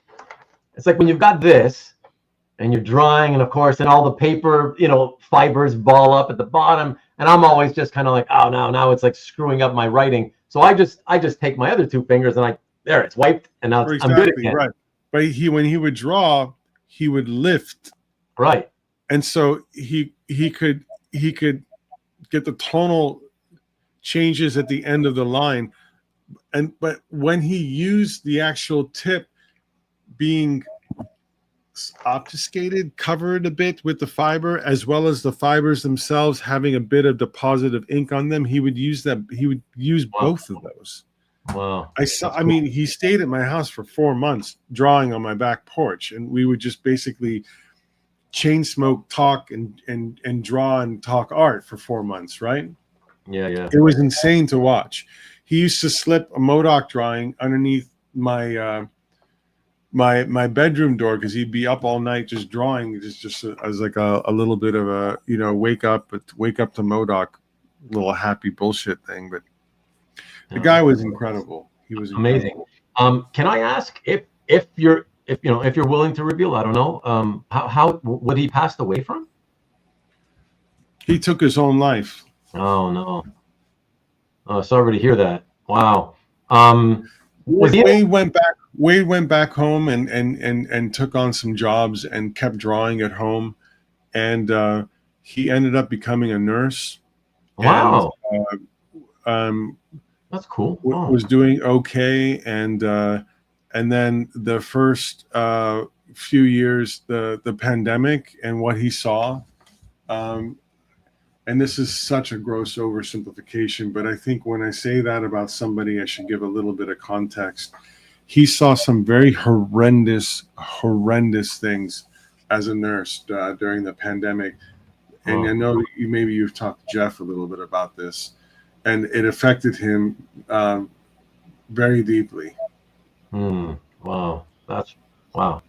when you've got this and you're drawing, and of course, then all the paper, fibers ball up at the bottom, and I'm always just kind of like, oh, now it's like screwing up my writing. So I just take my other 2 fingers and there, it's wiped, and now I'm good again. Right. But when he would draw, he would lift. Right. And so he could get the tonal changes at the end of the line. But when he used the actual tip being obfuscated, covered a bit with the fiber, as well as the fibers themselves having a bit of deposit of ink on them, he would use both of those. Wow. He stayed at my house for 4 months drawing on my back porch, and we would just basically chain smoke, talk, and draw and talk art for 4 months, right? Yeah. It was insane to watch. He used to slip a M.O.D.O.K drawing underneath my my bedroom door because he'd be up all night just drawing, just as like a little bit of a wake up to M.O.D.O.K, little happy bullshit thing. But The guy was incredible. He was amazing. incredible. Can I ask if you're willing to reveal? I don't know. How what he passed away from? He took his own life. Oh no. Oh, sorry to hear that. Wow. Wade went back home and took on some jobs and kept drawing at home, and he ended up becoming a nurse. Wow. And, that's cool. Was doing okay, and then the first few years, the pandemic and what he saw. And this is such a gross oversimplification, but I think when I say that about somebody, I should give a little bit of context. He saw some very horrendous things as a nurse during the pandemic. And I know maybe you've talked to Jeff a little bit about this, and it affected him very deeply. Wow. Wow.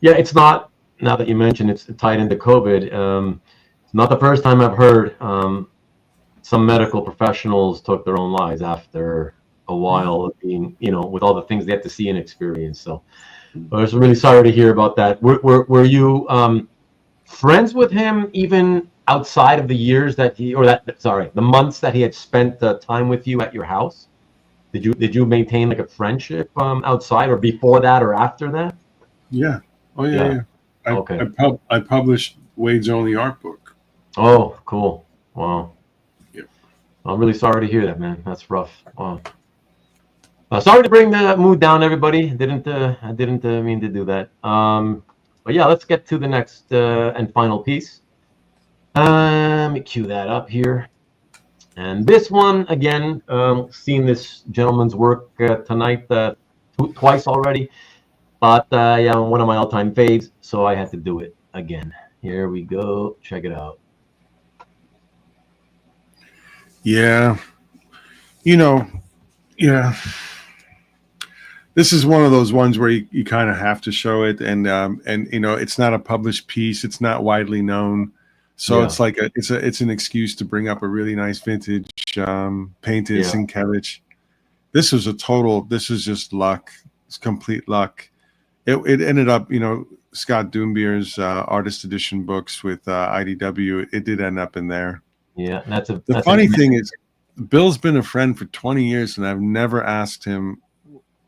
Yeah, it's not, now that you mentioned it's tied into COVID, not the first time I've heard some medical professionals took their own lives after a while of being, with all the things they have to see and experience. So I was really sorry to hear about that. Were you friends with him even outside of the years that the months that he had spent time with you at your house? Did you maintain like a friendship outside or before that or after that? Yeah. Oh yeah. Okay. I published Wade's only art book. Oh, cool. Wow. Yep. I'm really sorry to hear that, man. That's rough. Wow. Sorry to bring the mood down, everybody. I didn't mean to do that. But yeah, let's get to the next and final piece. Let me cue that up here. And this one, again, seen this gentleman's work tonight twice already. But yeah, one of my all-time faves, so I had to do it again. Here we go. Check it out. Yeah. This is one of those ones where you kind of have to show it, and it's not a published piece, it's not widely known, so it's like it's an excuse to bring up a really nice vintage painted Sienkiewicz. This was just luck. It's complete luck. It ended up, Scott Doombier's artist edition books with IDW. It did end up in there. Yeah, the funny thing is, Bill's been a friend for 20 years, and I've never asked him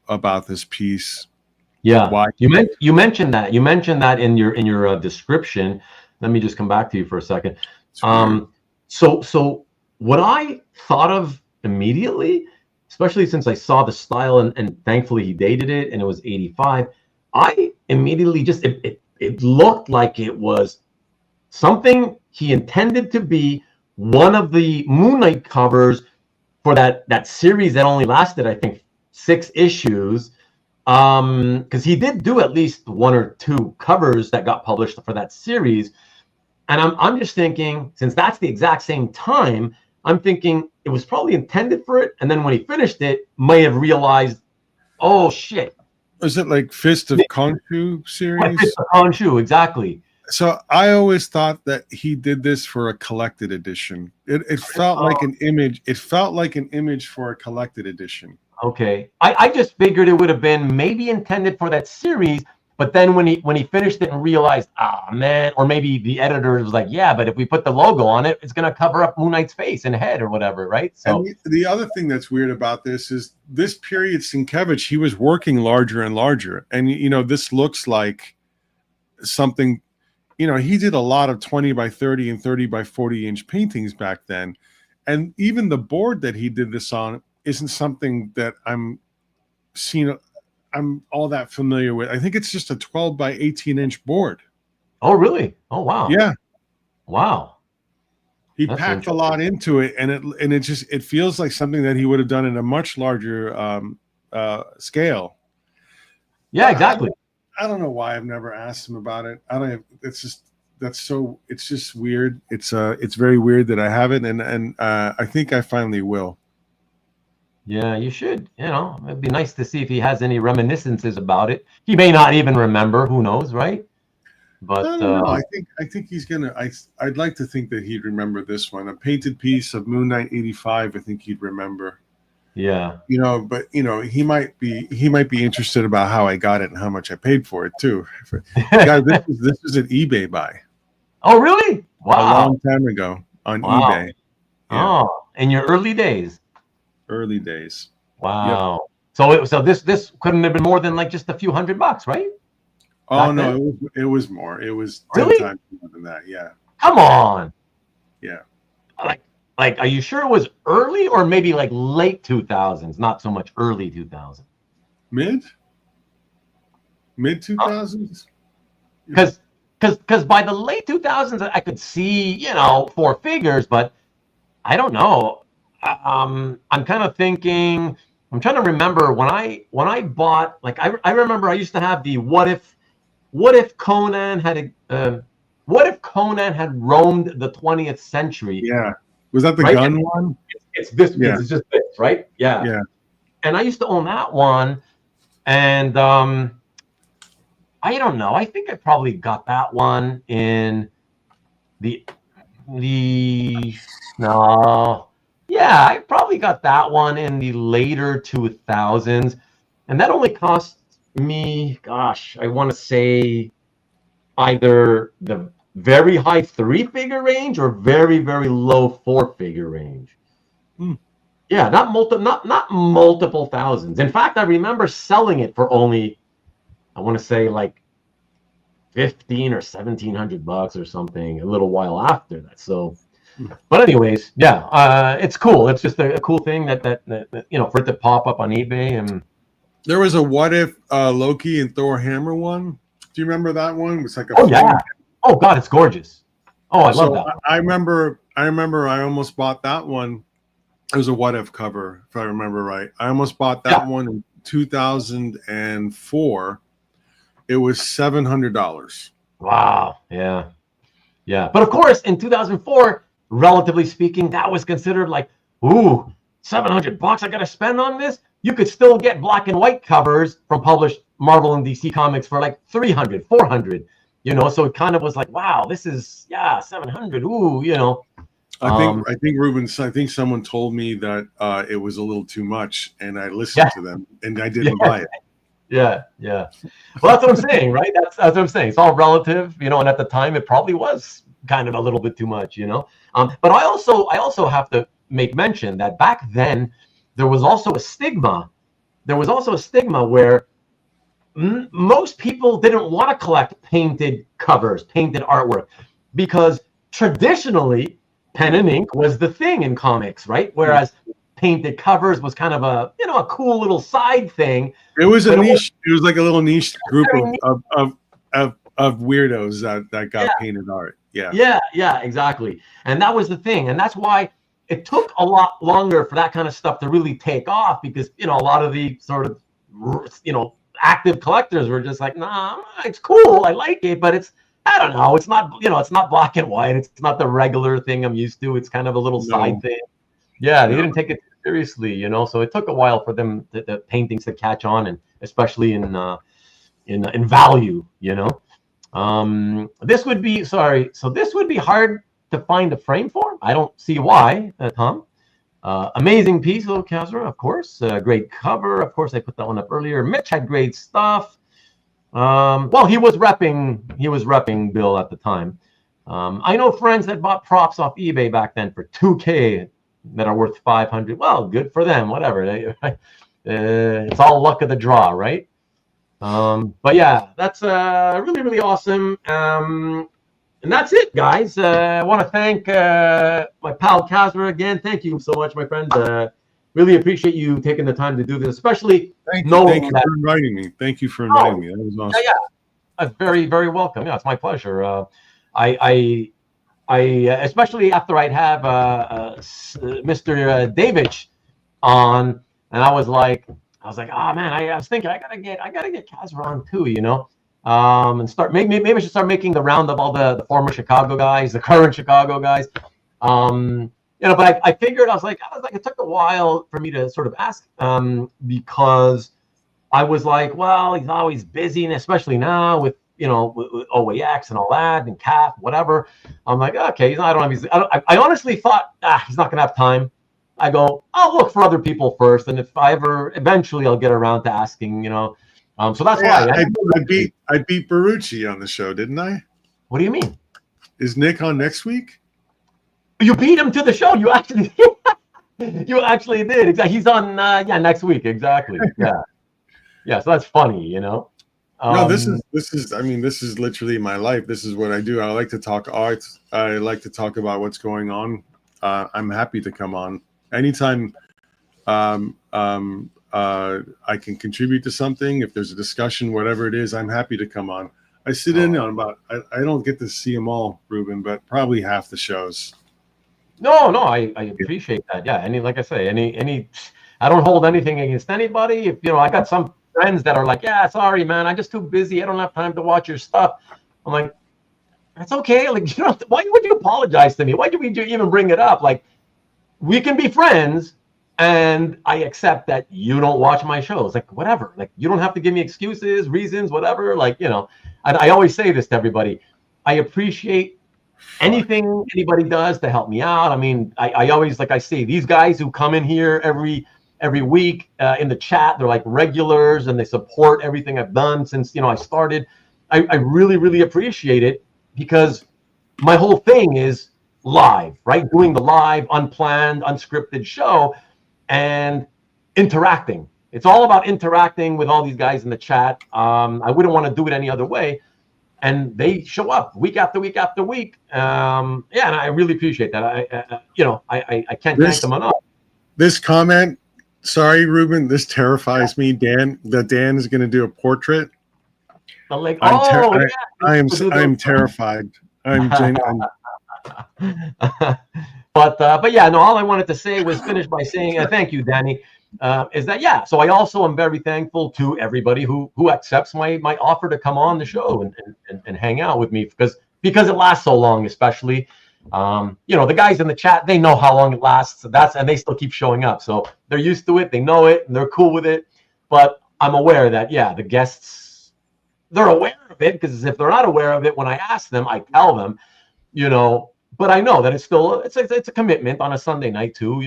about this piece. Yeah, why? You mentioned that. You mentioned that in your description. Let me just come back to you for a second. So what I thought of immediately, especially since I saw the style and thankfully he dated it and it was 85, I immediately just it looked like it was something he intended to be one of the Moon Knight covers for that series that only lasted, I think, 6 issues. Because he did do at least 1 or 2 covers that got published for that series. And I'm just thinking, since that's the exact same time, I'm thinking it was probably intended for it. And then when he finished it, may have realized, oh shit. Was it like Fist of Khonshu series? Fist of Khonshu, exactly. So I always thought that he did this for a collected edition. It felt like an image. It felt like an image for a collected edition. Okay, I just figured it would have been maybe intended for that series, but then when he finished it and realized, man, or maybe the editor was like, yeah, but if we put the logo on it, it's gonna cover up Moon Knight's face and head or whatever, right? So and the other thing that's weird about this is this period Sienkiewicz, he was working larger and larger, and this looks like something. He did a lot of 20 by 30 and 30 by 40 inch paintings back then. And even the board that he did this on isn't something that I'm all that familiar with. I think it's just a 12 by 18 inch board. Oh, really? Oh, wow. Yeah. Wow. He packed a lot into it, and it feels like something that he would have done in a much larger scale. Yeah, exactly. I don't know why I've never asked him about it. It's just weird. It's very weird that I haven't, and I think I finally will. Yeah, you should. It'd be nice to see if he has any reminiscences about it. He may not even remember. Who knows, right? But I don't know. I think he's gonna. I'd like to think that he'd remember this one, a painted piece of Moon Knight '85. I think he'd remember. Yeah. But he might be interested about how I got it and how much I paid for it too. Guys, this is an eBay buy. Oh, really? Wow. A long time ago on eBay. Yeah. Oh, in your early days. Early days. Wow. Yep. So this couldn't have been more than like just a few $100, right? Oh no, it was more. It was 10 really? times more than that. Yeah. Come on. Yeah. Like, are you sure it was early or maybe like late 2000s, not so much early 2000s? Mid 2000s? Because by the late 2000s, I could see, 4 figures, but I don't know. I'm kind of thinking, I'm trying to remember when I bought, like, I remember I used to have the what if Conan had roamed the 20th century. Yeah. Was that the right? gun one? It's this. Yeah. It's just this, right? Yeah. Yeah. And I used to own that one, and I don't know. I think I probably got that one in I probably got that one in the later 2000s, and that only cost me, gosh, I want to say either the very high 3-figure range or very, very low 4-figure range. Yeah, not multiple thousands. In fact, I remember selling it for only, I want to say like $1,500 or $1,700 or something a little while after that. So, but anyways, yeah, it's cool. It's just a cool thing that for it to pop up on eBay. And there was a what if Loki and Thor hammer one. Do you remember that one? It was like yeah. Oh God, it's gorgeous. Oh, I love that. I remember I almost bought that one. It was a what if cover, if I remember right. I almost bought that one in 2004. It was $700. Wow. Yeah. Yeah. But of course, in 2004, relatively speaking, that was considered like, ooh, $700 I got to spend on this. You could still get black and white covers from published Marvel and DC comics for like $300, $400. So it kind of was like, wow, this is $700. Ooh, I think Rubens. I think someone told me that it was a little too much, and I listened to them, and I didn't buy it. Yeah. Well, that's what I'm saying, right? That's what I'm saying. It's all relative, and at the time, it probably was kind of a little bit too much, But I also have to make mention that back then there was also a stigma. There was also a stigma where most people didn't want to collect painted covers, painted artwork, because traditionally pen and ink was the thing in comics, right? Whereas painted covers was kind of a cool little side thing. It was a niche. It was like a little niche group of weirdos that got painted art. Yeah, exactly. And that was the thing, and that's why it took a lot longer for that kind of stuff to really take off, because a lot of the sort of active collectors were just like, nah, it's cool, I like it, but it's, I don't know, it's not, it's not black and white, it's not the regular thing I'm used to, it's kind of a little side thing. They didn't take it seriously, so it took a while for them, the paintings to catch on, and especially in value, this would be hard to find a frame for. I don't see why, Tom. Amazing piece, little Kasra, of course. Great cover, of course. I put that one up earlier. Mitch had great stuff. Well, he was repping Bill at the time. I know friends that bought props off eBay back then for $2K that are worth $500. Well, good for them. Whatever. It's all luck of the draw, right? But yeah, that's really, really awesome. And that's it, guys. I want to thank my pal Kasra again. Thank you so much, my friend. Really appreciate you taking the time to do this, especially Thank you for inviting me. Thank you for inviting me. That was awesome. Yeah. That's very, very welcome. Yeah, it's my pleasure. I especially after I'd have Mr. Davidge on, and I was like, oh man, I was thinking I gotta get Kasra on too, and start maybe I should start making the round of all the former Chicago guys, the current Chicago guys. But I figured I was like it took a while for me to sort of ask, because I was like, well, he's always busy, and especially now with with OAX and all that, and CAF, whatever. I'm like, okay, I honestly thought he's not gonna have time. I go, I'll look for other people first, and if I ever eventually I'll get around to asking, so that's why I beat Barucci on the show, didn't I? What do you mean? Is Nick on next week? You beat him to the show. You actually you actually did. Exactly. He's on next week. Exactly. Yeah. So that's funny, No, this is literally my life. This is what I do. I like to talk art. I like to talk about what's going on. I'm happy to come on anytime. I can contribute to something. If there's a discussion, whatever it is, I'm happy to come on. I sit in on about. I don't get to see them all, Ruben, but probably half the shows. No, I appreciate that. Yeah, like I say, I don't hold anything against anybody. If I got some friends that are like, yeah, sorry, man, I'm just too busy. I don't have time to watch your stuff. I'm like, that's okay. Like, why would you apologize to me? Why do we even bring it up? Like, we can be friends, and I accept that you don't watch my shows. Like, whatever. Like, you don't have to give me excuses, reasons, whatever. Like, I always say this to everybody. I appreciate anything anybody does to help me out. I mean, I always, like I say, these guys who come in here every week in the chat, they're like regulars, and they support everything I've done since I started. I really, really appreciate it, because my whole thing is live, right? Doing the live, unplanned, unscripted show and interacting. It's all about interacting with all these guys in the chat. I wouldn't want to do it any other way. And they show up week after week after week. And I really appreciate that. I can't thank them enough. This comment, sorry, Ruben, this terrifies me. Dan is going to do a portrait. I'm terrified. I'm genuine. But yeah, no, all I wanted to say was finish by saying thank you, Danny. Is that so I also am very thankful to everybody who accepts my offer to come on the show and hang out with me, because it lasts so long, especially the guys in the chat, they know how long it lasts, and they still keep showing up, so they're used to it, they know it, and they're cool with it. But I'm aware that the guests, they're aware of it, because if they're not aware of it, when I ask them, I tell them, but I know that it's still it's a commitment on a Sunday night too.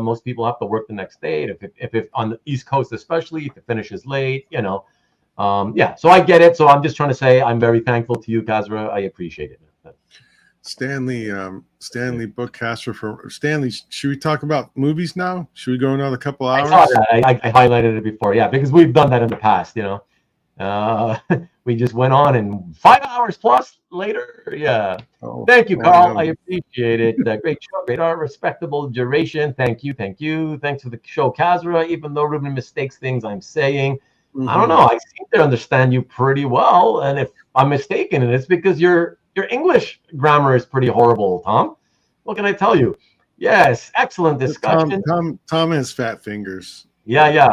Most people have to work the next day. If on the East Coast, especially if it finishes late, So I get it. So I'm just trying to say I'm very thankful to you, Kasra. I appreciate it. Stanley Bookcaster for Stanley. Should we talk about movies now? Should we go another couple hours? I saw that. I highlighted it before. Yeah, because we've done that in the past. We just went on, and 5 hours plus later. Yeah. Thank you, Carl. I appreciate it. Great show, great art, respectable duration. Thank you. Thanks for the show, Kasra. Even though Ruben mistakes things I'm saying, I don't know. I seem to understand you pretty well, and if I'm mistaken, it's because your English grammar is pretty horrible, Tom. What can I tell you? Yes, excellent discussion. Tom has fat fingers. Yeah.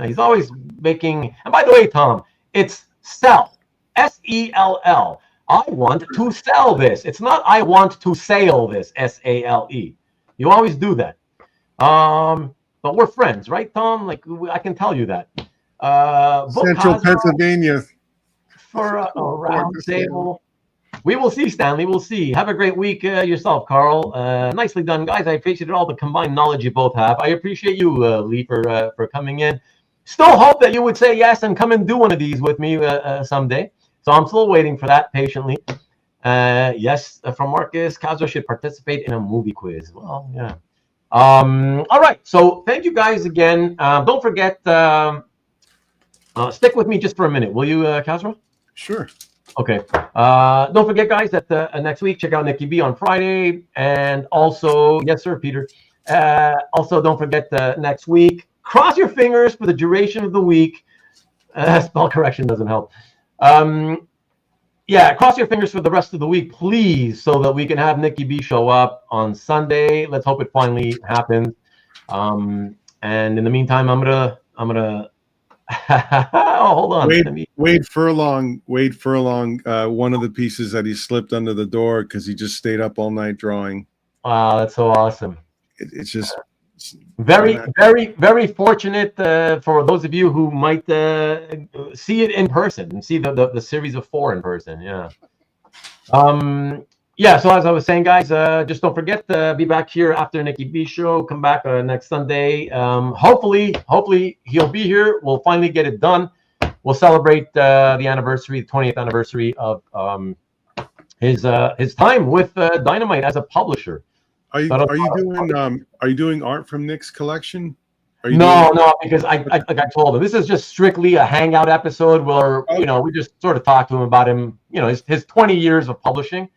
He's always making. And by the way, Tom, it's sell, S-E-L-L. I want to sell this. It's not I want to sail this, S-A-L-E. You always do that. But we're friends, right, Tom? Like, I can tell you that. Central Pennsylvania. For a round table. We will see, Stanley. We'll see. Have a great week yourself, Carl. Nicely done, guys. I appreciated all the combined knowledge you both have. I appreciate you, Lee, for coming in. Still hope that you would say yes and come and do one of these with me someday. So I'm still waiting for that patiently. Yes, from Marcus, Kasra should participate in a movie quiz. Well, yeah. All right. So thank you guys again. Don't forget, stick with me just for a minute. Will you, Kasra? Sure. Okay. Don't forget, guys, that next week, check out Nicky B on Friday. And also, yes, sir, Peter. Also, don't forget next week, cross your fingers for the duration of the week. Spell correction doesn't help. Cross your fingers for the rest of the week, please, so that we can have Nicky B show up on Sunday. Let's hope it finally happens. And in the meantime, I'm gonna oh, hold on. Wade Furlong, one of the pieces that he slipped under the door because he just stayed up all night drawing. Wow, that's so awesome. It's just very, very, very fortunate for those of you who might see it in person and see the series of 4 in person. Yeah. yeah, so as I was saying, guys, just don't forget to be back here after Nikki B show. Come back next Sunday. Hopefully he'll be here. We'll finally get it done. We'll celebrate the anniversary, the 20th anniversary of his time with Dynamite as a publisher. Are you doing art from Nick's collection? No, because I told him, this is just strictly a hangout episode where we just sort of talk to him about him, his 20 years of publishing.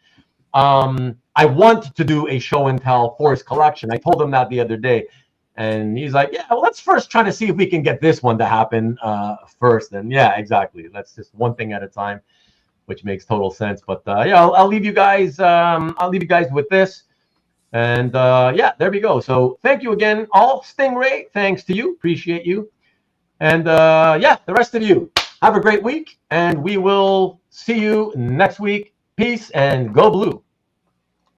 I want to do a show and tell for his collection. I told him that the other day, and he's like, yeah, well, let's first try to see if we can get this one to happen first. And yeah, exactly. That's just one thing at a time, which makes total sense. But yeah, I'll leave you guys. I'll leave you guys with this. And yeah, there we go. So thank you again, all. Stingray, thanks to you. Appreciate you. And yeah, the rest of you, have a great week. And we will see you next week. Peace and go blue.